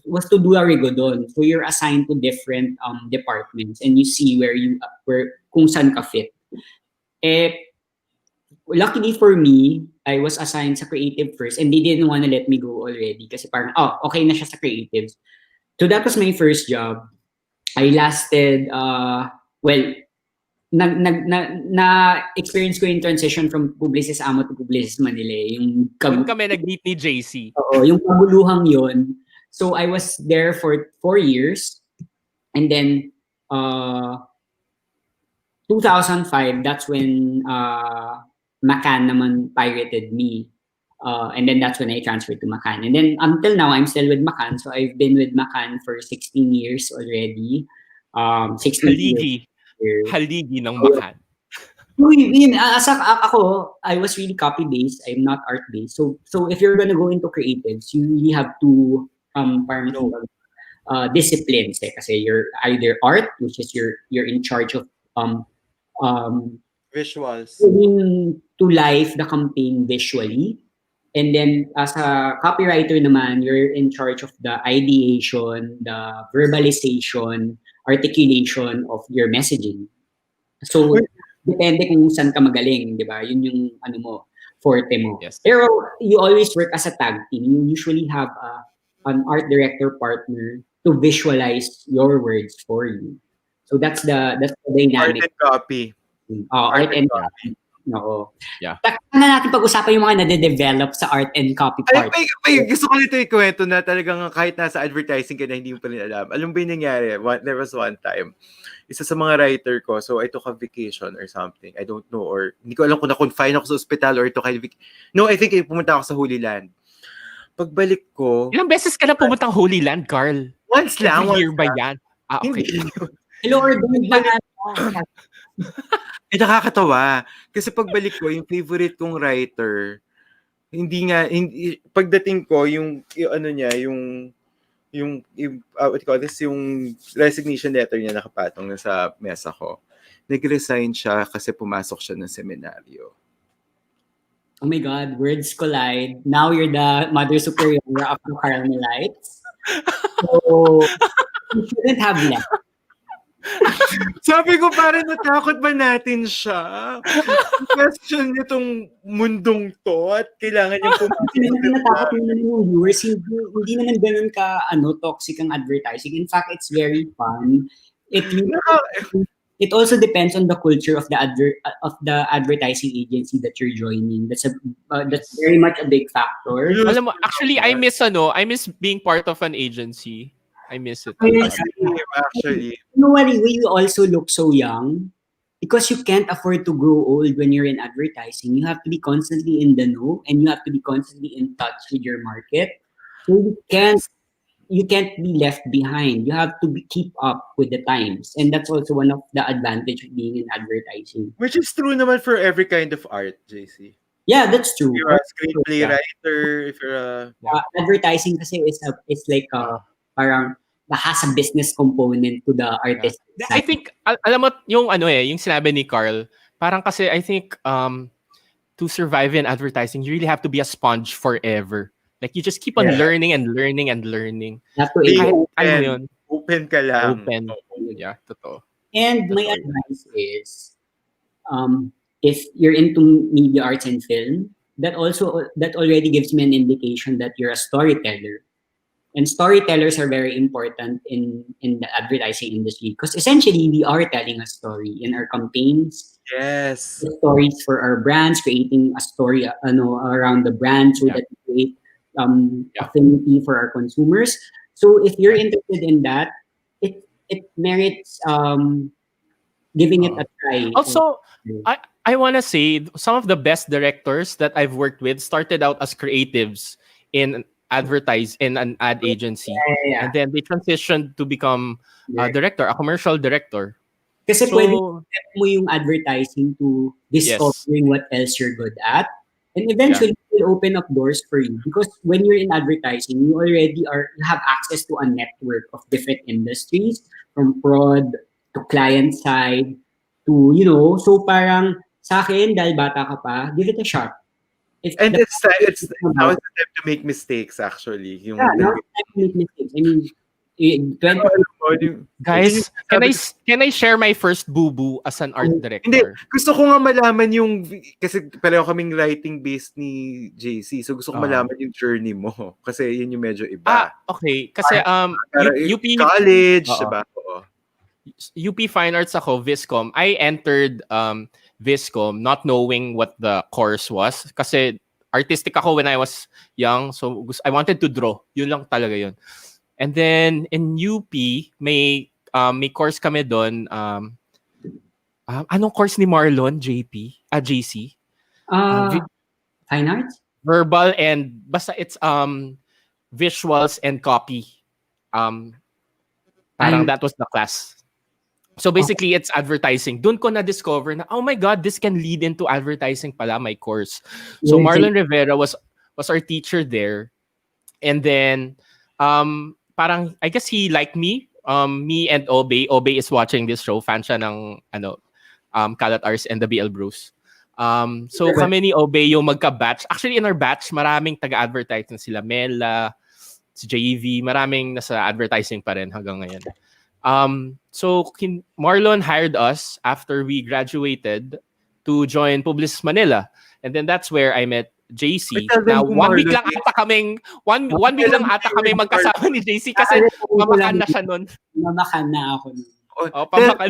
was to do a rigodon. So you're assigned to different departments and you see where kung saan ka fit. Luckily for me, I was assigned sa creative first and they didn't want to let me go already kasi parang, okay na siya sa creatives. So that was my first job. I lasted, na-experience ko yung transition from Publicis Ama to Publicis Manila. Doon kami nag-meet ni JC. Oo, yung kaguluhang yun. So I was there for 4 years and then 2005, that's when Macan naman pirated me. And then that's when I transferred to Macan. And then until now, I'm still with Macan. So I've been with Macan for 16 years already. 16 years. Haligi ng Macan. Ako, I was really copy-based. I'm not art-based. So if you're gonna go into creatives, you really have to disciplines. Kasi you're either art, which is you're in charge of visuals. Bringing to life the campaign visually. And then as a copywriter naman, you're in charge of the ideation, the verbalization, articulation of your messaging. So, depende kung saan ka magaling, di ba? Yun yung forte mo. Yes. Pero you always work as a tag team. You usually have an art director partner to visualize your words for you. So that's the dynamic. Art and copy. Art and copy. No. Yeah. Taka na natin pag-usapan yung mga nade-develop sa art and copy part. Gusto ko nito ikwento na talagang kahit nasa advertising ka na hindi mo pa rin alam. Alam ba yung nangyari? There was one time, isa sa mga writer ko, so I took a vacation or something. I don't know, or hindi ko alam kung na-confine ako sa ospital or No, I think pumunta ako sa Holy Land. Pagbalik ko... Ilang beses ka na pumuntang Holy Land, Carl? Once lang. Every year ba yan? Okay. Lord, nakakatawa. Kasi pagbalik ko, yung favorite kong writer, pagdating ko, yung what you call this, yung resignation letter niya nakapatong na sa mesa ko. Nag-resign siya kasi pumasok siya ng seminaryo. Oh my God, words collide. Now you're the Mother Superior of the Carmelites. So, you shouldn't have left. Sabi ko, parang natakot ba natin siya? Question nitong mundong to at kailangan niyang Kasi naman natakot naman yung viewers, hindi naman ganun ka toxic ang advertising. In fact, it's very fun. It also depends on the culture of the advertising agency that you're joining. That's very much a big factor. Alam mo, actually, I miss being part of an agency. I miss it. Actually. You know what? We also look so young because you can't afford to grow old when you're in advertising. You have to be constantly in the know and you have to be constantly in touch with your market. So you can't be left behind. You have to keep up with the times. And that's also one of the advantage of being in advertising. Which is true naman for every kind of art, JC. Yeah, that's true. If you're a screenplay writer, if you're a... advertising kasi is like parang has a business component to the artist. I think, alam mo, yung sinabi ni Carl, parang kasi I think to survive in advertising, you really have to be a sponge forever. Like, you just keep on learning and learning and learning. Have to be open. Open ka lang. Open. Yeah, totoo. And my advice is, if you're into media arts and film, that already gives me an indication that you're a storyteller. And storytellers are very important in the advertising industry because essentially we are telling a story in our campaigns. Yes. Stories for our brands, creating a story around the brand so that we create affinity for our consumers. So if you're interested in that, it merits giving it a try. Also, I want to say some of the best directors that I've worked with started out as creatives in an ad agency, and then they transitioned to become a director, a commercial director. Kasi pwede mo yung advertising to discovering what else you're good at, and eventually it will open up doors for you. Because when you're in advertising, you have access to a network of different industries, from prod to client side to so parang sa akin, dahil bata ka pa, give it a shot. And now it's the time to make mistakes, actually. Now it's time to make mistakes. I mean, 20... Guys, can I share my first boo-boo as an art director? Hindi, gusto ko nga malaman kasi pareho kaming writing-based ni JC, so gusto ko malaman yung journey mo. Kasi yun yung medyo iba. Okay. Kasi UP... College, diba? UP Fine Arts ako, Viscom. I entered Viscom not knowing what the course was. Kasi artistic ako when I was young, so I wanted to draw. Yun lang talaga yun. And then in UP, may course kami doon. Anong course ni Marlon, JC? Fine Arts? Verbal and basta it's visuals and copy. Parang that was the class. So basically, it's advertising. Doon ko na-discover na, oh my God, this can lead into advertising pala, my course. So Marlon Rivera was our teacher there. And then, parang, I guess he liked me. Me and Obe. Obe is watching this show. Fan siya ng, Kalat Ars and the BL Bros. So kami ni Obe yung magka-batch. Actually, in our batch, maraming taga-advertising sila. Mela, si JV, maraming nasa advertising pa rin hanggang ngayon. So Marlon hired us after we graduated to join Publicis Manila, and then that's where I met JC. Now, one week lang ata kaming magkasama ni JC kasi mamakan na siya nun. Mamakan na ako nun.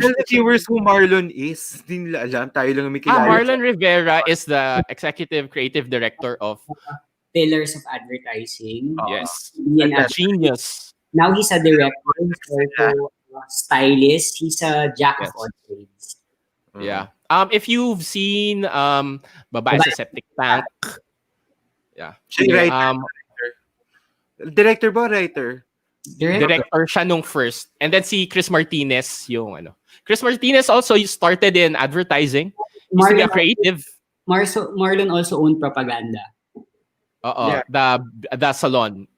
Tell the viewers who Marlon is. Hindi nila alam. Tayo lang may kilala. Marlon Rivera is the executive creative director of Pillars of Advertising. Yes. Genius. Now he's a director. He's also a stylist. He's a jack of all trades. Yeah. If you've seen Babae sa Septic Tank. Yeah. Director ba? Writer? Director siya nung first. And then si Chris Martinez yung Chris Martinez also started in advertising. Used to be a creative. Marlon also owned propaganda. Oo. Yeah. The salon.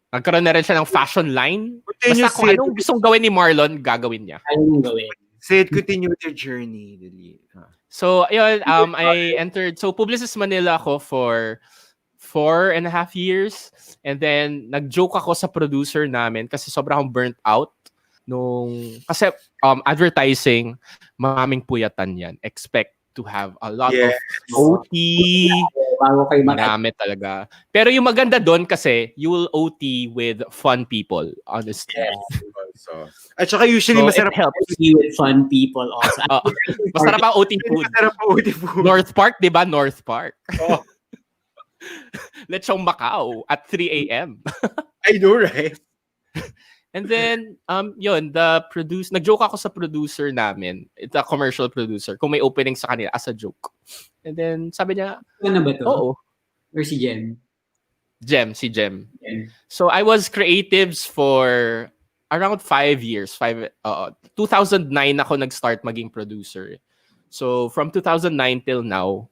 Nagkaroon na rin siya ng fashion line. Basta kung anong gustong gawin ni Marlon, gagawin niya. Anong gawin? Said continue their journey. So, ayun, I entered, Publicis Manila ako for 4.5 years. And then, nag-joke ako sa producer namin kasi sobrang burnt out kasi advertising, maraming puyatan yan. Expect to have a lot of OT, Bago kayo marami talaga. Pero yung maganda doon kasi, you will OT with fun people, honestly. Also. At saka usually So, masarap it helps. with fun people also. Masarap ang OT food. Masarap ang OT food. North Park, di ba? North Park. Oh, Lechong Macau at 3 a.m. I know, right? And then, nag-joke ako sa producer namin. It's a commercial producer. Kung may opening sa kanila as a joke. And then, sabi niya, Ano ba to? oo. Or si Jem? Si Jem. Jem. So, I was creatives for around 5 years. 2009 ako nag-start maging producer. So, from 2009 till now,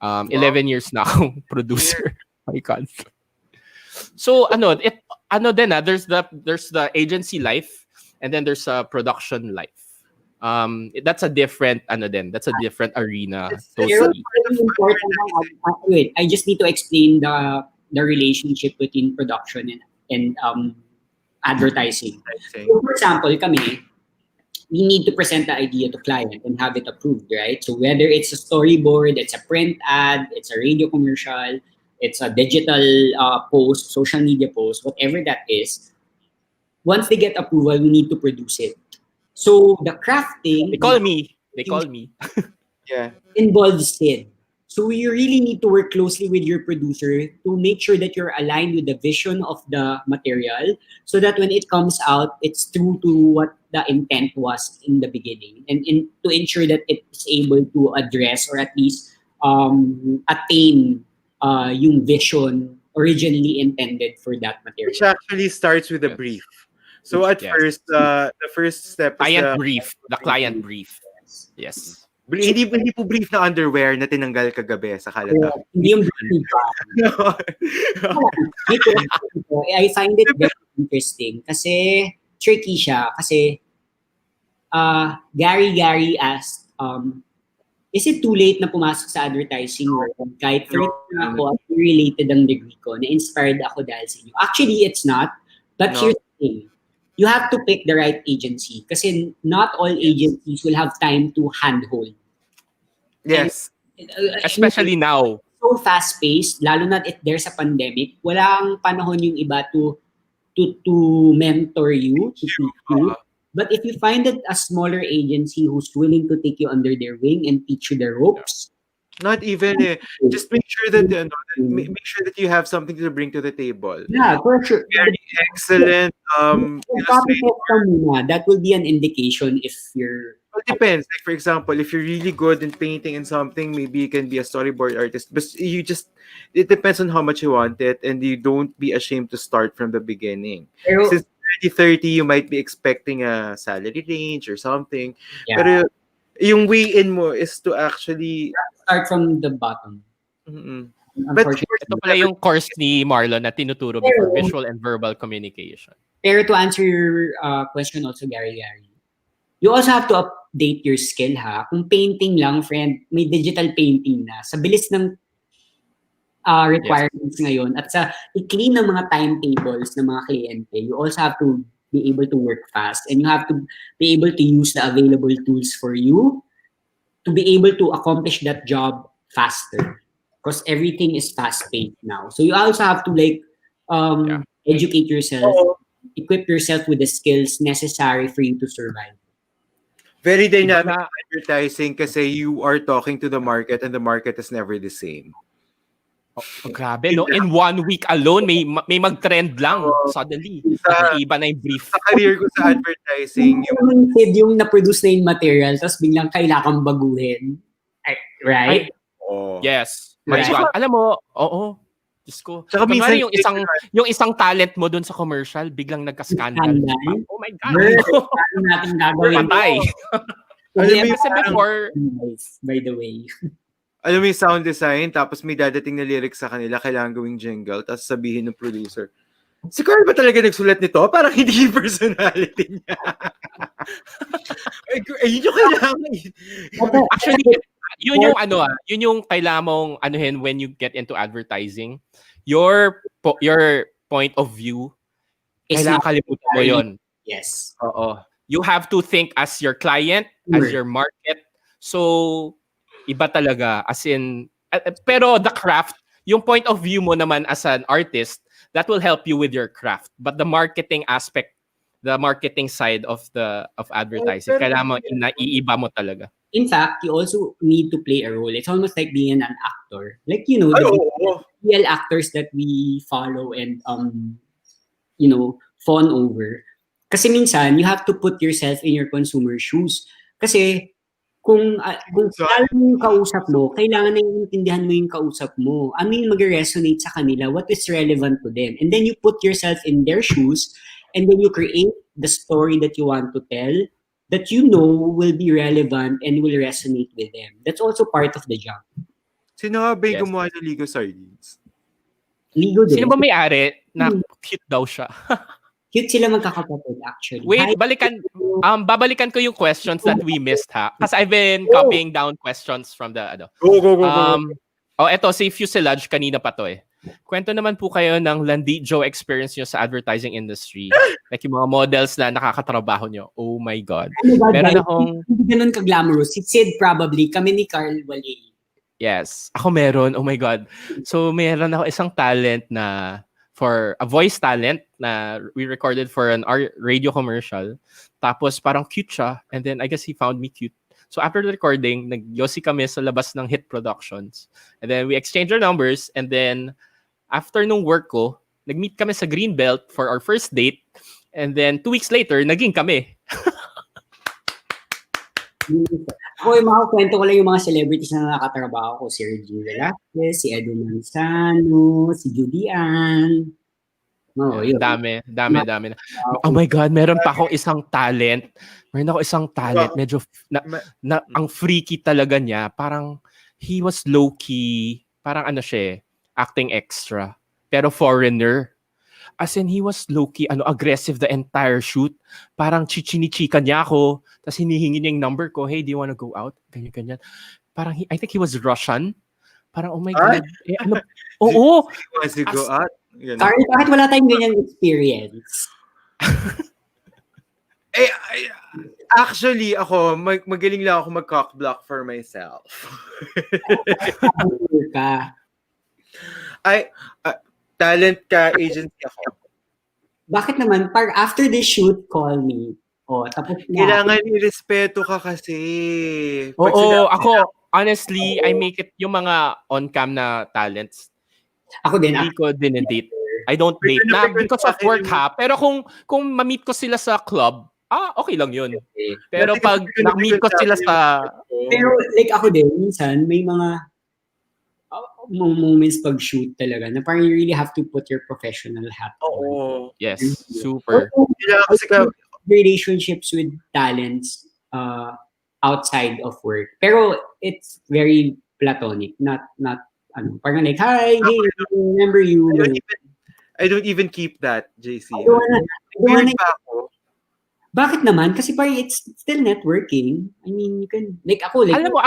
11 years na akong producer. My God. So, there's the agency life and then there's a production life. That's a different arena. Totally. Wait, I just need to explain the relationship between production and advertising. So, for example, we need to present the idea to client and have it approved, right? So whether it's a storyboard, it's a print ad, it's a radio commercial, it's a digital post, social media post, whatever that is, once they get approval, we need to produce it. So the crafting... They call me. Yeah. Involves Sid. So you really need to work closely with your producer to make sure that you're aligned with the vision of the material so that when it comes out, it's true to what the intent was in the beginning and to ensure that it's able to address or at least attain yung vision originally intended for that material. Which actually starts with a brief. So at first, the first step is the client brief. Yes. Hindi po brief na underwear na tinanggal kagabi sa kalata. Hindi yung brief pa. I find it very interesting kasi tricky siya kasi Gary asked, is it too late na pumasok sa advertising world? Kahit 30 na ako at related ang degree ko, na-inspired ako dahil sa inyo. Actually, it's not. But here's the thing. You have to pick the right agency kasi not all agencies will have time to handhold. Yes. Especially now. So fast-paced, lalo na if there's a pandemic, walang panahon yung iba to mentor you, to teach you. But if you find a smaller agency who's willing to take you under their wing and teach you the ropes, not even just make sure that make sure that you have something to bring to the table. Yeah, for sure. Very excellent. That will be an indication if you're. Well, it depends. Like for example, if you're really good in painting and something, maybe you can be a storyboard artist. But it depends on how much you want it, and you don't be ashamed to start from the beginning. Since 30, you might be expecting a salary range or something. Yeah. Pero yung way in mo is to actually start from the bottom. Mm-mm. But ito pala yung course ni Marlon na tinuturo before, visual and verbal communication. Pero to answer your question also, Gary, you also have to update your skill, ha? Kung painting lang, friend, may digital painting na. Sa bilis ng requirements ngayon at sa i-clean ng mga timetables ng mga kliyente, you also have to be able to work fast and you have to be able to use the available tools for you to be able to accomplish that job faster because everything is fast-paced now. So you also have to educate yourself, equip yourself with the skills necessary for you to survive. Very dynamic advertising kasi you are talking to the market and the market is never the same. Oh, grabe, no? In 1 week alone, may mag-trend lang. Suddenly, iba na yung brief. Sa career ko sa advertising, yung na-produce na yung material, tapos biglang kailangan baguhin. Right? Yes. My God. Alam mo, oo. Diyos ko. Saka minsan, yung isang talent mo dun sa commercial, biglang nagka-scandal. Oh my God. Ano natin gagawin? Patay. Kasi before, by the way. Alam mo yung sound design, tapos may dadating na lyrics sa kanila, kailangan gawing jingle, tapos sabihin ng producer, si Carl ba talaga nagsulat nito? Parang hindi yung personality niya. Yun yung kailangan. Actually, yun yung kailangan mong anuhin when you get into advertising. Your point of view, kailangan kalimutan mo yun. Yes. Oo. You have to think as your client, as your market. So, iba talaga. As in, pero the craft, yung point of view mo naman as an artist, that will help you with your craft. But the marketing aspect, the marketing side of advertising, kailangan mo iiba mo talaga. In fact, you also need to play a role. It's almost like being an actor. Like, you know, Ay, the oo. real actors that we follow and, you know, fawn over. Kasi minsan, you have to put yourself in your consumer's shoes. Kasi, kung kilala mo yung kausap mo, kailangan na iintindihan mo yung kausap mo. Ano yung mag-resonate sa kanila? What is relevant to them? And then you put yourself in their shoes, and then you create the story that you want to tell that you know will be relevant and will resonate with them. That's also part of the job. Sino nga ba yung Yes. gumawa ng Ligo Sardines? Ligo din. Sino ba may-ari na cute daw siya? Cute sila magkakapatid, actually. Wait, babalikan ko yung questions that we missed, ha? Kasi I've been copying down questions from the, Go. Eto, si Fuselage, kanina pa to eh. Kwento naman po kayo ng Landi Joe experience nyo sa advertising industry. Like yung mga models na nakakatrabaho nyo. Oh my God. Meron akong... Hindi ganun ka-glamorous. Si Sid probably. Kami ni Carl Wale. Yes. Ako meron. Oh my God. So, meron ako isang talent na for a voice talent na we recorded for an radio commercial. Tapos parang cute siya. And then I guess he found me cute. So after the recording, nag-yossi kami sa labas ng Hit Productions. And then we exchanged our numbers. And then after nung work ko, nag-meet kami sa Greenbelt for our first date. And then 2 weeks later, naging kami. Ako yung mga kwento ko lang yung mga celebrities na nakatrabaho ko. Si Regine Velasquez, si Edo Manzano, si Judy Ann. Oh, yun. Dami. Oh my God, meron pa akong isang talent. Medyo ang freaky talaga niya. Parang he was low-key, parang ano siya, acting extra. Pero foreigner. As in, he was low-key, aggressive the entire shoot. Parang chichinichika niya ako. Tapos hinihingi niya yung number ko. Hey, do you wanna go out? Ganyan. Parang, I think he was Russian. Parang, oh my God. Oo. He wants to go out. Carl, bakit wala tayong ganyang experience? Actually, ako, magaling lang ako mag-cock block for myself. Talent ka, agency ako. Bakit naman? After the shoot, call me. Tapos na. Kailangan irespeto ka kasi. Ako, honestly, I make it yung mga on-cam na talents. Ako din. Hindi ko dinedate. I don't date na because of work ha. Pero kung ma-meet ko sila sa club, okay lang yun. Pero pag na-meet ko sila sa... Pero like ako din, minsan may mga moments pag shoot talaga na parang you really have to put your professional hat on. Oo. Yes, super. Relationships with talents outside of work. Pero it's very platonic, not parang like, hi, hey, remember you. I don't even keep that, JC. Weird pa ako. Bakit naman? Kasi parang it's still networking. I mean, you can, alam mo,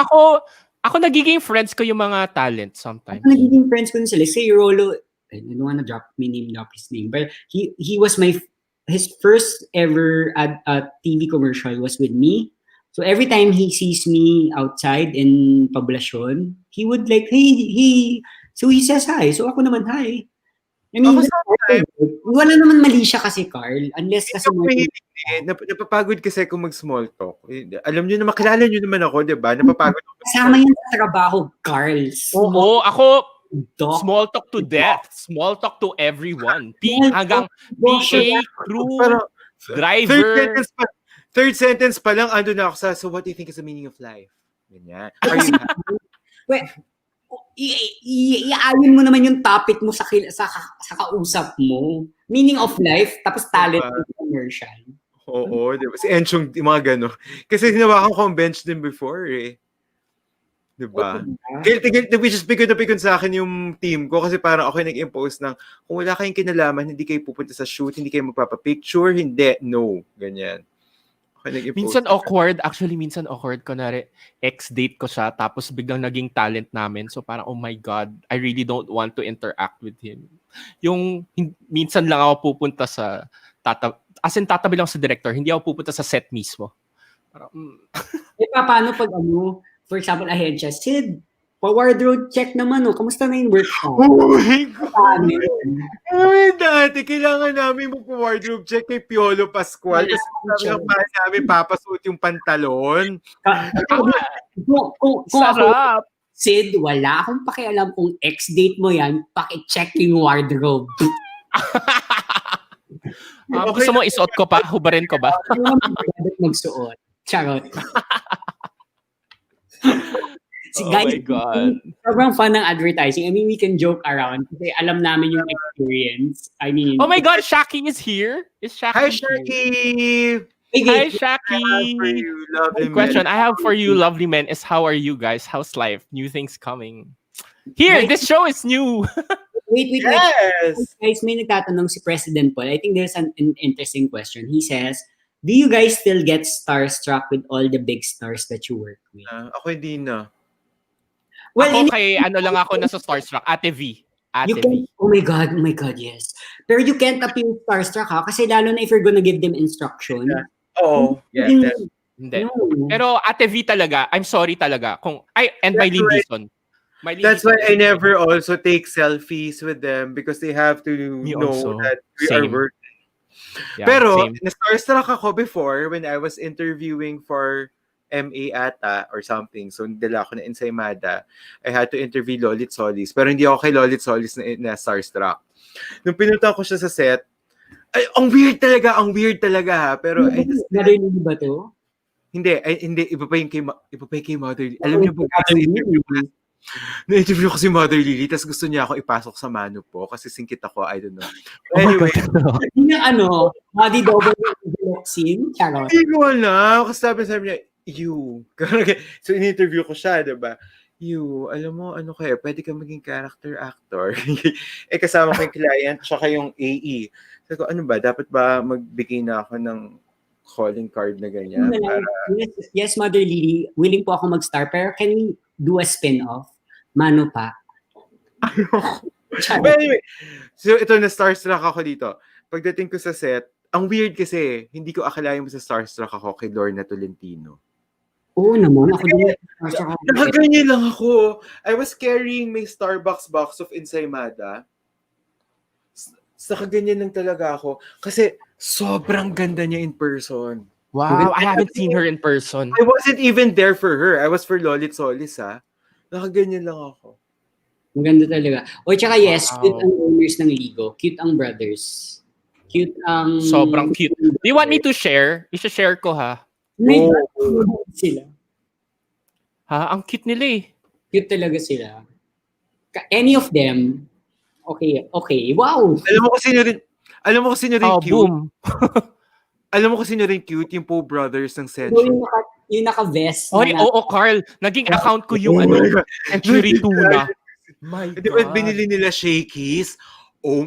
ako nagiging friends ko yung mga talent sometimes. Ako nagiging friends ko sila. Say, Rolo, I don't wanna drop his name, but he was his first ever TV commercial was with me. So every time he sees me outside in Poblacion, he would like, hey. So he says hi. So ako naman, hi. I mean, wala naman mali siya kasi, Carl. Unless kasi... Napapagod kasi kung mag-small talk. Alam nyo na, makilala nyo naman ako, di ba? Napapagod ako. Kasama yan sa trabaho, Carl. Oo, ako, small talk to death. Small talk to everyone. Hanggang PA, crew, driver. Third sentence pa lang, ando na ako so what do you think is the meaning of life? Ganyan. Are you happy? Well, iaalin mo naman yung topic mo sa kausap mo. Meaning of life, tapos talent commercial. Oo, diba? Si Enchong, yung mga gano'n. Kasi hinawakan ko ang bench din before eh. Diba? Which is pikon sa akin yung team ko kasi parang ako yung nag-impose ng kung wala kayong kinalaman, hindi kayo pupunta sa shoot, hindi kayo magpapapicture, hindi, no. Ganyan. Minsan awkward. Actually, minsan awkward. Kunwari, ex-date ko siya, tapos biglang naging talent namin. So parang, oh my God, I really don't want to interact with him. Yung minsan lang ako pupunta sa as in tatabi lang sa director, hindi ako pupunta sa set mismo. Parang, Paano pag for example, ahead siya, Sid, pa-wardrobe check naman, kamusta na yung workshop? Oh my God! Paano yun? Ay, dati, kailangan namin mag-wardrobe check kay Piolo Pascual kasi sabi ng namin papasuot yung pantalon. Kung ako, sarap! Sid, wala akong pakialam kung ex-date mo yan, paki-check yung wardrobe. Gusto mo isuot ko pa? Hubarin ko ba? Ano naman magsuot? Charot. My God. Sobrang fun ng advertising. I mean, we can joke around kasi alam namin yung experience. I mean... Oh my God, Shaki is here? Is Shaki Hi, here? Shaki! Hi, Shaki! Question I have for you, lovely men, is how are you guys? How's life? New things coming. Here, this show is new. Wait. Yes! Guys, may nagtatanong si President Paul. I think there's an interesting question. He says, do you guys still get starstruck with all the big stars that you work with? Ako hindi na. Well, Ako kay lang ako nasa Starstruck. Ate V. You can, oh my God, yes. Pero you can't appeal starstruck kasi lalo na if you're gonna give them instruction. Yeah. Oo. Hindi. No. Pero Ate V talaga, I'm sorry talaga. And Mylene Dizon. That's why I never also take selfies with them because they have to know that we are working. Yeah, pero, same. na-starstruck ako before when I was interviewing for MA ata or something. So, nila ako na ensaymada. I had to interview Lolit Solis. Pero hindi ako kay Lolit Solis na starstruck. Nung pinunta ko siya sa set, ay, ang weird talaga ha. Pero, narinig ba to? Hindi. Iba pa yung kay Mother Lily. Alam niyo ba, na-interview ko si Mother Lily, tapos gusto niya ako ipasok sa Mano po kasi singkit ako, I don't know. Anyway. Yung body double scene? Charot. Hindi ko alam. Kasi sabi niya, So, in-interview ko siya, diba? Alam mo, pwede ka maging character actor. Kasama ko yung client, tsaka yung AE. Sabi ko, ano ba, dapat ba magbigay na ako ng calling card na ganyan? Yes, Mother Lily, willing po ako mag-star, pero can we do a spin-off? Mano pa. But anyway, so ito na-starstruck ako dito. Pagdating ko sa set, ang weird kasi, hindi ko akalain mo sa starstruck ako kay Lorna Tolentino. Oo naman, ako din. Nakaganyan lang ako. I was carrying my Starbucks box of ensaymada. Nakaganyan lang talaga ako. Kasi sobrang ganda niya in person. Wow, I haven't seen her in person. I wasn't even there for her. I was for Lolit Solis, ha? Nakaganyan lang ako. Maganda talaga. O, tsaka yes, cute ang owners ng Ligo. Cute ang brothers. Cute ang... Sobrang cute. Do you want me to share? I-share ko, ha? Sila. Ha? Ang cute nila eh. Cute talaga sila. Any of them, okay. Wow! Alam mo kung sino rin cute? Boom. Alam mo kung sino rin cute? Yung Poe Brothers ng Century. Yung naka-vest. Carl. Naging account ko yung Century Tuna. My God. Di ba binili nila Shakey's?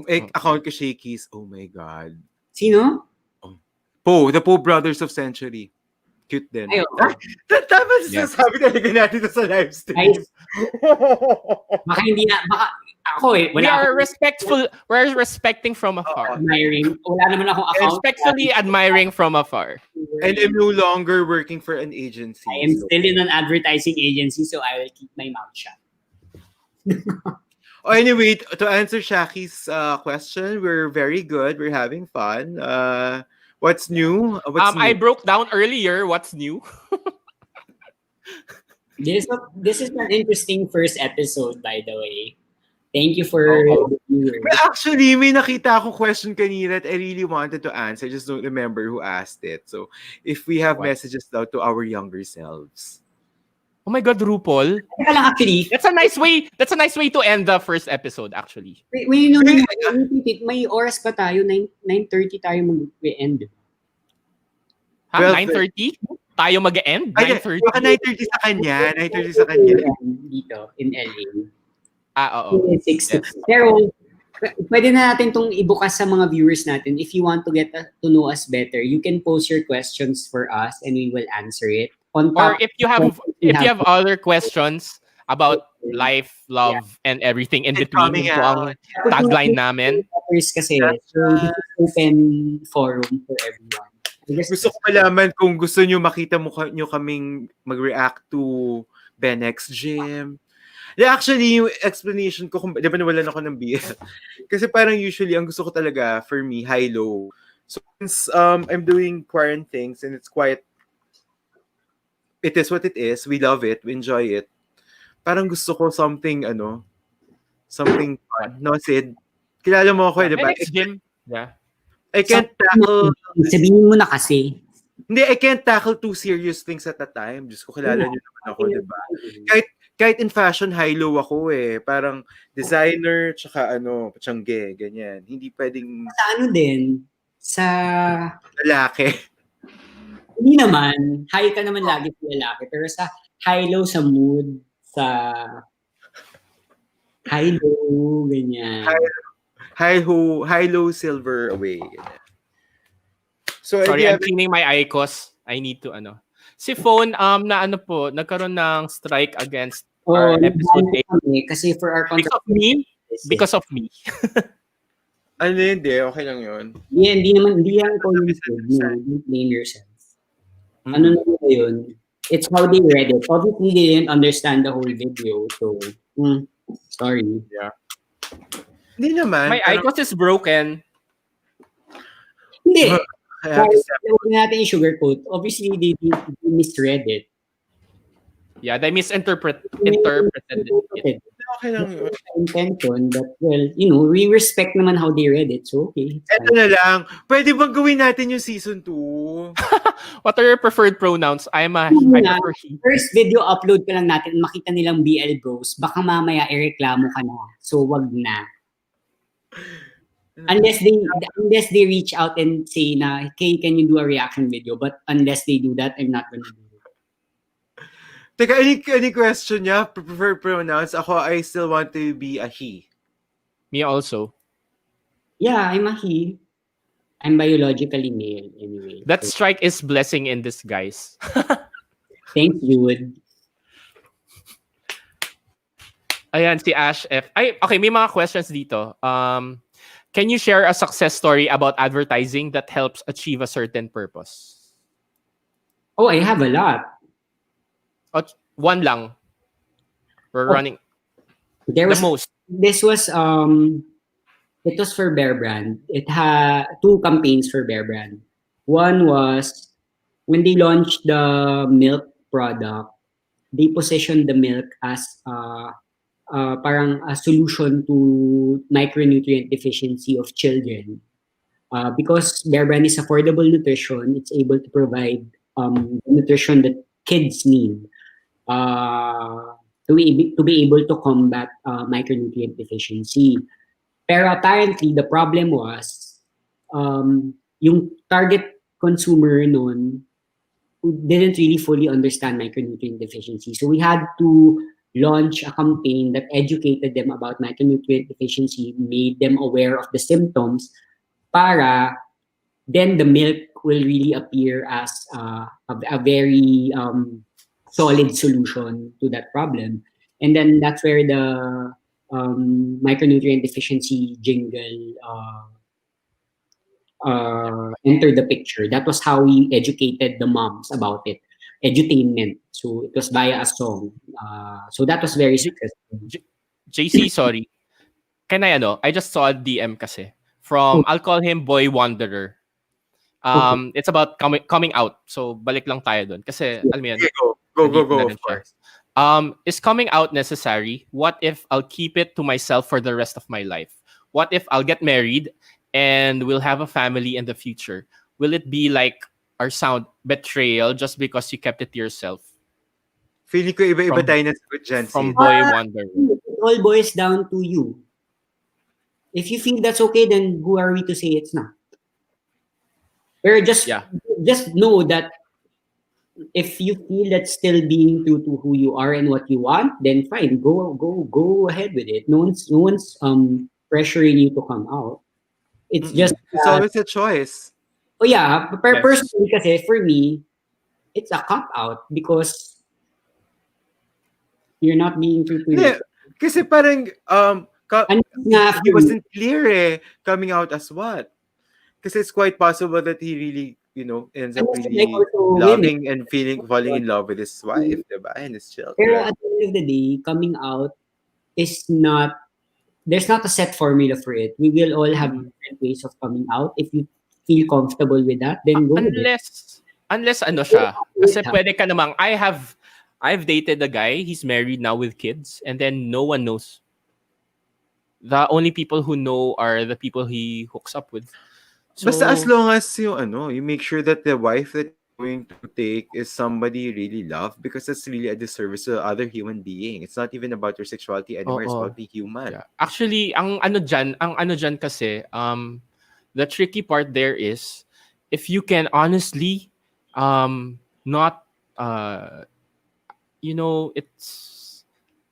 Account ko Shakey's. Oh my God. Sino? The Poe Brothers of Century. Cute din. Tapos sabi talaga natin ito sa live stream. Baka hindi na, ako we're respecting from afar. Admiring. Wala naman akong account. Respectfully admiring from afar. And I'm no longer working for an agency. I am still in an advertising agency, so I will keep my mouth shut. Anyway, to answer Shaki's question, we're very good. We're having fun. What's new? I broke down earlier. What's new? This is an interesting first episode, by the way. Thank you for the viewers. Actually, may nakita akong question kanina that I really wanted to answer. I just don't remember who asked it. So, if we have messages now to our younger selves. Oh my God, RuPaul. Actually, that's a nice way to end the first episode, actually. May oras pa tayo, 9:30 tayo mag-end. Ha? 9:30? Tayo mag-end? 9:30? Baka 9:30 sa kanya. 9:30 sa kanya. Dito, in LA. Oo. Yes. Pero, pwede na natin itong ibukas sa mga viewers natin. If you want to get to know us better, you can post your questions for us and we will answer it. Or if you have other questions about life, love, and everything in between, ito ang tagline namin. Kasi, open forum for everyone. Gusto ko malaman kung gusto nyo makita nyo kaming mag-react to Benx Gym. Actually, yung explanation ko, di ba nawalan ako ng BL? Kasi parang usually, ang gusto ko talaga, for me, high-low. So, since I'm doing quarantine things and it's quite, it is what it is, we love it, we enjoy it. Parang gusto ko something, something fun. No, Sid? Kilala mo ako, di ba? Next gym. Yeah. I can't tackle... Sabihin mo na kasi. Hindi, I can't tackle two serious things at a time. Diyos ko, kilala niyo naman ako, di ba? Kahit in fashion, high-low ako eh. Parang designer, tsaka patsangge, ganyan. Hindi pwedeng... Sa din? Sa... lalaki. Hindi naman. High ka naman lagi sa lalaki. Pero sa high-low, sa mood, sa... High-low, ganyan. High-low silver away. So, sorry, I'm cleaning my IQOS. I need to, Si Phone, nagkaroon ng strike against our episode 8. Kasi for our contract. Because of me. Hindi. Okay lang yun. Hindi yan don't blame yourself. Ano na yun? It's how they read it. Obviously, they didn't understand the whole video. So, sorry. Yeah. Hindi naman. My IQOS is broken. Hindi. Huwag natin i-sugarcoat. Obviously, they misread it. Yeah, they misinterpreted it. Okay lang yun. Intention, but we respect naman how they read it. So, okay. Eto na lang. Pwede bang gawin natin yung season 2? What are your preferred pronouns? I prefer he. First video upload ka lang natin, makita nilang BL Bros. Baka mamaya ireklamo ka na. So, wag na. Unless they reach out and say na, okay, can you do a reaction video? But unless they do that, I'm not gonna do it. Teka, any question niya? Preferred pronouns? Ako, I still want to be a he. Me also. Yeah, I'm a he. I'm biologically male anyway. That strike is blessing in disguise. Thank you, Wood. Ayan, si Ash F. Okay, may mga questions dito. Can you share a success story about advertising that helps achieve a certain purpose? Oh, I have a lot. One lang. We're running. There was the most. This was it was for Bear Brand. It had 2 campaigns for Bear Brand. One was when they launched the milk product, they positioned the milk as parang a solution to micronutrient deficiency of children. Because Bear Brand is affordable nutrition, it's able to provide the nutrition that kids need to be able to combat micronutrient deficiency. Pero apparently, the problem was yung target consumer noon didn't really fully understand micronutrient deficiency. So we had to launch a campaign that educated them about micronutrient deficiency, made them aware of the symptoms, para then the milk will really appear as a very solid solution to that problem. And then that's where the micronutrient deficiency jingle entered the picture. That was how we educated the moms about it. Edutainment. So it was via a song. So that was very successful. JC, sorry. Can I just saw a DM kasi from, I'll call him Boy Wanderer. It's about coming out. So balik lang tayo dun. Kasi, alam mo yan. Go. Of course. Is coming out necessary? What if I'll keep it to myself for the rest of my life? What if I'll get married and we'll have a family in the future? Will it be like our sound betrayal just because you kept it to yourself? Feeling ko iba-iba tayo na sagot dyan. From Boy Wanderer. It all boils down to you. If you feel that's okay, then who are we to say it's not? Or just know that if you feel that's still being true to who you are and what you want, then fine, go ahead with it. No one's pressuring you to come out. It's just it's always a choice. Oh yeah, personally kasi for me, it's a cop out because you're not being true to yourself. Kasi parang he wasn't clear coming out as what? Kasi it's quite possible that he really, ends up And also, like, really also women. loving and falling in love with his wife, diba? And his Pero children. at the end of the day, coming out is not, there's not a set formula for it. We will all have different ways of coming out. If you feel comfortable with that, then go with it. Unless ano siya. Kasi pwede ka namang, I've dated a guy, he's married now with kids, and then no one knows. The only people who know are the people he hooks up with. So, Basta as long as you make sure that the wife that you're going to take is somebody you really love, because that's really a disservice to other human being. It's not even about your sexuality anymore. It's about being human. yeah. Actually, ang ano dyan kasi, the tricky part there is, if you can honestly, not, it's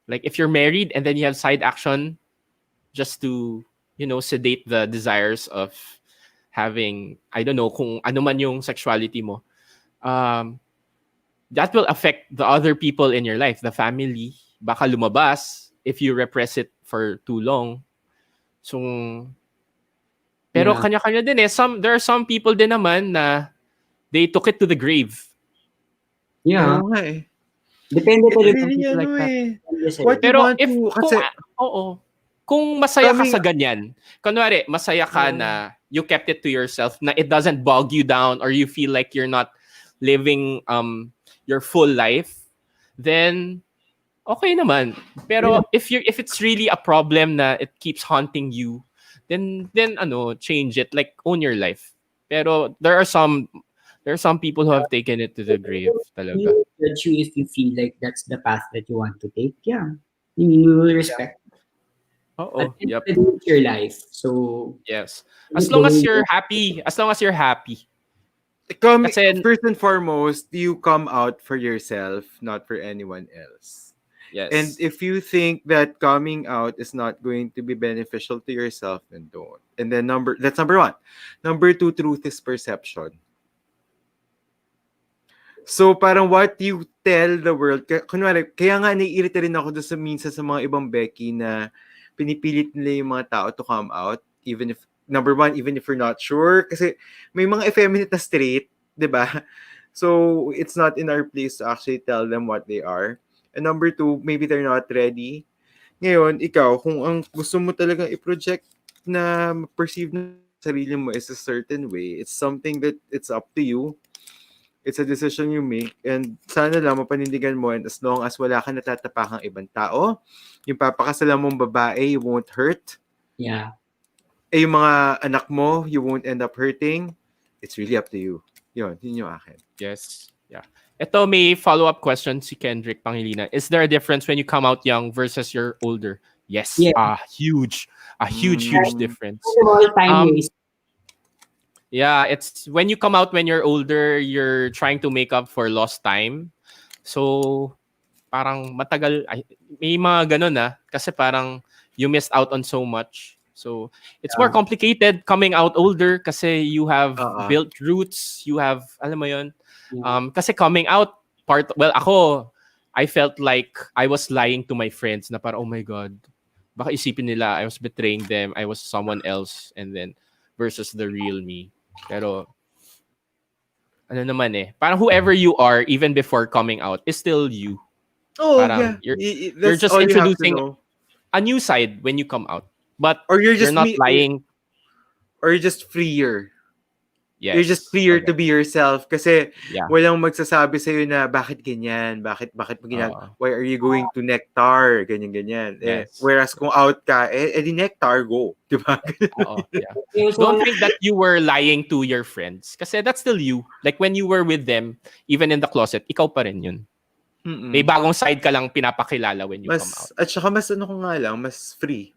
like if you're married and then you have side action just to, sedate the desires of having, I don't know, kung ano man yung sexuality mo, that will affect the other people in your life, the family. Baka lumabas if you repress it for too long. So, pero kanya-kanya din eh. There are some people din naman na they took it to the grave. Yeah. Oo nga eh. Depende It's talaga. really like that. What you Pero want if, to, kasi, kung masaya ka sa ganyan, kunwari, masaya ka na you kept it to yourself, na it doesn't bog you down or you feel like you're not living your full life, then okay naman. Pero if it's really a problem na it keeps haunting you, then change it, like own your life. Pero there are some people who have taken it to the grave talaga. We will judge you if you feel like that's the path that you want to take. Yeah. I mean, we will respect. Oo, yep. It's your life. So, Yes. As long as you're happy. Kasi, first and foremost, you come out for yourself, not for anyone else. yes. And if you think that coming out is not going to be beneficial to yourself, then don't. And then that's number one. Number two, truth is perception. So parang what you tell the world, kunwari, kaya nga naiirita rin ako doon minsan sa mga ibang Becky na pinipilit nila yung mga tao to come out, even if, number one, even if you're not sure, kasi may mga effeminate na straight, di ba? So it's not in our place to actually tell them what they are. And number two, maybe they're not ready. Ngayon, ikaw, kung ang gusto mo talagang i-project na perceive na sarili mo is a certain way, it's something that it's up to you. It's a decision you make, and sana lang mapanindigan mo, and as long as wala ka natatapakang ibang tao, yung papakasalan mong babae, you won't hurt. yeah. Eh, yung mga anak mo, you won't end up hurting. It's really up to you. Yun yung akin. Yes. Yeah. Ito, may follow-up question si Kendrick Pangilinan. Is there a difference when you come out young versus you're older? Yes. Yeah. Huge difference. Time waste. Yeah, it's when you come out when you're older, you're trying to make up for lost time. So, parang matagal, may mga ganun kasi parang you missed out on so much. So, it's more complicated coming out older kasi you have built roots, you have, alam mo yun, kasi coming out, ako, I felt like I was lying to my friends na parang, oh my God, baka isipin nila I was betraying them, I was someone else, and then versus the real me. Pero, ano naman parang whoever you are, even before coming out, is still you. Oh, parang yeah. you're just introducing a new side when you come out. But or you're not lying. Or you're just freer. Yes. You're just freer to be yourself kasi Yeah. walang magsasabi sa'yo na bakit ganyan, bakit mo ganyan, why are you going to nectar, ganyan. Yes. Whereas kung out ka, di nectar, go. Diba? Yeah. Don't think that you were lying to your friends kasi that's still you. Like when you were with them, even in the closet, ikaw pa rin yun. Mm-mm. May bagong side ka lang pinapakilala when you come out. At saka mas mas free.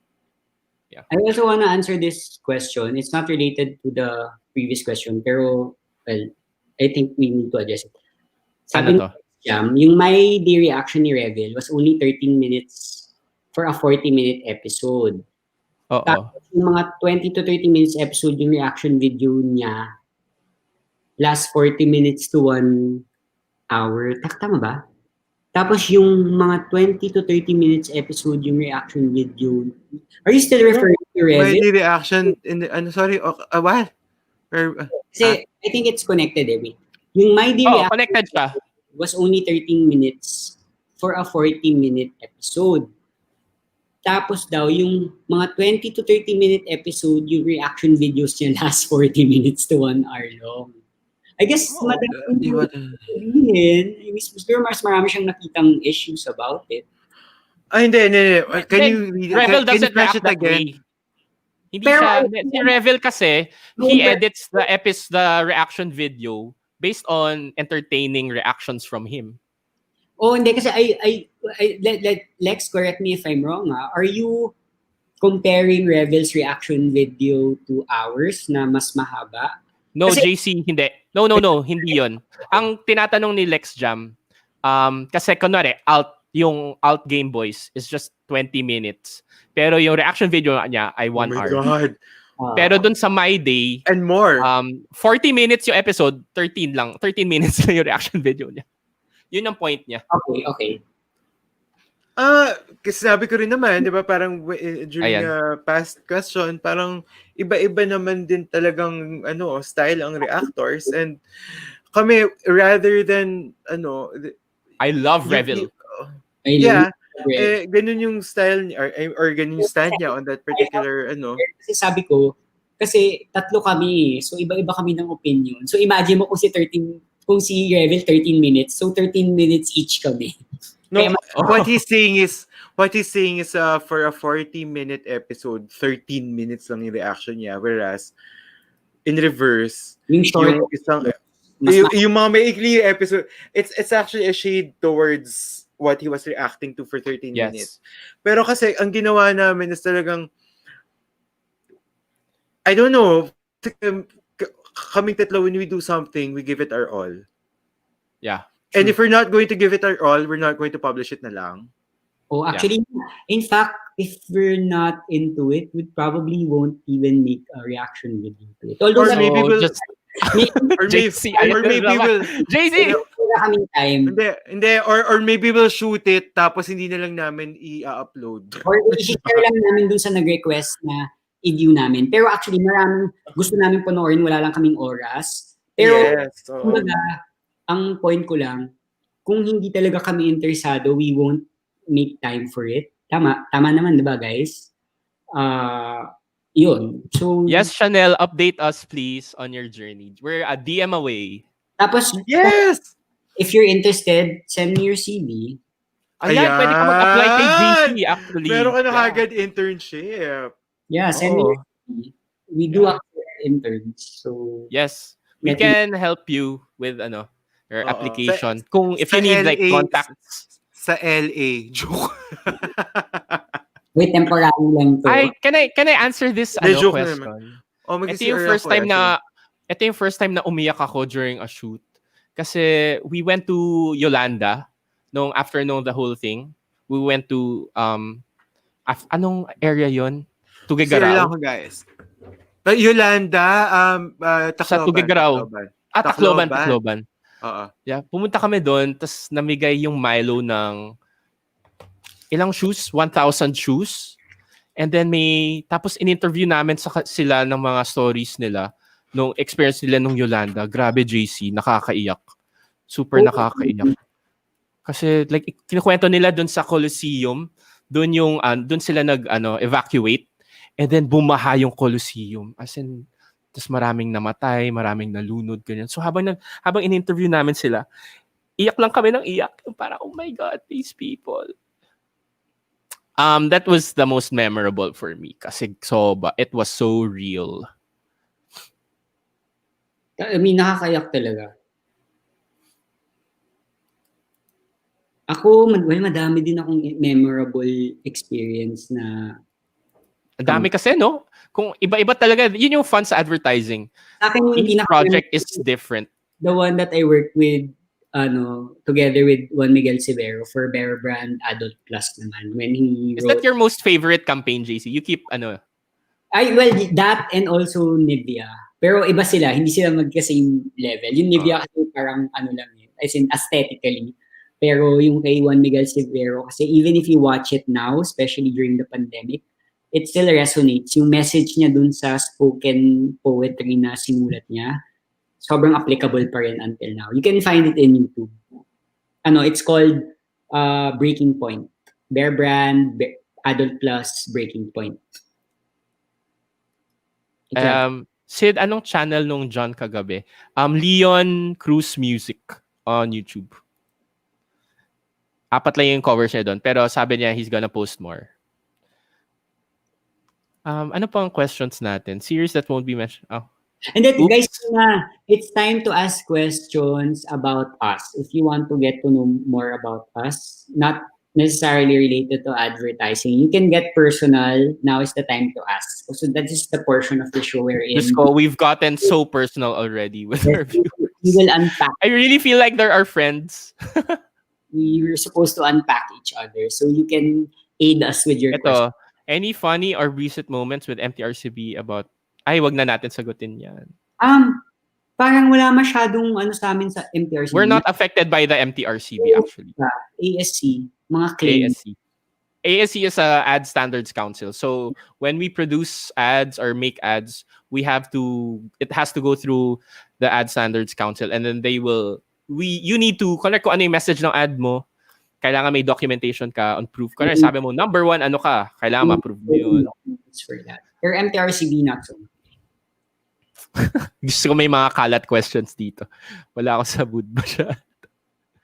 Yeah. I also want to answer this question. It's not related to the previous question, pero, well, I think we need to address it. Sabi Ano to? yung My Day reaction ni Revel was only 13 minutes for a 40-minute episode. Oo. Tapos yung mga 20 to 30 minutes episode, yung reaction video niya, last 40 minutes to 1 hour. Tama ba? Tapos yung mga 20 to 30 minutes episode, yung reaction video. Are you still referring to Revel? My reaction in the, what? Kasi I think it's connected eh. Wait. Yung My Day Oh, Reaction connected siya. was only 13 minutes for a 40-minute episode. Tapos daw, yung mga 20 to 30-minute episode, yung reaction videos niya last 40 minutes to 1 hour long. I guess, madami di ba? sabihin. I mean, siguro mas marami siyang nakitang issues about it. Hindi. Can you Revel can you doesn't flash react it that again? way. Hindi Pero, siya, si Revel kasi, he edits the reaction video based on entertaining reactions from him. Oh, hindi kasi Lex, correct me if I'm wrong. Are you comparing Revel's reaction video to ours na mas mahaba? No, Kasi, JC, hindi. No, hindi yon. Ang tinatanong ni Lex Jam, kasi kunwari, yung alt Game Boys is just 20 minutes. Pero yung reaction video niya ay 1 hour. Oh my God. Pero dun sa My Day, And more. 40 minutes yung episode, 13 minutes lang yung reaction video niya. Yun ang point niya. Okay. Kasi sabi ko rin naman, di ba, parang during past question, parang iba-iba naman din talagang style ang reactors. And kami, rather than, I love Revel. Ganun yung style niya, or ganun yung stand niya on that particular, Kasi sabi ko, kasi tatlo kami, so iba-iba kami ng opinion. So imagine mo kung si Revel 13 minutes, so 13 minutes each kami. No, what he's saying is for a 40-minute episode, 13 minutes lang yung reaction niya, whereas in reverse, yung mga maikli episode, it's actually a shade towards what he was reacting to for 13 minutes. Pero kasi ang ginawa namin is talagang, I don't know, kaming tatlo, when we do something, we give it our all. Yeah. And if we're not going to give it our all, we're not going to publish it na lang. Oh, actually, in fact, if we're not into it, we probably won't even make a reaction video to it. Although or maybe we'll just or maybe we'll JC. Hindi, or maybe we'll shoot it tapos hindi na lang namin i-upload. Or i-share lang namin dun sa nag-request na i-view namin. Pero actually, maraming gusto namin panoorin, wala lang kaming oras. Pero, kumbaga, ang point ko lang, kung hindi talaga kami interesado, we won't make time for it. Tama naman, di ba, guys? Yun. So, yes, Chanel, update us, please, on your journey. We're a DM away. Tapos, yes! If you're interested, send me your CV. Ayan, pwede ka mag-apply kay JC, actually. Meron ka na kagad internship. Yeah, send me your CV. We do accept interns. So, yes. We can help you with your application. Kung if you need like contacts sa LA. Joke. Wait, temporary lang to. Can I answer this question? Ito yung first time na umiyak ako during a shoot. Kasi we went to Yolanda after the whole thing. We went to anong area yon? Tugigaraw. Sir guys. Yolanda, Tacloban. Sa Tugigaraw. Tacloban. Yeah, pumunta kami doon, tas namigay yung Milo ng ilang shoes? 1,000 shoes. And then tapos in-interview namin sila ng mga stories nila, nung experience nila nung Yolanda. Grabe, JC, nakakaiyak. Super nakakaiyak. Kasi like kinukwento nila doon sa Coliseum, doon sila evacuate, and then bumaha yung Coliseum. As in, tas maraming namatay, maraming nalunod, ganyan. So habang in-interview namin sila, iyak lang kami ng iyak. Parang, oh my God, these people. That was the most memorable for me kasi it was so real. I mean, nakakayak talaga. Ako, madami din akong memorable experience na... Ang dami kasi, no? Kung iba-iba talaga, yun yung fun sa advertising. Sa akin, each project is different. The one that I worked with, together with Juan Miguel Severo for Bear Brand Adult Plus naman. When he Is that your most favorite campaign, JC? You keep, well, that and also Nivea. Pero iba sila, hindi sila mag-same level. Yung Nivea kasi parang lang yun, as in aesthetically. Pero yung kay Juan Miguel Severo, kasi even if you watch it now, especially during the pandemic, it still resonates. Yung message niya dun sa spoken poetry na sinulat niya, sobrang applicable pa rin until now. You can find it in YouTube. It's called Breaking Point. Bear Brand, Adult Plus, Breaking Point. Sid, anong channel nung John kagabi? Leon Cruz Music on YouTube. 4 lang yung covers niya doon. Pero sabi niya, he's gonna post more. Ano pang questions natin? Series that won't be mentioned. Oh. And then, guys, it's time to ask questions about us. If you want to get to know more about us, not necessarily related to advertising, you can get personal. Now is the time to ask. So that is the portion of the show we're in. We've gotten so personal already with our viewers. We will unpack. I really feel like they're our friends. We were supposed to unpack each other, so you can aid us with your questions. Any funny or recent moments with MTRCB about... Ay, wag na natin sagutin yan. Parang wala masyadong sa amin sa MTRCB. We're not affected by the MTRCB actually. ASC, mga claims. ASC is a Ad Standards Council. So when we produce ads or make ads, it has to go through the Ad Standards Council, and then you need to connect kung ano yung message ng ad mo. Kailangan may documentation ka on proof. Kung sabi mo, number 1, ano ka? Kailangan ma-prove mo yun. For that. Or MTRCB, not so. Gusto ko may mga kalat questions dito. Wala ako sa mood masyado.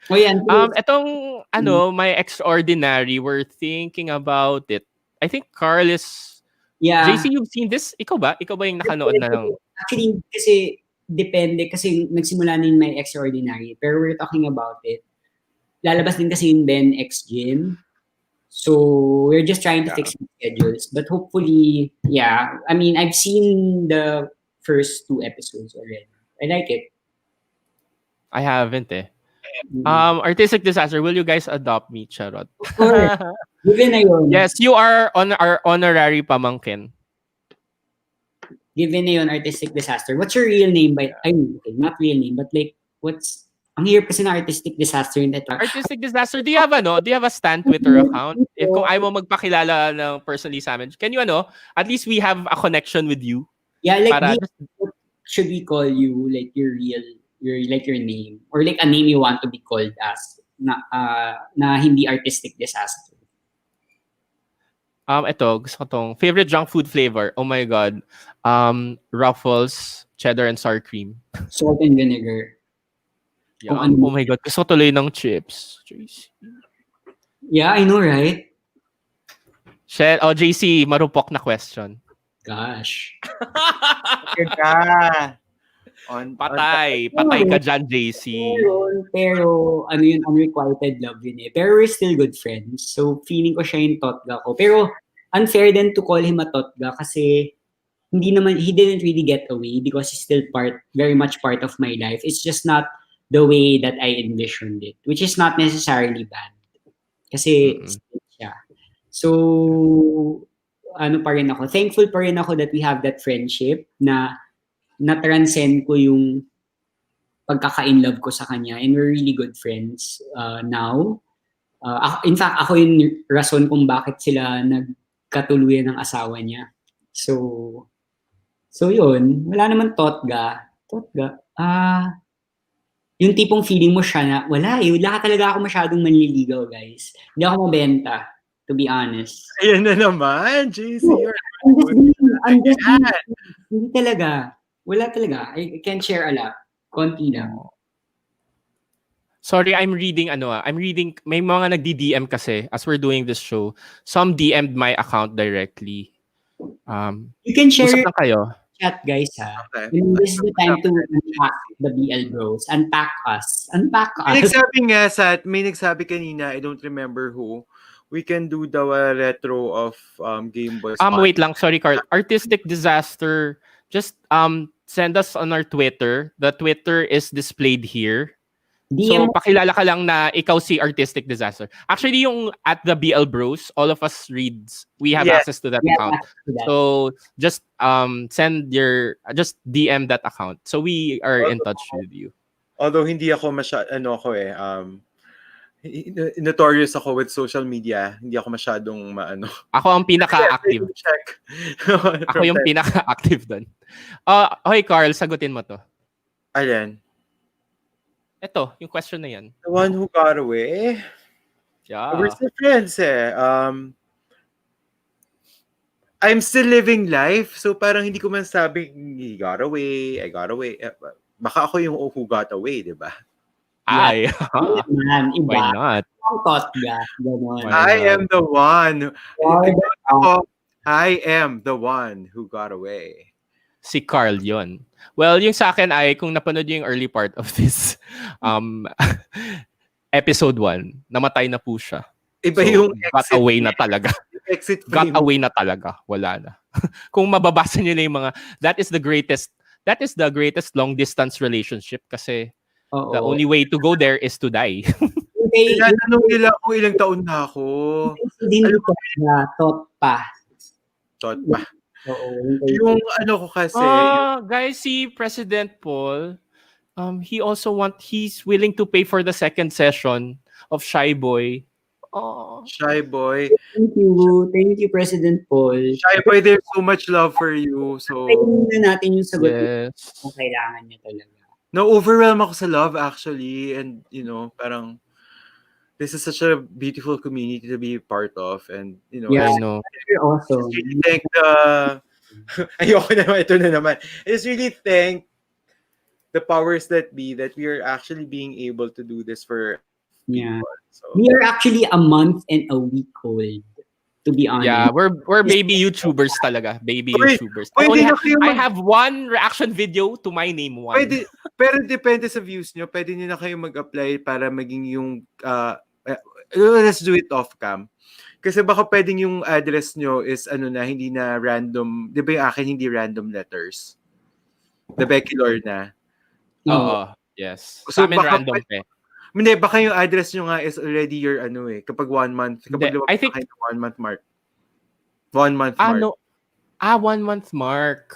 Oh, yan. Etong, my extraordinary, we're thinking about it. I think Carl is... Yeah. JC, you've seen this? Ikaw ba? Ikaw ba yung nakanood na lang? Actually, kasi depende. Kasi nagsimula na yung my extraordinary. Pero we're talking about it. Lalabas din kasi yung Ben X Gym. So, we're just trying to fix the schedules. But hopefully, yeah. I mean, I've seen the first 2 episodes already. I like it. I haven't Artistic Disaster, will you guys adopt me, Charot? Of course. Given na yun. Yes, you are on our honorary pamangkin. Given na yun, Artistic Disaster. What's your real name? Not real name, but like, ang hirap kasi na Artistic Disaster in that. Artistic Disaster, do you have a Stan Twitter account? If kung ayaw mo magpakilala ng personally sa amin, can you at least we have a connection with you? Yeah, like what should we call you? Like your name, or like a name you want to be called as na hindi Artistic Disaster. Gusto ko tong favorite junk food flavor. Oh my God. Ruffles, cheddar and sour cream. Salt and vinegar. Yeah. Oh my God, gusto ko tuloy ng chips. JC. Yeah, I know, right? JC, marupok na question. Gosh. Patay ka dyan, JC. Pero yun, unrequited love yun eh. Pero we're still good friends. So, feeling ko siya yung totga ko. Pero, unfair then to call him a totga kasi he didn't really get away because he's still very much part of my life. It's just not the way that I envisioned it, which is not necessarily bad. Kasi, siya. So, pa rin ako. Thankful pa rin ako that we have that friendship na na-transcend ko yung pagkaka-in-love ko sa kanya, and we're really good friends now. In fact, ako yung rason kung bakit sila nagkatuluyan ng asawa niya. So yun. Wala naman totga. Yung tipong feeling mo siya na, wala talaga ako masyadong manliligaw, guys. Hindi ako mabenta, to be honest. Ayan na naman, JC. Hindi talaga. Wala talaga. I can't share a lot. Konti lang. Sorry, I'm reading, may mga nagdi-DM kasi as we're doing this show. Some DM'd my account directly. You can share usap na kayo. Chat, guys, ha? Okay. And this is the time to unpack the BL bros. Unpack us. May nagsabi kanina, I don't remember who, we can do the retro of Game Boy. Wait lang, sorry Carl. Artistic Disaster, just send us on our Twitter. The Twitter is displayed here. So, pakilala ka lang na ikaw si Artistic Disaster. Actually, yung at the BL Bros, all of us reads. We have access to that account. So, just just DM that account. So, we are in touch with you. Although hindi ako notorious ako with social media. Hindi ako masyadong maano. Ako ang pinaka-active. Check. Ako yung pinaka-active doon. Okay, Carl, sagutin mo to. Ayan. Ito, yung question na yan. The one who got away. Yeah. We're still friends eh. I'm still living life. So parang hindi ko man sabing he got away, I got away. Baka ako yung who got away, di ba? Ay. Man, iba. Why not? Ang thought ka. Ganon. Why I not? am the one. Wow. I am the one who got away. Si Carl yon. Well, yung sa akin ay, kung napanood yung early part of this episode 1, namatay na po siya. Iba So, yung got away na talaga. exit Got frame. away na talaga. Wala na. Kung mababasa niyo na yung mga, that is the greatest long distance relationship kasi Oo. the only way to go there is to die. Okay, Tinatanong nila kung ilang taon na ako. hindi ko na thought pa. Thought pa. Oo. Yung ano ko kasi, Guys, si President Paul, he's willing to pay for the second session of Shy Boy. Oh. Shy Boy. Thank you, President Paul. Shy Boy, there's so much love for you. So, Tingnan na natin yung sagot Yes. kung kailangan niya talaga. na-overwhelm ako sa love actually. And, parang, this is such a beautiful community to be part of. And, Yeah. I know. You're awesome. I really thank ayoko naman, ito na naman. I just really thank the powers that be that we are actually being able to do this for Yeah. people. So, We are actually a month and a week old, to be honest. Yeah, we're baby YouTubers talaga. Baby Wait, YouTubers. pwede na kayo I have one reaction video to my name one. pwede, pero depende sa views nyo, pwede nyo na kayo mag-apply para maging yung, let's do it off cam. Kasi baka pwedeng yung address nyo is hindi na random, di ba yung akin hindi random letters? The Becky Lorna. Oo. Yes. So, Sa amin baka random eh. Hindi, baka yung address nyo nga is already your kapag 1 month, kapag Hindi, lumabas I think- kayo ng 1 month mark. 1 month mark. Ano? 1 month mark.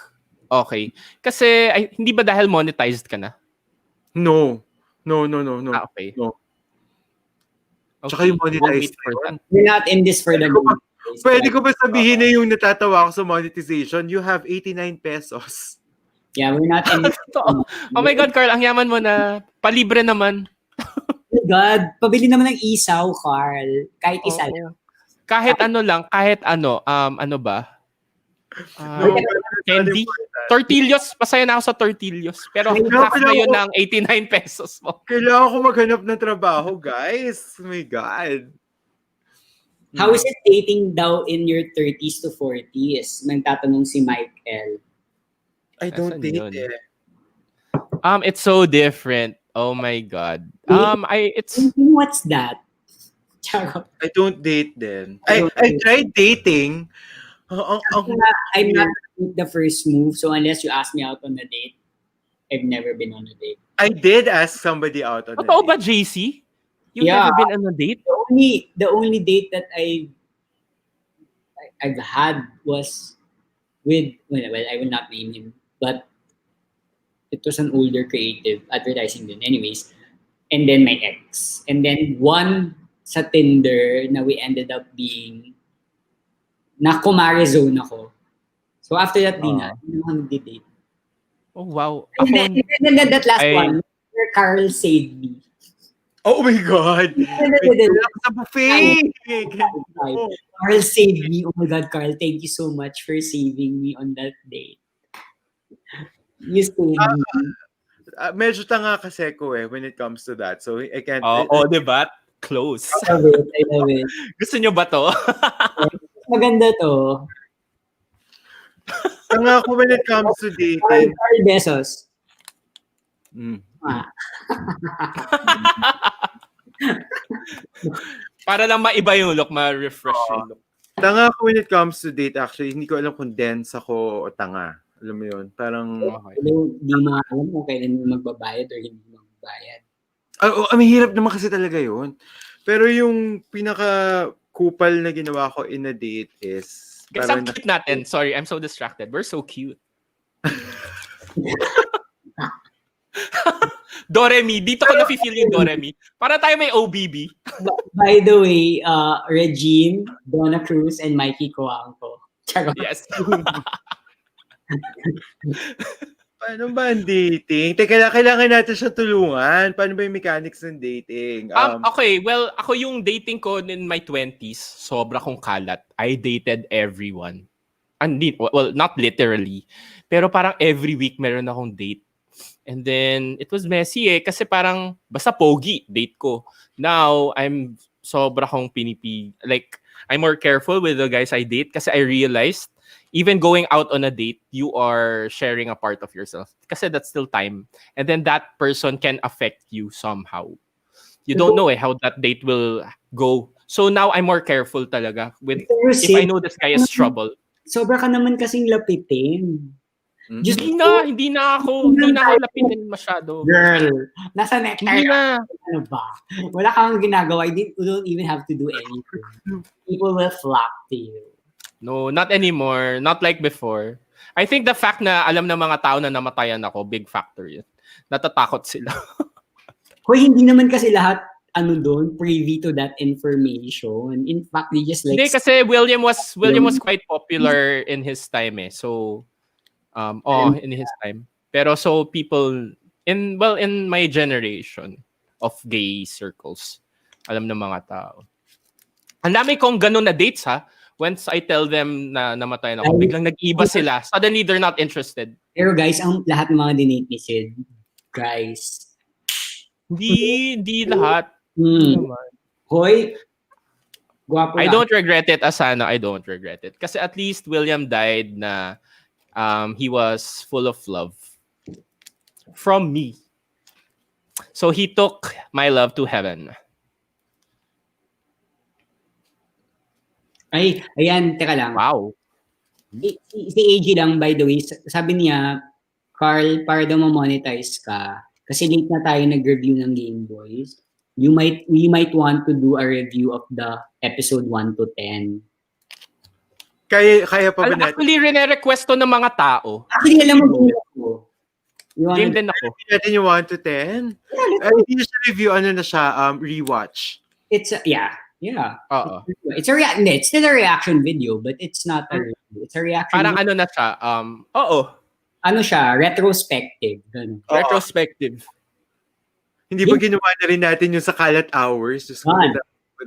Okay. Kasi hindi ba dahil monetized ka na? No. Okay. No. Okay. Tsaka yung monetized We'll wait for na yun. that. We're not in this for the money. Pwede ko ba sabihin na yung natatawa ako sa monetization? You have 89 pesos. Yeah, we're not in this. Totoo. Oh my God, Carl, ang yaman mo na. Palibre naman. Oh my God, pabili naman ng isaw, Carl. Kahit isa Oo. lang. Kahit ano lang, ano ba? No, Candy? Tortillos, pasaya na ako sa tortillos. Pero half na yun ng 89 pesos mo. Kailangan ko maghanap ng trabaho, guys. Oh my God. How is it dating daw in your 30s to 40s? Nagtatanong si Michael. I don't Asan date yun? eh. It's so different. Oh my God. What's that? Charot. I don't date then. I tried dating. I'm not the first move, so unless you ask me out on a date, I've never been on a date. I did ask somebody out on a Totoo date. ba, JC? You've Yeah. never been on a date? The only date that I've had was with I will not name him, but it was an older creative advertising din. Anyways, and then my ex, and then one sa Tinder na we ended up being na kumare zone ako. So after that, di na nag-date. Oh, wow. And then that last I- one, where Carl saved me. Oh my God. Kailangan sa buffet. Carl saved me. Oh my God, Carl, thank you so much for saving me on that date. You saved me. Medyo tanga kasi ko when it comes to that. So I can't. diba? Close. I love it. Gusto nyo ba to? Maganda to. Tanga ako when it comes to dating. Carl Besos. Mm. Para lang maiba yung look, ma-refresh yung look. Tanga ako when it comes to date actually. Hindi ko alam kung dense ako o tanga. Alam mo yun? Parang... Hindi mo alam kung kailan mo magbabayad or hindi mo magbabayad. Mahirap naman kasi talaga yun. Pero yung pinaka-kupal na ginawa ko in a date is... Guys, ang cute natin. Sorry, I'm so distracted. We're so cute. Doremi. Dito ko na-feel yung Doremi. Para tayo may OBB. By the way, Regine, Donna Cruz, and Mikey Coangco. Charot. Yes. Paano ba ang dating? Teka, kailangan natin siya tulungan. Paano ba yung mechanics ng dating? Okay, well, ako yung dating ko in my 20s, sobra kong kalat. I dated everyone. Well, not literally. Pero parang every week meron akong date. And then, it was messy kasi parang basta pogi, date ko. Now, I'm sobra kong like, I'm more careful with the guys I date kasi I realized even going out on a date, you are sharing a part of yourself. Kasi that's still time. And then that person can affect you somehow. You don't know how that date will go. So now I'm more careful talaga with if I know this guy is trouble. Sobra ka naman kasing lapitin. Just hindi na ako lapitin masyado. Girl, nasa nectar. Hindi na. Ano ba? Wala kang ginagawa. You don't even have to do anything. People will flock to you. No, not anymore. Not like before. I think the fact na alam ng mga tao na namatayan ako, big factor yun. Natatakot sila. Hoy, hindi naman kasi lahat doon privy to that information. In fact, they just like... Hindi kasi William was quite popular in his time eh. So in his time. Pero so people in my generation of gay circles, alam ng mga tao. Ang dami kong ganun na dates ha. Once I tell them na namatay na ako, biglang nag-iba sila. Suddenly, they're not interested. Pero guys, ang lahat ng mga dinate ni Sid, guys. Hindi lahat. Hoy, guwapo I lang. don't regret it, Asana. I don't regret it. Kasi at least William died na he was full of love from me. So he took my love to heaven. Ay, ayan, teka lang. Wow. Si AG lang, by the way, sabi niya, Carl, para daw ma-monetize ka, kasi late na tayo nag-review ng Game Boys, we might want to do a review of the episode 1 to 10. Kaya pa ba natin? Actually, rene-request to ng mga tao. Actually, alam mo din ako. Game din ako. Natin yung 1 to 10? Hindi siya review, na siya, rewatch. It's, yeah. Oo. It's still a reaction video, but it's not a review. It's a reaction Parang video. ano na siya, oo. Ano siya, retrospective. Ganun. Retrospective. Hindi ba ginawa na rin natin yung sa Kalat Hours? Just with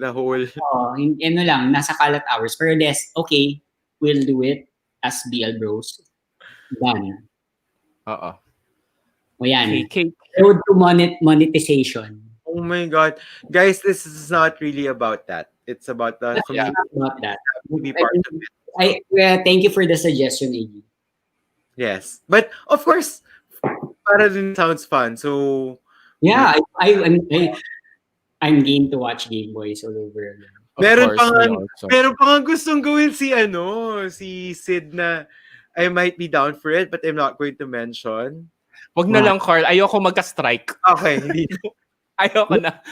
the whole... Ano lang, nasa Kalat Hours. Pero okay, we'll do it as BL Bros. Done. Oo. O yan. Okay. Road to monetization. Oh my God. Guys, this is not really about that. It's about the community. About that. To be part of it. Thank you for the suggestion, AG. Yes. But, of course, para din sounds fun. So... Yeah, I'm game to watch Game Boys all over again. Meron pa nga gustong gawin si Sid na I might be down for it, but I'm not going to mention. Wag na lang, Carl. Ayoko magka-strike. Okay, hindi. Ayoko na.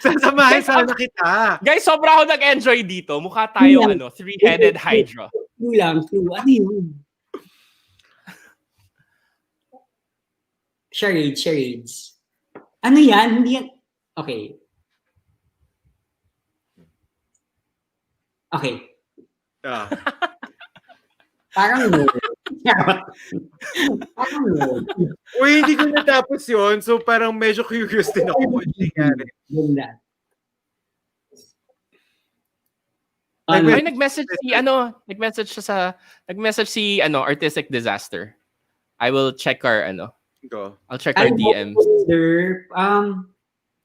Sasamahin sana kita. Guys, sobra ako nag-enjoy dito. Mukha tayong three-headed hydra. Clue. Ano yun? Charades. Ano yan? Hindi yan. Okay. Parang no. Parang no. Uy, hindi ko natapos yun. So parang medyo curious din ako kung ano nangyari. Ganda. Ay, nag-message si Artistic Disaster. I will check our Go. I'll check our DMs.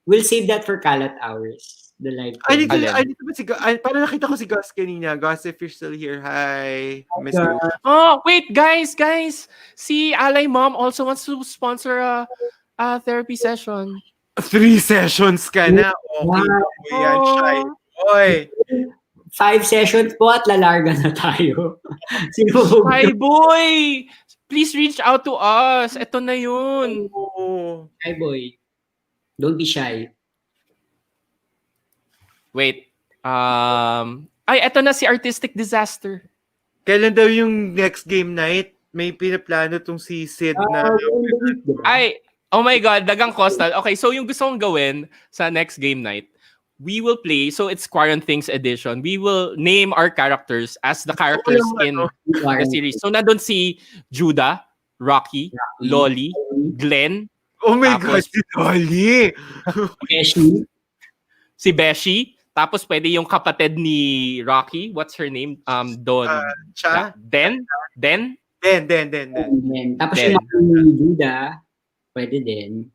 We'll save that for Kalat Hours. The live. I need to si parang nakita ko si Gus kanina. Gus, if you're still here, hi. Miss you. Oh, wait, guys. Si Ally Mom also wants to sponsor a therapy session. 3 sessions ka na. Okay. Yan, shy. Oy. 5 sessions po at lalarga na tayo. Hi, boy! Please reach out to us. Ito na yun. Hi, boy. Don't be shy. Wait. Ito na si Artistic Disaster. Kailan daw yung next game night? May pinaplano tong si Sid na... Oh my God, dagang Coastal. Okay, so yung gusto kong gawin sa next game night, we will play, so it's Quarantines edition. We will name our characters as the characters in the series. So nandun si Judah, Rocky, Lolly, Glenn, Oh my God, tapos si Dolly! Beshi. si Beshi, tapos pwede yung kapatid ni Rocky. What's her name? Siya? Den? Den. Tapos Den. yung mga ni Judah, pwede din.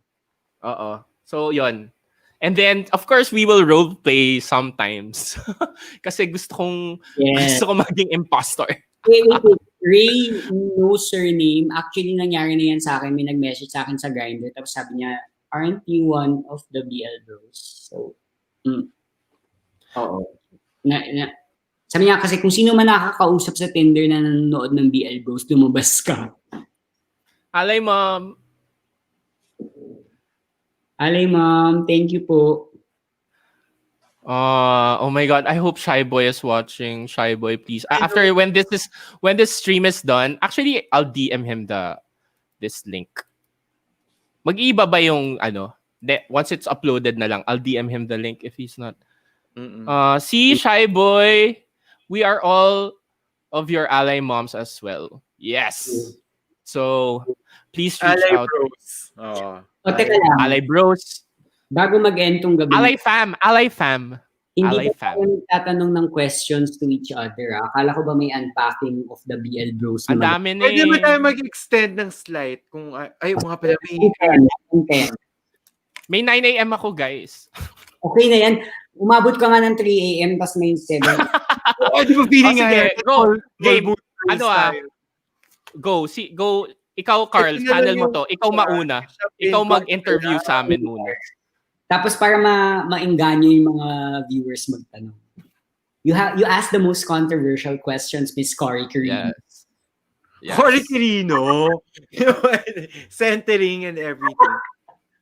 Oo. So, yon. And then, of course, we will role play sometimes. Kasi gusto kong maging imposter. Wait. Ray, no surname. Actually, nangyari na yan sa akin. May nag-message sa akin sa Grindr. Tapos sabi niya, aren't you one of the BL bros? So, oo. Sabi niya kasi kung sino man nakakausap sa Tinder na nanonood ng BL bros, lumabas ka. Alay, ma'am. Alay, ma'am. Thank you po. Oh my God! I hope Shy Boy is watching. Shy Boy, please. After when this stream is done, actually I'll DM him this link. Mag-iiba ba yung once it's uploaded na lang, I'll DM him the link if he's not. See, Shy Boy, we are all of your ally moms as well. Yes. So please reach out. Bros. Teka lang. Ally Bros. Bago mag-end tong gabi. Ally fam. Hindi Ally pa tayo nagtatanong ng questions to each other. Akala ko ba may unpacking of the BL bros? Ang dami na Pwede ba tayo mag-extend ng slide? Kung, mga pala may... May 9 a.m. ako, guys. Okay na yan. Umabot ka nga ng 3 a.m. tas may 7. Di ba feeling nga sige, yan? go. Game. Go. Go. Ikaw, Carl, panel mo to. Ikaw mauna. Ikaw mag-interview sa amin muna. Tapos para maengganyo yung mga viewers magtanong. You ask the most controversial questions, Miss Cory Carino. Yes. Cory Carino? Centering and everything.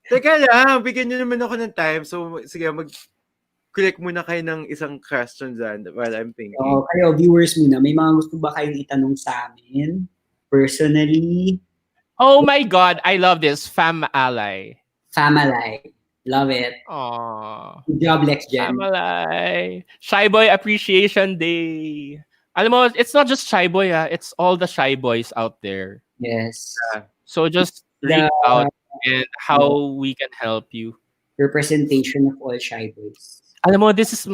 Teka lang, bigyan nyo naman ako ng time. So, sige, mag-click muna kayo ng isang question dyan while I'm thinking. Kayo, viewers muna, may mga gusto ba kayong itanong sa amin? Personally? Oh my God, I love this. Fam Ally. Love it. Aww. Good job, Lex Jen. Family. Shy Boy Appreciation Day. Alam mo, it's not just Shy Boy, it's all the Shy Boys out there. Yes. So just reach out and how we can help you. Representation of all Shy Boys. Alam mo, this is such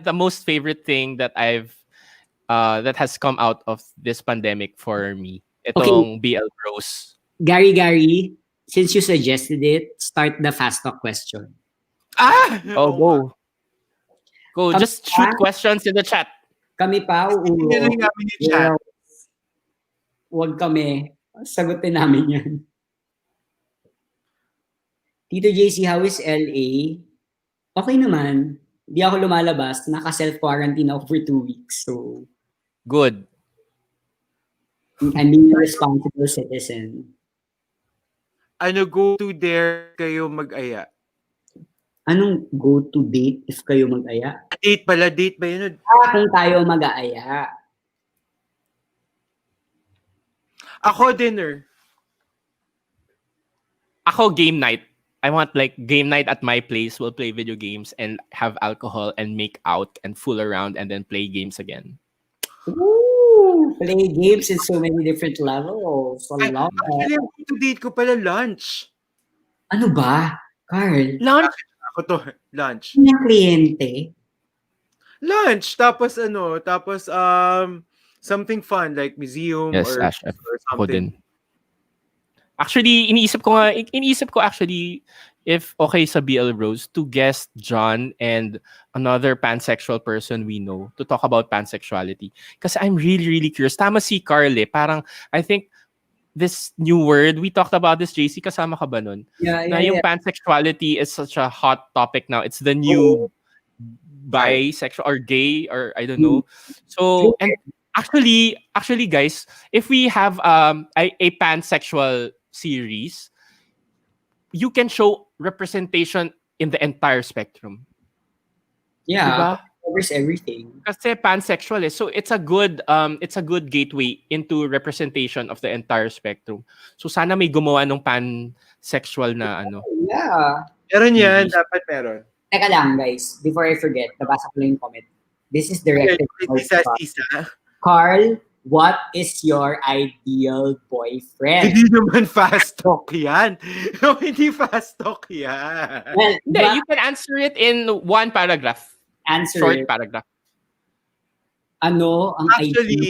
the most favorite thing that that has come out of this pandemic for me. Itong BL Bros. Gary, since you suggested it, start the fast talk question. Go. Just shoot questions in the chat. Kami pa, Huwag kami. Sagutin namin yan. Tito JC, how is LA? Okay naman. Di ako lumalabas. Naka-self-quarantine ako for 2 weeks. So, good. I'm being a responsible citizen. Go to there kayo mag-aya? Anong go to date if kayo mag-aya? Date ba yun? Kung tayo mag-aaya. Ako, dinner. Ako, game night. I want game night at my place. We'll play video games and have alcohol and make out and fool around and then play games again. Ooh, play games in so many different levels. Actually, ang to date ko pala lunch. Ano ba? Carl? Lunch? Ako to, lunch. Ano yung kliyente? Lunch. Tapos something fun like museum or something. Actually, iniisip ko actually if okay sa BL Bros to guest John and another pansexual person we know to talk about pansexuality. Kasi I'm really, really curious. Tama si Carl Parang, I think this new word, we talked about this, JC, kasama ka ba nun? Yeah. Yung pansexuality is such a hot topic now. It's the new bisexual or gay or I don't know. So, and actually guys, if we have a pansexual series, you can show representation in the entire spectrum. Yeah. Diba? covers everything. Kasi pansexual eh. So it's a good gateway into representation of the entire spectrum. So sana may gumawa ng pansexual na ano. Yeah. Meron yan, dapat meron. Teka lang, guys. Before I forget, nabasa ko lang yung comment. This is directed by Sisa. Carl. What is your ideal boyfriend? Hindi naman fast talk yan. No, hindi fast talk yan. Well, Hindi, you can answer it in one paragraph. Short paragraph. Ano ang ideal? Actually,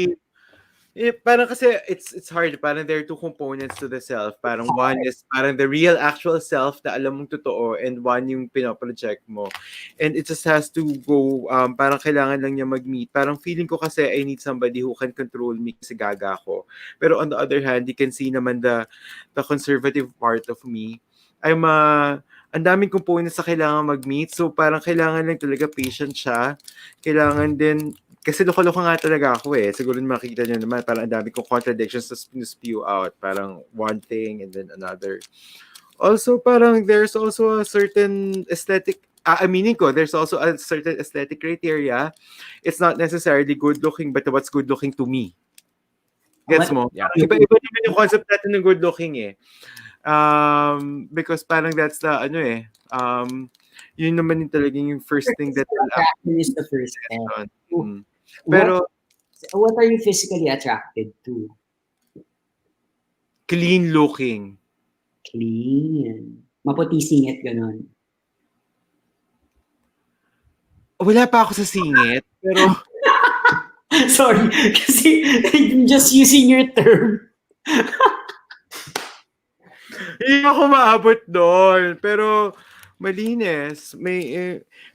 parang kasi it's hard. Parang there are two components to the self. Parang one is parang the real actual self na alam mong totoo, and one yung pinoproject mo. And it just has to go, parang kailangan lang niya mag-meet. Parang feeling ko kasi I need somebody who can control me kasi gaga ako. Pero on the other hand, you can see naman the conservative part of me. Ang daming components na kailangan mag-meet. So parang kailangan lang talaga patient siya. Kailangan din, kasi loko-loko nga talaga ako eh. Siguro makikita niyo naman, parang ang dami kong contradictions to spew out. Parang one thing and then another. Also, parang there's also a certain aesthetic, aminin ko, there's also a certain aesthetic criteria. It's not necessarily good-looking, but what's good-looking to me. Gets mo? Yeah. Iba-iba naman yung concept natin ng good-looking eh. Because parang that's the, yun naman yung talagang yung first thing that will Attraction is the first step. Pero What are you physically attracted to? clean looking. Clean. Maputi singit, ganon. Wala pa ako sa singit, pero Sorry, kasi I'm just using your term. hindi ako maabot doon. Pero malinis.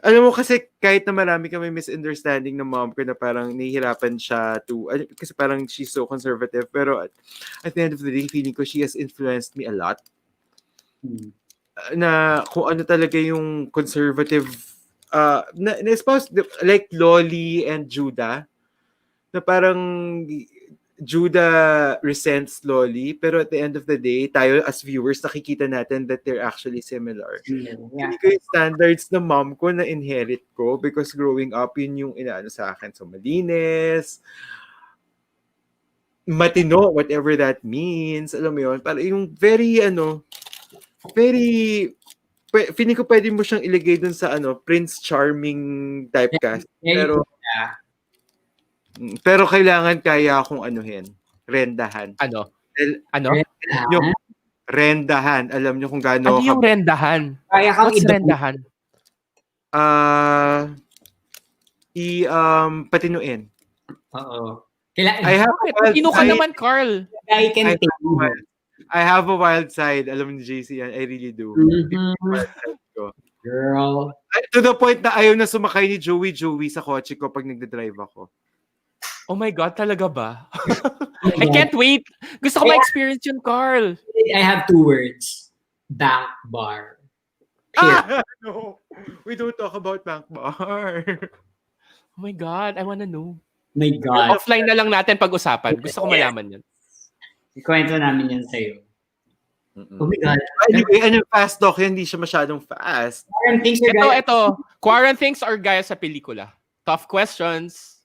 Alam mo kasi kahit na marami kami misunderstanding ng mom ko na parang nahihirapan siya kasi parang she's so conservative. Pero at the end of the day, feeling ko she has influenced me a lot. Na kung ano talaga yung conservative, na suppose, like Lolly and Judah, na parang Judah resents Lolly, pero at the end of the day, tayo as viewers, nakikita natin that they're actually similar. Yeah. Hindi ko yung standards ng mom ko na inherit ko because growing up, yun yung inaano sa akin. So, malinis, matino, whatever that means. Alam mo yun? Parang yung feeling ko pwede mo siyang ilagay dun sa Prince Charming typecast. Pero kailangan kaya akong rendahan. Ano? Yung rendahan. Alam niyo kung gaano Ano yung rendahan? Kaya kang What's rendahan? Patinuin. Oo. Patino ka naman, Carl. I have a wild side. Alam ni JC yan. I really do. Wild side ko. Girl. To the point na ayaw na sumakay ni Joey sa kotse ko pag nagde-drive ako. Oh my God, talaga ba? I can't wait. Gusto ko ma-experience yun, Carl. I have two words. Bank bar. No. We don't talk about bank bar. Oh my God, I wanna know. My God. Offline na lang natin pag-usapan. Gusto ko malaman yun. Ikwento namin yan sa'yo. Oh my God. Anyway, fast talk yan? Hindi siya masyadong fast. Ito. Quarantines or gaya sa pelikula? Tough questions.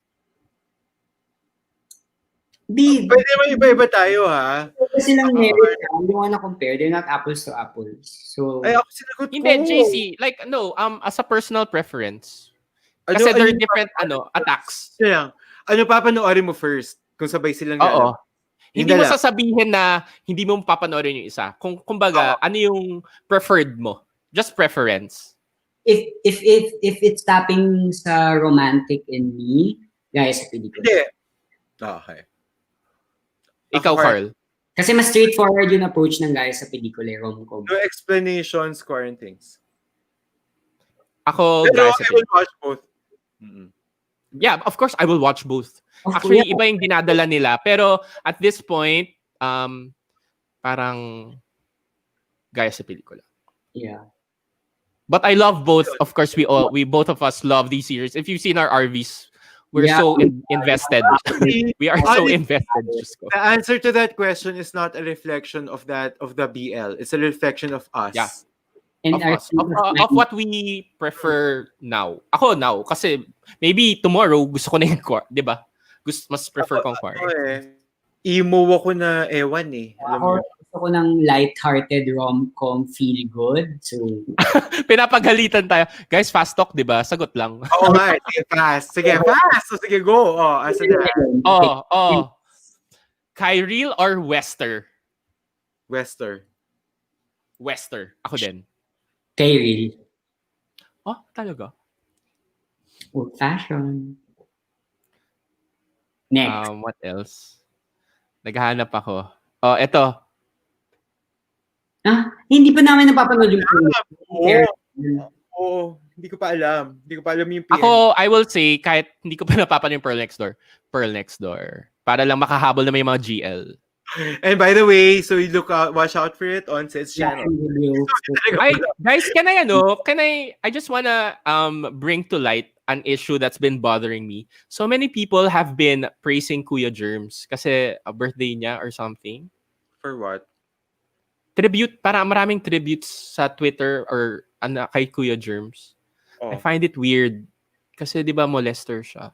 Pwede naman iba-iba tayo, ha? Kasi lang merit, you wanna compare. They're not apples to apples. So, ay, ako sinagot ko. Hindi, JC. Like, no, as a personal preference. Kasi there are different, attacks. Yan. Ano papanoorin mo first? Kung sabay silang Oo. Hindi mo sasabihin na hindi mo papanoorin yung isa. Kumbaga, ano yung preferred mo? Just preference. If it's tapping sa romantic in me, guys, sa pelikula. Hindi. Okay. Ikaw, Carl. Kasi mas straightforward yung approach ng guys sa pelikula, rom-com. No explanations, quarantines. Ako, Pero guys, I will watch both. Yeah, of course, I will watch both. Actually, iba yung dinadala nila. Pero at this point, parang gaya sa pelikula. Yeah. But I love both. Of course, we both of us love these series. If you've seen our RVs, we're so invested. We are so invested. The answer to that question is not a reflection of the BL. It's a reflection of us. Yeah. And Of our us. Of what we prefer now. Ako now. Kasi maybe tomorrow gusto ko na yung core. Di ba? Mas prefer kong core. Emo ako na ewan eh. Alam Ako, mo. gusto ko ng light-hearted rom-com feel good. So, Pinapagalitan tayo. Guys, fast talk, di ba? Sagot lang. Oo nga. Sige, fast. Sige, fast. So, sige, go. Asa na? Kyril or Wester? Wester. Wester. Ako din. Kyril. Oh, talaga? Old-fashioned. Next. What else? Naghahanap ako. Oh, eto. Hindi pa namin napapanood yung Oo. Hindi ko pa alam. Hindi ko pa alam yung PN. Ako, I will say, kahit hindi ko pa napapanood yung Pearl Next Door. Pearl Next Door. Para lang makahabol na may mga GL. And by the way, so you watch out for it on Sid's channel. Guys, can I just wanna bring to light an issue that's been bothering me. So many people have been praising Kuya Germs kasi a birthday niya or something. For what? Tribute, para maraming tributes sa Twitter or kay Kuya Germs. Oh. I find it weird kasi 'di ba molester siya.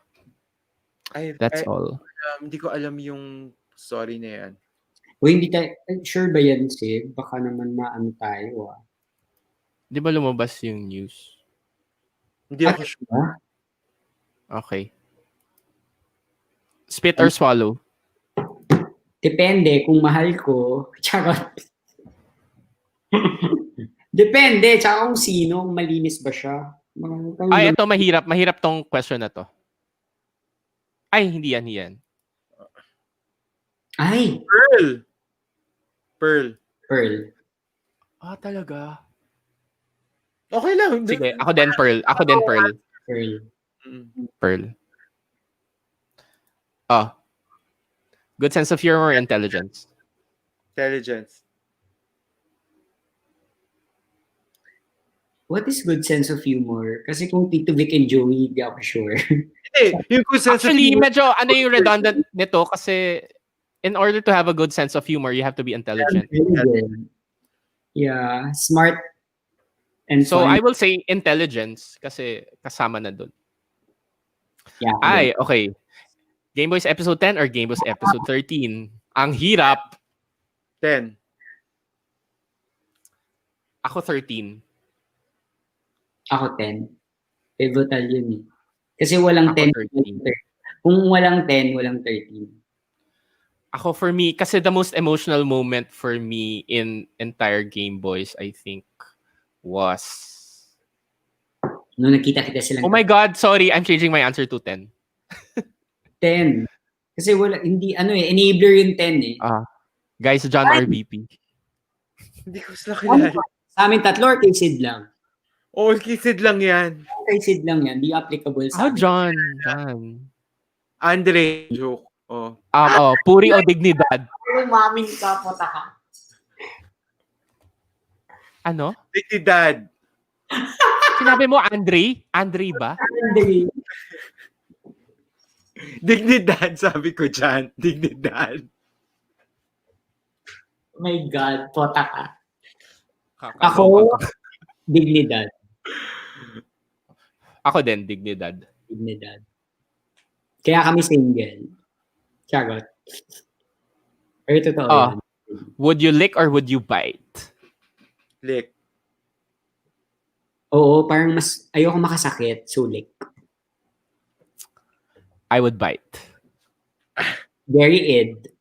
That's all. Hindi ko alam yung story na yan. Hindi tayo, sure ba yan, Sid? Baka naman maano tayo, Di ba lumabas yung news? Hindi ako sure. Okay. Spit or swallow? Depende kung mahal ko. Charot. Depende. Tsaka kung sino, malinis ba siya. Ay, ito mahirap. Mahirap tong question na to. Ay, hindi yan. Ay! Pearl. Talaga? Okay lang. Sige, ako din Pearl. Pearl. Good sense of humor or intelligence? Intelligence. What is good sense of humor? Kasi kung Tito Vic and Joey, hindi ako sure. Yung good sense Actually, of humor, medyo yung redundant nito kasi in order to have a good sense of humor, you have to be intelligent. Yeah, smart and So, fun. I will say intelligence kasi kasama na dun. Yeah. Ay, okay. Game Boys episode 10 or Game Boys episode 13? Ang hirap. 10. Ako 13. Ako 10. Pivotal yun eh. Kasi walang Ako 10. 13. Kung walang 10, walang 13. Ako for me, kasi the most emotional moment for me in entire Game Boys, I think, was... Nung nakita-kita silang... Oh my God, sorry, I'm changing my answer to 10. 10. Kasi wala, hindi, enabler yung 10 eh. Guys, John RBP. Hindi ko sila kilala. Sa amin tatlo or kay Sid lang? All kisid lang yan. Kay Sid lang yan, di applicable sa amin. John. Andre, joke. Puri o dignidad. Maming kapota ka. Ano? Dignidad. Sinabi mo Andre? Andre ba? Dignidad, sabi ko dyan. Dignidad. Oh my God, pota ka. Ako, dignidad. Ako din, dignidad. Kaya kami single. Charot. Pero totoo yan. Would you lick or would you bite? Lick. Oo, parang mas ayoko makasakit. So, lick. I would bite. Very id.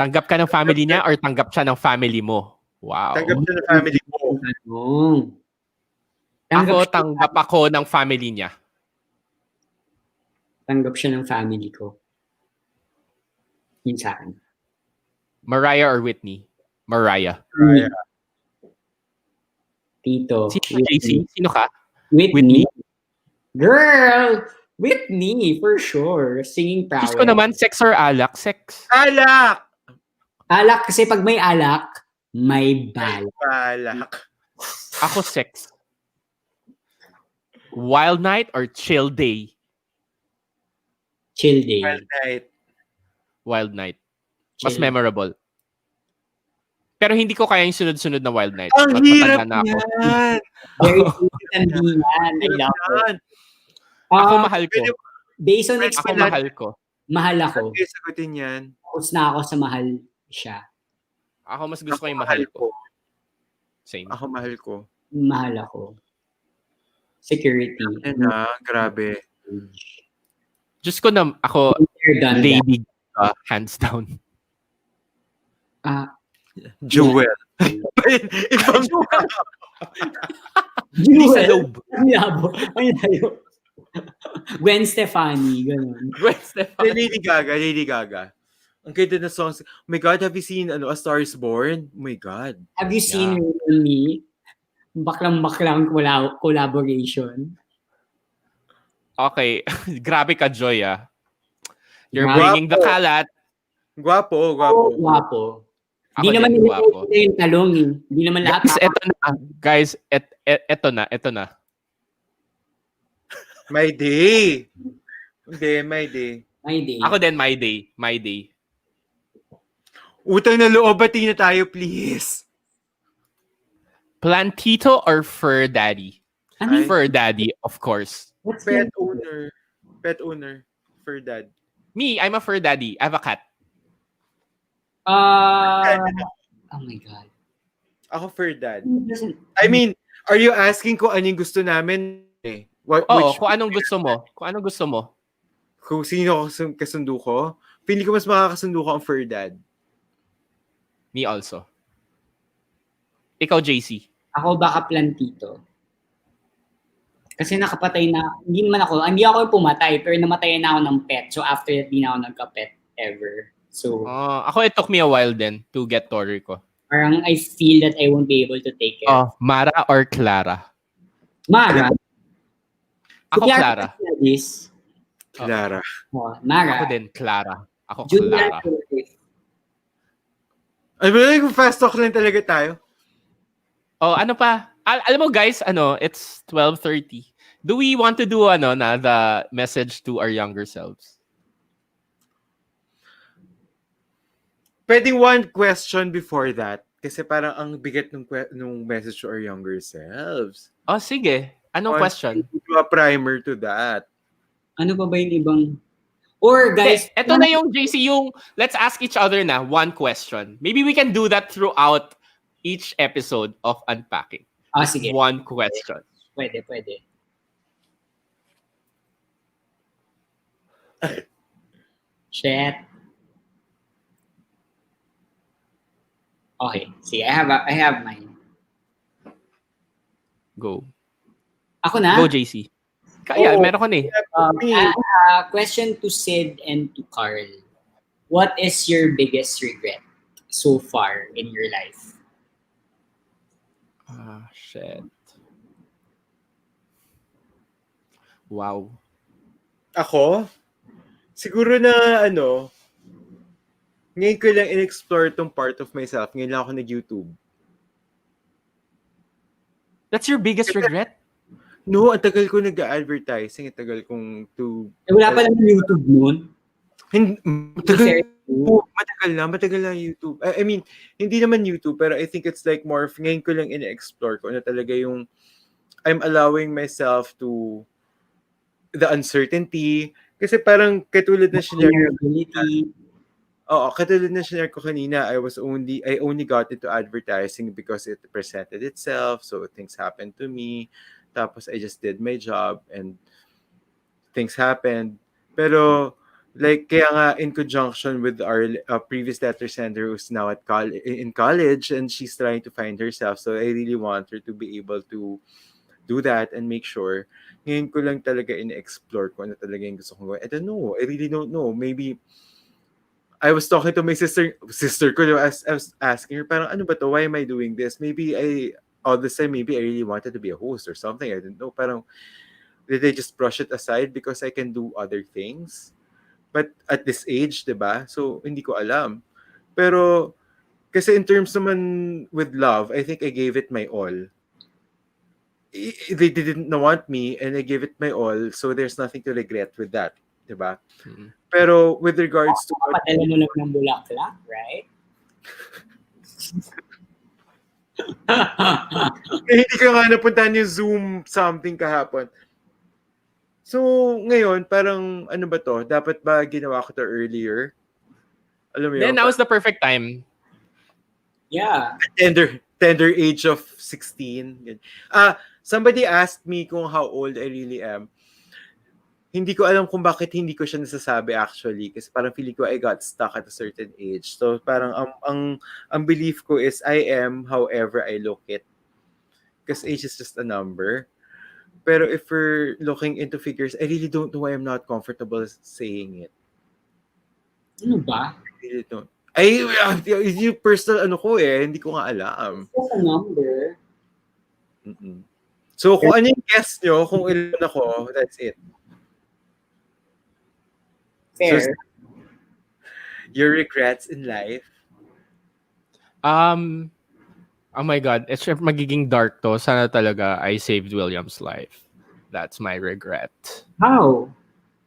Tanggap ka ng family niya or tanggap siya ng family mo? Wow. Tanggap siya ng family mo. Tanggap ako ng family niya. Tanggap siya ng family ko. Yun sa akin. Mariah or Whitney? Mariah. Tito. Sino JC? Sino ka? Whitney. Girl! Whitney, for sure. Singing prowess. Diyos ko naman, sex or alak? Sex. Alak! Alak, kasi pag may alak, may balak. Alak. Ako sex. Wild night or chill day? Chill day. Wild night. Wild night. Mas Chill. memorable. Pero hindi ko kaya yung sunod-sunod na Wild Nights. Ang hirap Matanda na ako. yan! Very hindi yan. I love it. Ako Ah, mahal ko. based on Ako experience, mahal ko. mahal ako. Okay, sagutin yan. Tapos na ako sa mahal siya. Ako mas gusto ko yung mahal mahal ko. Same. Ako mahal ko. Mahal ako. Security. Yan grabe. Diyos ko na, ako, You're done that. lady, hands down. Jewel. Ibang Lisa Loeb. Ang labo. Ang layo. Gwen Stefani. Ganun. Gwen Stefani. Lady Gaga. Ang ganda na songs. Oh my God, have you seen A Star is Born? Oh my God. Have you seen Her and Me? Baklang collaboration. Okay. Grabe ka, Joy, You're Grabe. bringing the kalat. Gwapo. Guwapo. Ako Hindi naman din, guwapo. nila yung talong eh. Hindi naman lahat. Guys, eto na. My Day. Hindi, My Day. My day. Ako din, my day. Utang na loob, bati na tayo, please. Plantito or Fur Daddy? Ano? Fur Daddy, of course. What's Pet that? owner. For dad. Me, I'm a Fur Daddy. I have a cat. Oh my God. Ako for dad. Doesn't- I mean, are you asking kung anong gusto namin? Oo, kung anong gusto mo. Kung sino kasundo ko? Pili ko mas makakasundo ko ang for dad. Me also. Ikaw, JC. Ako baka plantito. Kasi nakapatay na, hindi ako yung pumatay, pero namatayan na ako ng pet. So after that, di na ako nagka-pet ever. So Ako, it took me a while then to get Tori ko. parang I feel that I won't be able to take care. Mara or Clara? Mara. Ako, Si Clara. This. Clara. Mara. Ako din, Clara. Ako, Julia. Clara. Ay, but fast talk lang talaga tayo. Ano pa? Alam mo guys, it's 12:30. Do we want to do the message to our younger selves? Pwedeng one question before that. Kasi parang ang bigat nung message to our younger selves. Oh, sige. Anong question? Do a primer to that. Ano pa ba yung ibang... Or guys... Ito na yung JC, yung let's ask each other na one question. Maybe we can do that throughout each episode of Unpacking. Sige. One question. Pwede. Shit. Okay. See, I have mine. Go. Ako na? Go, JC. Kaya, meron ko na eh. Question to Sid and to Carl. What is your biggest regret so far in your life? Shit. Wow. Ako? Siguro na ngayon ko lang in-explore tong part of myself. Ngayon lang ako nag-YouTube. That's your biggest regret? No, ang tagal ko nag-advertising. Ang tagal kong Wala pa lang YouTube noon. Matagal na YouTube. I mean, hindi naman YouTube, pero I think it's like more of, ngayon ko lang in-explore ko na talaga yung I'm allowing myself to the uncertainty. Kasi parang katulad na share ko kanina, I only got into advertising because it presented itself. So things happened to me. Tapos I just did my job and things happened. Pero like kaya nga in conjunction with our previous letter sender who's now in college and she's trying to find herself. So I really want her to be able to do that and make sure. Ngayon ko lang talaga in-explore ko ano talaga yung gusto kong gawin. I don't know. I really don't know. Maybe I was talking to my sister ko. I was asking her, parang ano ba to? Why am I doing this? Maybe all this time, maybe I really wanted to be a host or something. I didn't know. Parang, did I just brush it aside because I can do other things? But at this age, diba? So, hindi ko alam. Pero, kasi in terms naman with love, I think I gave it my all. They didn't want me and I gave it my all. So, there's nothing to regret with that. Diba? Mm-hmm. Pero with regards to... Papadala mo lang ng bulaklak, right? Hindi ka nga napuntahan yung Zoom something kahapon. So, ngayon, parang, ano ba to? Dapat ba ginawa ko to earlier? Alam mo yun? Then now is the perfect time. Yeah. Tender age of 16. Somebody asked me kung how old I really am. Hindi ko alam kung bakit hindi ko siya nasasabi actually. Kasi parang feeling ko I got stuck at a certain age. So, parang ang belief ko is I am however I look it. Because age is just a number. Pero if we're looking into figures, I really don't know why I'm not comfortable saying it. Ano ba? I really don't. Yung personal ko hindi ko nga alam. It's just a number. Mm-mm. So kung ano yung guess nyo, kung ilan ako, that's it. Fair. So, your regrets in life? Oh my God, it's magiging dark to. Sana talaga I saved William's life. That's my regret. How?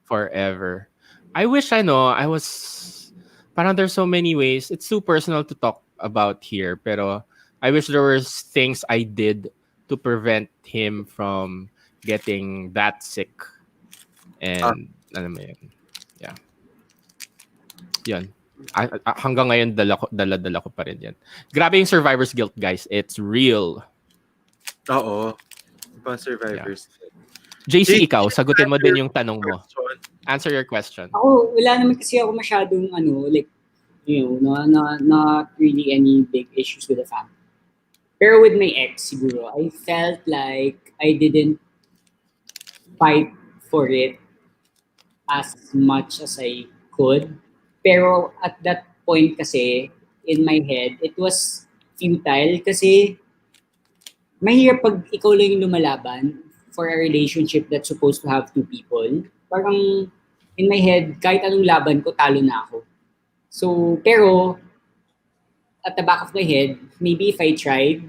Forever. I wish I was... Parang there's so many ways. It's too personal to talk about here. Pero I wish there were things I did to prevent him from getting that sick. And, alam mo yun. Yeah. Yun. Hanggang ngayon, dala ko pa rin yan. Grabe yung survivor's guilt, guys. It's real. Oo. Pang survivors. JC, ikaw, sagutin mo din yung tanong mo. Answer your question. Ako, wala naman kasi ako masyadong, like, not really any big issues with the family. Pero with my ex, siguro, I felt like I didn't fight for it as much as I could. Pero at that point kasi, in my head, it was futile kasi mahirap pag ikaw lang yung lumalaban for a relationship that's supposed to have two people. Parang in my head, kahit anong laban ko, talo na ako. So, pero at the back of my head, maybe if I tried,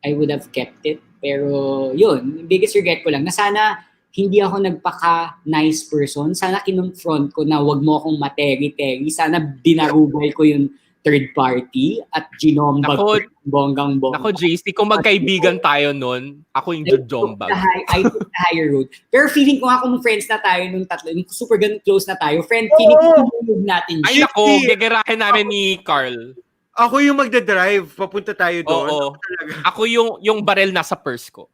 I would have kept it. Pero yun, biggest regret ko lang na sana hindi ako nagpaka-nice person. Sana kinonfront ko na wag mo akong materi-teri. Sana dinarugay ko yung third party at ginombag ko bonggang-bongga. Nako, JC, kung magkaibigan tayo nun, ako yung jombag. I took the higher road. Pero feeling ko nga kung friends na tayo nung tatlo, super ganun close na tayo, feeling ko yung natin. Ay nako, gagarahin namin ni Carl. Ako yung magdadrive, papunta tayo doon. Oo. Ako yung barel nasa purse ko.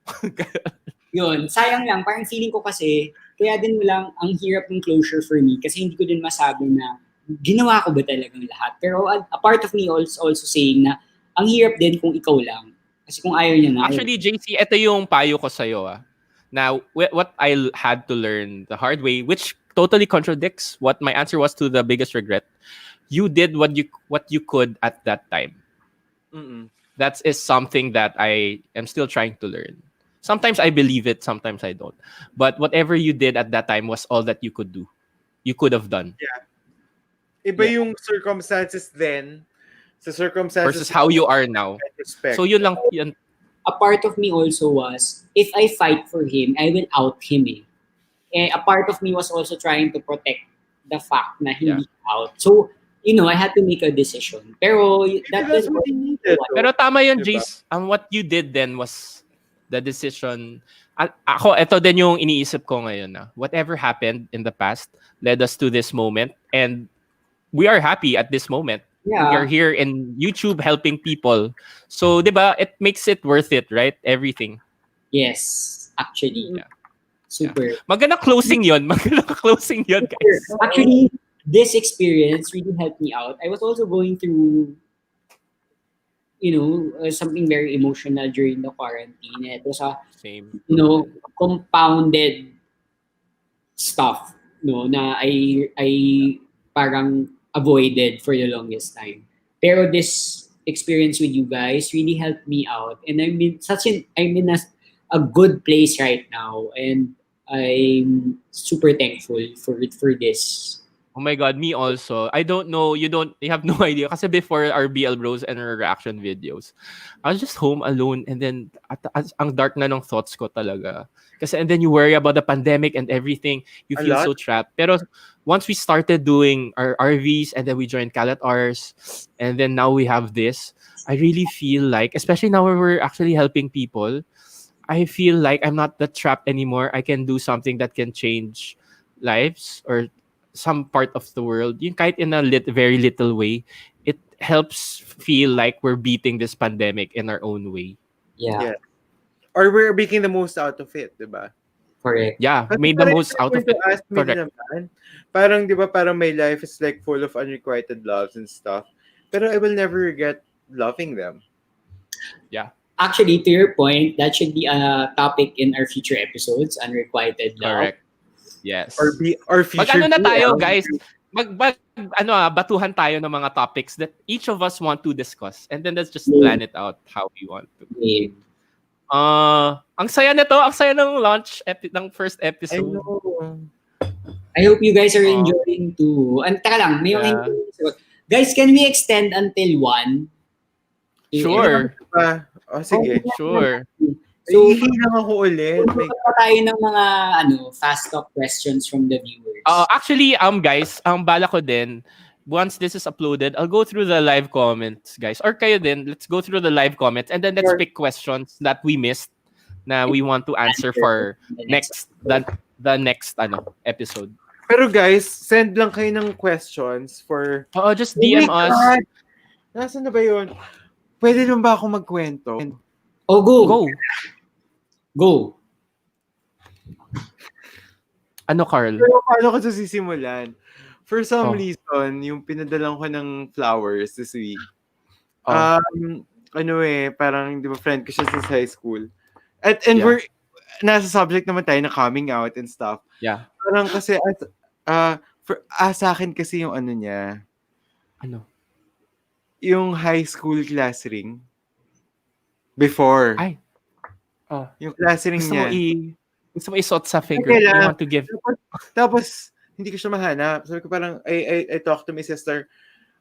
Yun, sayang lang. Parang feeling ko kasi, kaya din lang ang hirap ng closure for me kasi hindi ko din masabi na ginawa ko ba talagang lahat. Pero a part of me also saying na ang hirap din kung ikaw lang. Kasi kung ayaw niya na. Actually, JC, ito yung payo ko sa'yo. Now, what I had to learn the hard way, which totally contradicts what my answer was to the biggest regret. You did what you could at that time. Mm-mm. That is something that I am still trying to learn. Sometimes I believe it, sometimes I don't. But whatever you did at that time was all that you could do. You could have done. Yeah. Iba yung circumstances then sa circumstances versus how you are now. So yun lang. Yun. A part of me also was, if I fight for him, I will out him a part of me was also trying to protect the fact na hindi out. So, I had to make a decision. Pero that was what I needed. Pero tama yun, Jace. What you did then was the decision. Ako, ito din yung iniisip ko ngayon. Whatever happened in the past led us to this moment. And we are happy at this moment. Yeah. We are here in YouTube helping people. So, di ba, it makes it worth it, right? Everything. Yes, actually. Yeah. Super. Yeah. Magandang closing yun. Magandang closing yun, guys. Actually, this experience really helped me out. I was also going through something very emotional during the quarantine. It was Same. Compounded stuff, na I parang avoided for the longest time. Pero this experience with you guys really helped me out, and I'm in a good place right now, and I'm super thankful for this Oh my God, me also. I don't know. You have no idea. Kasi before our BL Bros and our reaction videos, I was just home alone and then ang dark na ng thoughts ko talaga. Kasi and then you worry about the pandemic and everything. You A feel lot. so trapped. Pero once we started doing our RVs and then we joined Kalat Rs and then now we have this, I really feel like, especially now we're actually helping people, I feel like I'm not that trapped anymore. I can do something that can change lives or some part of the world. Yung kahit in a very little way, it helps feel like we're beating this pandemic in our own way. Yeah, Yeah. Or we're making the most out of it, diba? correct. Yeah, Kasi made the parang most if out you're of going it. to ask me Correct. naman, parang, di ba, parang my life is like full of unrequited loves and stuff. Pero I will never regret loving them. Yeah, Actually, to your point, that should be a topic in our future episodes, unrequited love. correct. Yes. Or future Mag-ano na tayo, BL. guys? Batuhan tayo ng mga topics that each of us want to discuss. And then let's just plan it out how we want to. Yeah. Ang saya nito, ang saya ng launch ng first I episode. know. I hope you guys are Oh. enjoying too. Taka lang, may Yeah. guys, can we extend until 1? Sure. Oh, sige. Sure. So, Ihilang ako ulit. magpapagawa pa tayo ng mga fast talk questions from the viewers. Actually, guys, ang bala ko din, once this is uploaded, I'll go through the live comments, guys. Or kayo din, let's go through the live comments and then let's Sure. pick questions that we missed na we want to answer for the next episode. Pero guys, send lang kayo ng questions for... Oo, just DM us. God! Nasaan na ba yun? Pwede naman ba ako magkwento? Oh, go. Go. Go. Ano, Carl? Pero paano ko ito sisimulan? For some Oh. reason, yung pinadalang ko ng flowers this week, Oh. parang, di ba, friend ko siya since high school. And Yeah. we're, nasa subject naman tayo na coming out and stuff. Yeah. Parang kasi, sa akin kasi yung ano niya, Ano? yung high school class ring. Before. Ay. Oh. Yung class ring Gusto niya. mo isuot sa finger. Okay lang. You want to give. Tapos, hindi ko siya mahanap. Sabi ko parang, I talked to my sister.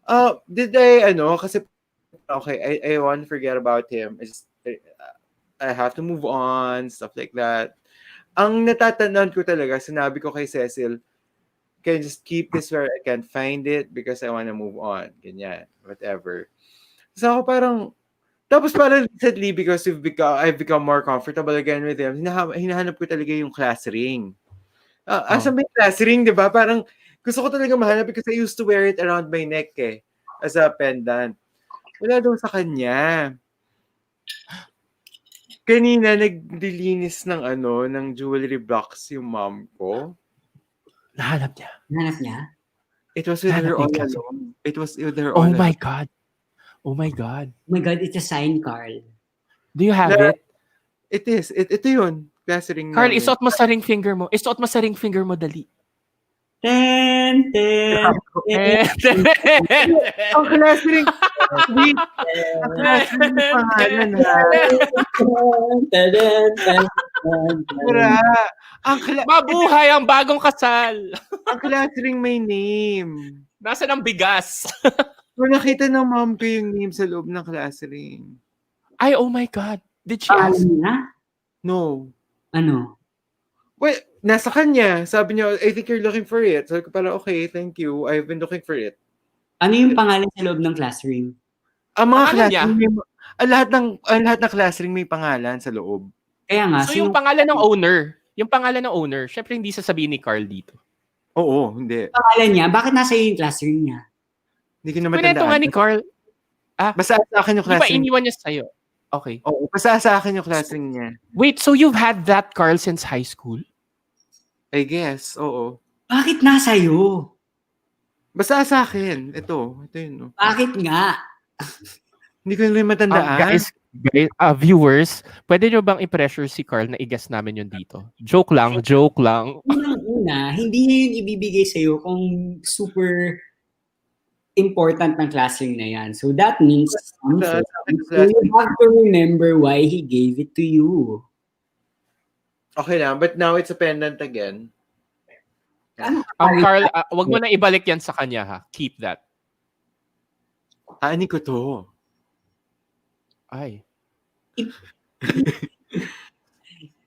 Kasi, okay, I want to forget about him. I have to move on, stuff like that. Ang natatandaan ko talaga, sinabi ko kay Cecil, can just keep this where I can find it because I want to move on. Ganyan, whatever. So ako tapos parang recently, because I've become more comfortable again with him, hinahanap ko talaga yung class ring. Asan ba yung class ring, di ba? Parang gusto ko talaga mahanap because I used to wear it around my neck as a pendant. Wala daw sa kanya. Kanina, nagdilinis ng jewelry box yung mom ko. Nahanap niya. Hanap niya? It was with her all along. It was with her all Oh my along. God. Oh my God. Oh my God, it's a sign, Carl. Do you have it? It is. Ito yun. Class ring Carl, namin. isuot mo sa ring finger mo. Isuot mo sa ring finger mo, dali. Ten, ten, ten. Ang class ring. Wait. Ang class ring yung pangalan, ha? Pura. Mabuhay ang bagong kasal. Ang class ring may name. Nasa ng bigas. Kung nakita ng mom ko yung name sa loob ng class ring. Ay, oh my God. Did she ask? Alam niya? No. Ano? Well, nasa kanya. Sabi niya, I think you're looking for it. Sabi ko pala, okay, thank you. I've been looking for it. Ano yung pangalan sa loob ng classroom? Ang mga Pangalan class niya? ring, lahat ng class ring may pangalan sa loob. Kaya nga, So yung pangalan ng owner. Yung pangalan ng owner. Syempre hindi sasabihin ni Carl dito. Oo, hindi. pangalan niya, bakit nasa iyo yung classroom niya? Hindi ko na Kwento nga matandaan. ni Carl. Basta sa akin yung Di ba class ring. iniwan niya sa'yo? Okay. Oo, basta sa akin yung class ring niya. Wait, so you've had that, Carl, since high school? I guess, oo. Bakit nasa iyo? Basta sa akin. Ito yun. No? Bakit nga? Hindi ko rin matandaan. Guys, viewers, pwede nyo bang i-pressure si Carl na i-guess namin yun dito? Joke lang. Unang-una, hindi niya yun ibibigay sa'yo kung super important ng classroom na yan. So that means something. So you have to remember why he gave it to you. Okay lang, but now it's a pendant again. Carl, wag mo na ibalik yan sa kanya ha. Keep that. Ani ko to. Ay.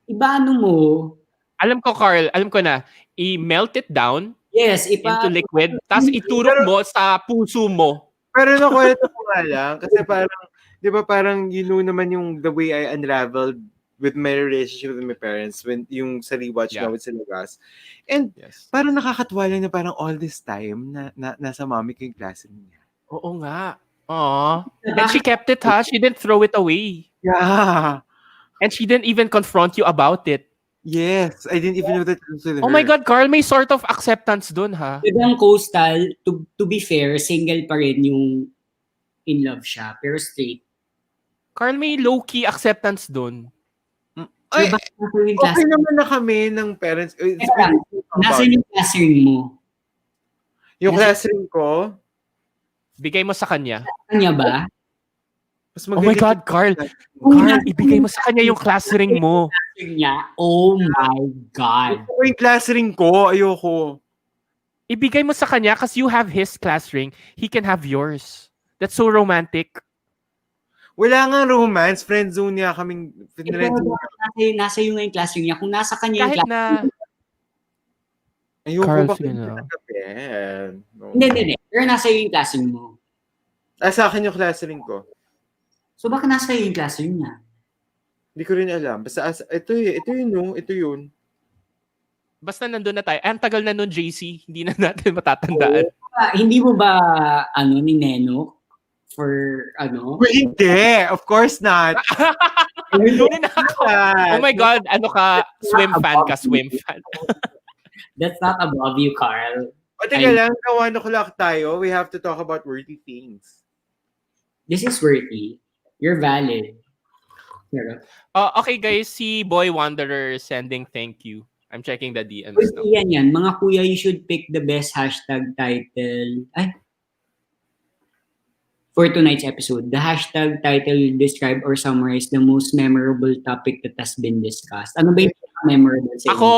Iba mo. Alam ko, Carl, alam ko na. I-melt it down Yes, into liquid, tapos iturok mo sa puso mo. Pero nakwento ko nga lang, kasi parang, di ba parang you know naman yung the way I unraveled with my relationship with my parents when yung sa rewatch na with sila Gus. And parang nakakatuwa lang na parang all this time na nasa mommy ko yung classroom niya. Oo nga. Aww. And she kept it, ha? She didn't throw it away. Yeah. And she didn't even confront you about it. Yes, I didn't even know that it was with her. Oh my God, Carl, may sort of acceptance dun, ha? Ibang Coastal, to be fair, single pa rin yung in love siya, pero straight. Carl, may low-key acceptance dun. Ay, okay naman na kami ng parents. Nasaan yung classroom mo? Yung classroom ko? Bigay mo sa kanya. Kanya ba? Oh my God, Carl. Carl, ibigay mo sa kanya yung class ring mo. Niya. Oh my God. Ito yung class ring ko. Ayoko. Ibigay mo sa kanya kasi you have his class ring. He can have yours. That's so romantic. Wala nga romance. Friend zone niya kaming... Nasa yung class ring niya. Kung nasa kanya kahit yung class ring na... Ayoko Carl, ba sige na. Hindi. Pero nasa yung class ring mo. Sa akin yung class ring ko. So baka nasa yung class ring niya? Hindi ko rin alam. Basta ito yun. Basta nandun na tayo. Ang tagal na nun, JC. Hindi na natin matatandaan. Hindi mo ba, ni Neno? For, Hindi! Of course not! Oh my God, swim fan ka, swim fan. That's not above you, Carl. O teka lang, 1 o'clock tayo. We have to talk about worthy things. This is worthy. You're valid. Okay guys, si Boy Wanderer sending thank you. I'm checking the DMs now. Yan. Mga kuya, you should pick the best hashtag title. For tonight's episode, the hashtag title will describe or summarize the most memorable topic that has been discussed. Ano ba yung memorable sa inyo? Ako,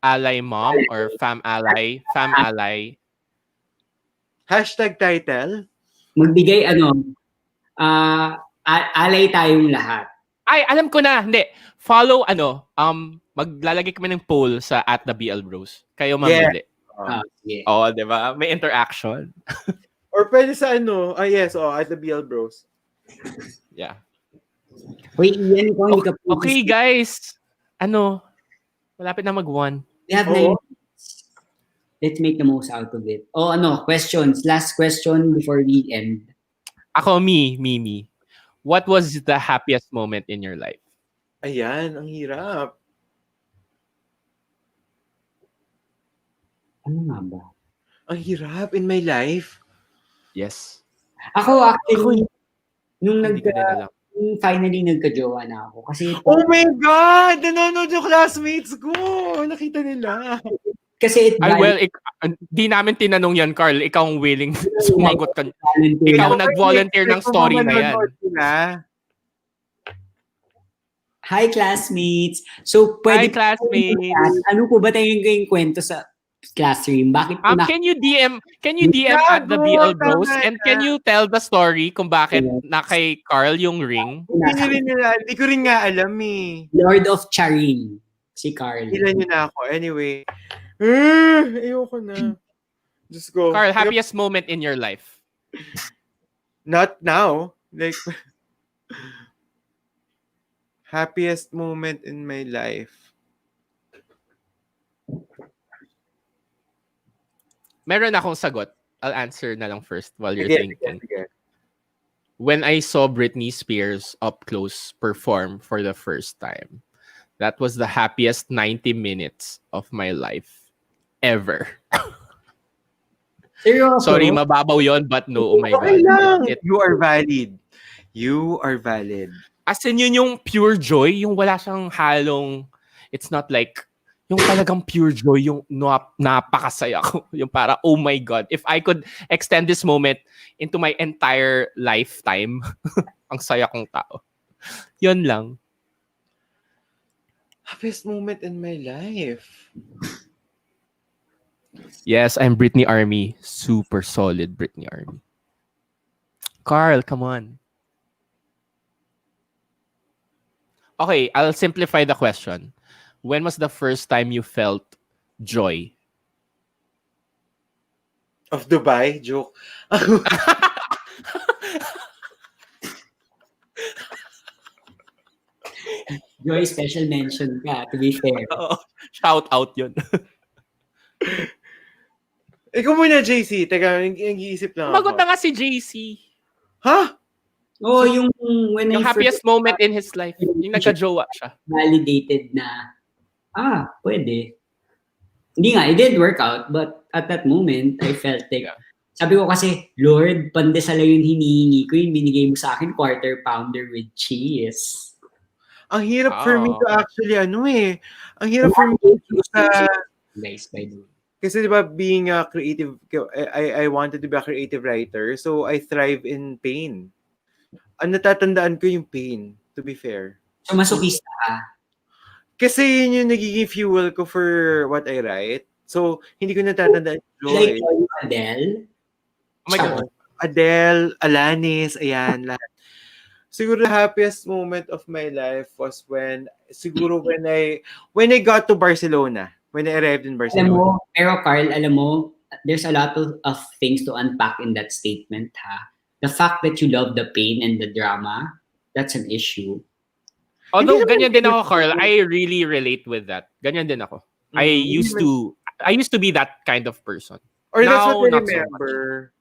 ally mom or fam ally. Hashtag title? Magbigay, alay tayong lahat. Ay, alam ko na. Hindi. Follow, maglalagay kami ng poll sa @thebLbros. Kayo mamili. Yeah. Oo, di ba? May interaction. Or pwede sa @thebLbros. Yeah. Wait, Ian, ko hindi ka Okay, guys. Malapit na mag-1. We have 9 minutes. Let's make the most out of it. Questions. Last question before we end. Ako, me. What was the happiest moment in your life? Ayan, ang hirap. Ano nga ba? Ang hirap in my life. Yes. Ako actually, nung finally nagka-jowa na ako. Kasi oh my God! Nanonood yung classmates ko! Nakita nila. Kasi di namin tinanong yan, Carl. Ikaw ang willing sumagot ka. Ikaw nag-volunteer ng story na yan. Hi, classmates! So, Hi, classmates! Ano po ba tayong kwento sa classroom? Bakit can you DM @thebLbros and can you tell the story kung bakit na kay Carl yung ring? Hindi ko rin nga alam eh. Lord of Charing. Si Carl. Ilan yun na ako. Anyway. Ayoko na. Just go. Carl, happiest moment in your life? Not now. Like, happiest moment in my life. Meron akong sagot. I'll answer na lang first while you're thinking. When I saw Britney Spears up close perform for the first time, that was the happiest 90 minutes of my life ever. Sorry, mababaw yon, but no, oh my God. You are valid. You are valid. As in yun yung pure joy, yung wala siyang halong, it's not like, yung talagang pure joy, yung napakasaya ko. Yung para, oh my God, if I could extend this moment into my entire lifetime, ang saya kong tao. Yun lang. Happiest moment in my life? Yes, I'm Britney Army. Super solid Britney Army. Carl, come on. Okay, I'll simplify the question. When was the first time you felt joy? Of Dubai? Joke. Joy, special mention ka, to be fair. Oo. Shout out yun. Ikaw muna, JC. Teka, nag-iisip lang Magot ako. na nga si JC. Ha? Oh, yung when Yung I happiest first moment in his life. Yung nagka-jowa siya. validated na, pwede. Hindi nga, it did work out, but at that moment, I felt like, Yeah. sabi ko kasi, Lord, pandesal lang yung hinihingi ko, yung binigay mo sa akin, quarter pounder with cheese. Ang hirap for me to actually, ang hirap for me sa, Guys, by the way. kasi diba, being a creative, I wanted to be a creative writer, so I thrive in pain. Ang natatandaan ko yung pain, to be fair. So, masokista ka. Kasi yun yung nagiging fuel ko for what I write. So, hindi ko natatandaan yung joy. Like Adele. Oh my God. Adele, Alanis, ayan, lahat. Siguro the happiest moment of my life was when I got to Barcelona, when I arrived in Alam Barcelona. mo, pero Carl, alam mo, there's a lot of things to unpack in that statement, ha? The fact that you love the pain and the drama, that's an issue. Although, Hindi ganyan naman din ako, issue. Carl. I really relate with that. Ganyan din ako. I used to be that kind of person. Or that's Now, what I not so remember.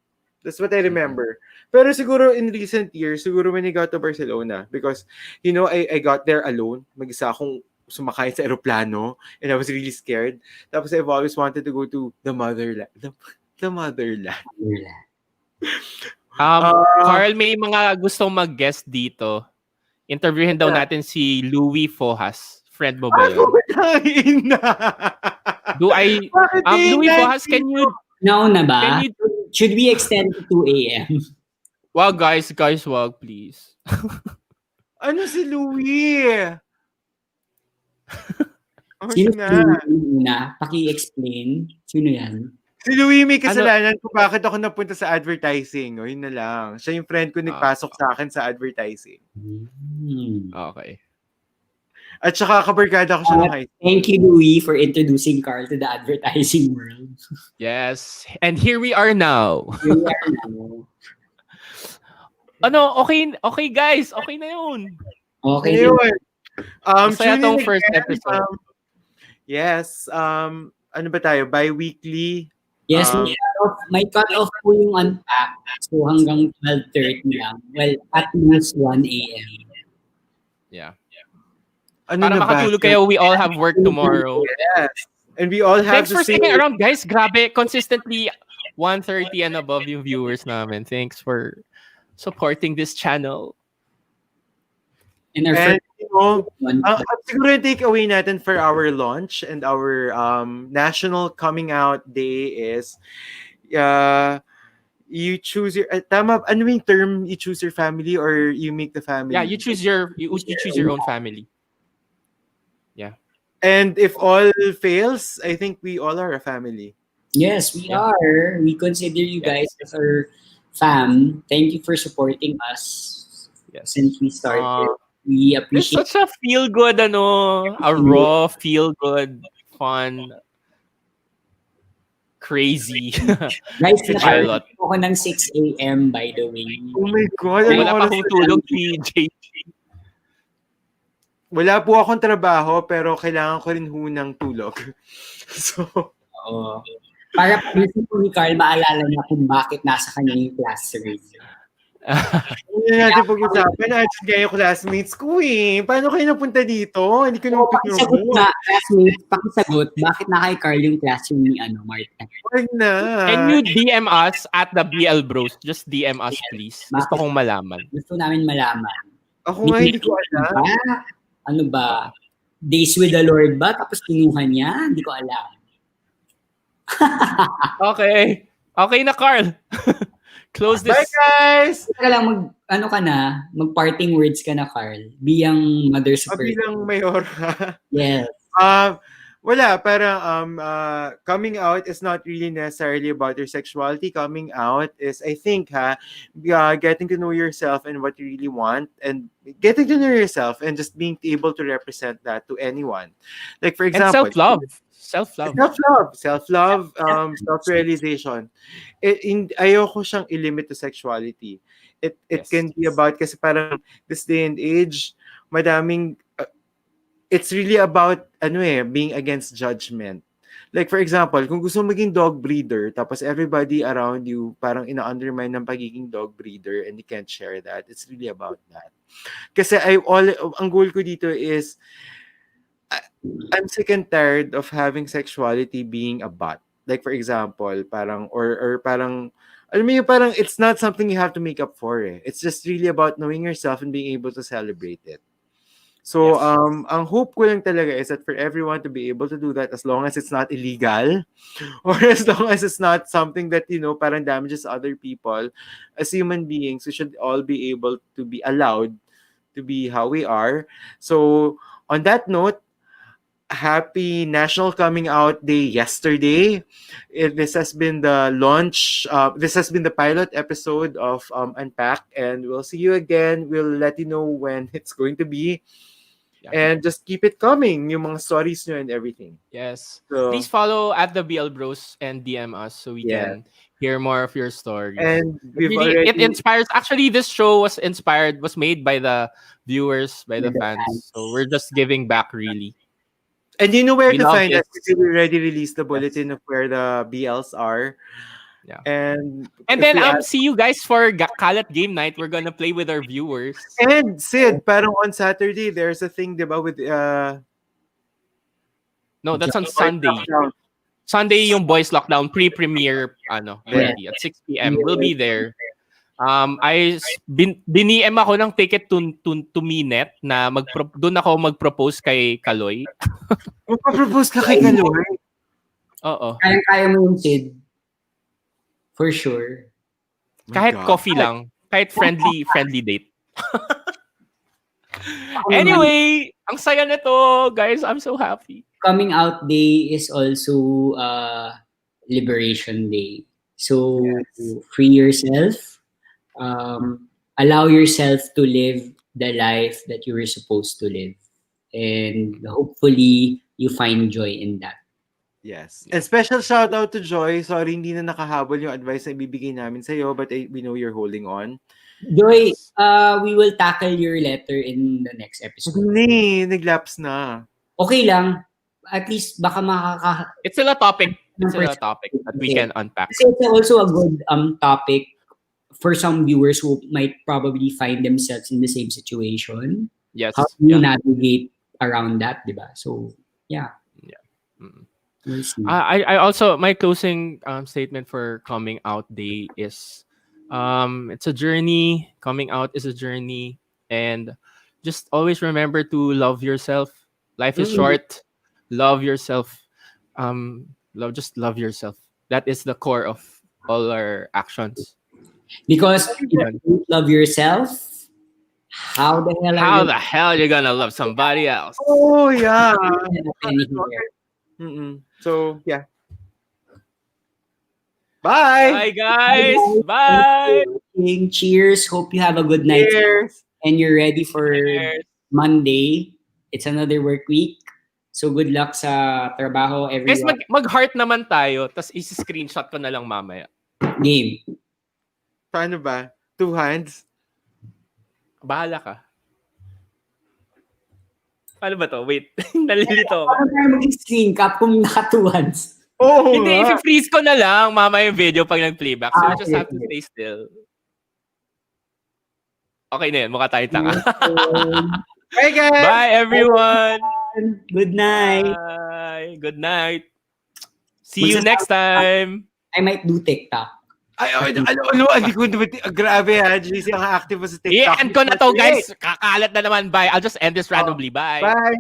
That's what I remember. Pero siguro in recent years, siguro when I got to Barcelona, because, I got there alone. Mag-isa akong sumakay sa aeroplano, and I was really scared. Tapos I've always wanted to go to the motherland. The motherland. Carl, may mga gustong mag-guest dito. Interviewin daw natin si Louis Fojas. Friend mo ba yun? Louis Fojas, can you... Nauna ba? Should we extend to 2 a.m.? Wag, guys, wag, please. Ano si Louie? Sino si Louie una? Paki-explain. Sino yan? Si Louie may kasalanan kung bakit ako napunta sa advertising. O, yun na lang. Siya yung friend ko nagpasok sa akin sa advertising. Okay. At saka kabarkada ko siya ng high school. Thank you, Louie, for introducing Carl to the advertising world. Yes. And here we are now. Here we are now. Okay guys. Okay na yun. Okay. Masaya tong first episode. Yes. Ano ba tayo? Bi-weekly? Yes, may cut-off po yung Unpack. So hanggang 12:30 lang. Well, at most 1 a.m. Yeah. Ano Para makatulog kayo, we all have work tomorrow. Yes. And we all have Thanks for sticking around, guys. Grabe, consistently 130 and above yung viewers namin. Thanks for supporting this channel. And our siguro yung takeaway natin for our launch and our national coming out day is you choose your ano yung term, you choose your family or you make the family? Yeah, you choose your own family. Yeah. And if all fails, I think we all are a family. Yes, we are. We consider you guys as our fam. Thank you for supporting us since we started. We appreciate It's such a feel-good, a raw, feel-good, fun, crazy. Guys, pilot. Ako ng 6 a.m. by the way. Oh my God. Wala pa akong tulog si JJ. Wala po akong trabaho pero kailangan ko rin ng tulog. So, para pag-isip po ni Carl, maalala niya kung bakit nasa kanya yung classroom. Hindi natin pag-usapan. Nga yung classmates ko eh. Paano kayo napunta dito? Hindi ko naman pakisagot na, classmates, pakisagot, bakit na kay Carl yung classroom ni Marta? Wag na. Can you DM us at the BL Bros? Just DM us, please. Gusto kong malaman. Gusto namin malaman. Ako nga, hindi ko alam. Ano ba? Days with the Lord ba? Tapos kinuha niya? Hindi ko alam. Okay. Okay na, Carl. Close this. Bye, guys! Ka lang mag-parting words ka na, Carl. Biyang mother super. Bilang mayor. Yes. Wala, parang coming out is not really necessarily about your sexuality. Coming out is, I think, getting to know yourself and what you really want, and getting to know yourself and just being able to represent that to anyone. Like, for And example, self-love. Self-love. self-love, self-realization. Ayoko siyang ilimit to sexuality. It Yes. can be about, kasi parang this day and age, madaming it's really about being against judgment. Like, for example, kung gusto mo maging dog breeder, tapos everybody around you parang ina-undermine ng pagiging dog breeder and you can't share that. It's really about that. Kasi ang goal ko dito is I'm sick and tired of having sexuality being a butt. Like, for example, parang or parang alam mo yun, parang it's not something you have to make up for. It's just really about knowing yourself and being able to celebrate it. So, Yes. ang hope ko lang talaga is that for everyone to be able to do that as long as it's not illegal or as long as it's not something that, parang damages other people. As human beings, we should all be able to be allowed to be how we are. So, on that note, happy National Coming Out Day yesterday. This has been the launch. This has been the pilot episode of Unpack, and we'll see you again. We'll let you know when it's going to be. Yeah. And just keep it coming, yung mga stories nyo and everything. Yes. So, Please follow at the BL Bros and DM us so we Yeah. can hear more of your stories. and we've Really, it already... inspires. Actually, this show was made by the viewers, by the By the fans. fans. So we're just giving back, really. And you know where We to love find that, this. because we already released the bulletin of where the BLs are. Yeah. And And if then we add- see you guys for Kalat Game Night. We're gonna play with our viewers. And Sid, parang on Saturday, there's a thing, diba, with No, that's on Sunday. Sunday yung Boys Lockdown pre-premiere ready at 6 p.m. We'll be there. Biniem ako ng ticket to Minet na doon ako mag-propose kay Kaloy. Magpa-propose ka kay Kaloy? Oo. Kaya mo yung Sid. For sure. Kahit God. coffee lang. Kahit friendly date. Anyway, ang saya nito, guys. I'm so happy. Coming Out Day is also Liberation Day. So free yourself. Allow yourself to live the life that you were supposed to live. And hopefully, you find joy in that. Yes. And special shout out to Joy. Sorry, hindi na nakahabol yung advice na ibibigay namin sa'yo, but we know you're holding on. Joy, we will tackle your letter in the next episode. Hindi, nag-lapse na. Okay lang. At least baka It's still a topic. It's still a topic that we can unpack. Kasi it's also a good topic for some viewers who might probably find themselves in the same situation. Yes. How do you navigate around that, diba? So, yeah. Mm. We'll see. I also, my closing statement for Coming Out Day is it's a journey. Coming out is a journey, and just always remember to love yourself. Life is short. Love yourself. Just love yourself. That is the core of all our actions. Because if you don't love yourself, how the hell are you gonna love somebody else? Oh, yeah. So, yeah. Bye! Bye, guys! Bye! Cheers. Hope you have a good night. Cheers! And you're ready for Cheers. Monday. It's another work week. So good luck sa trabaho, Guys, everyone. mag-heart naman tayo, tapos isi-screenshot ko na lang mamaya. Game. Paano ba? 2 hands? Bahala ka. Paano ba to? Wait, nalilito ako. Paano tayo mag-screen cap kung naka-2 hands? Oh, Hindi, i-freeze ko na lang mamaya yung video pag nag-playback. So you just have to stay still. Okay na yun, mukha tayong tanga. Bye, guys! Bye, everyone! Good night. Bye! Good night! See you next time! I might do TikTok. Ay, hindi ko grabe ha, JC, ang active mo sa TikTok. I-end ko na to, guys. Kakalat na naman. Bye. I'll just end this randomly. Bye. Bye!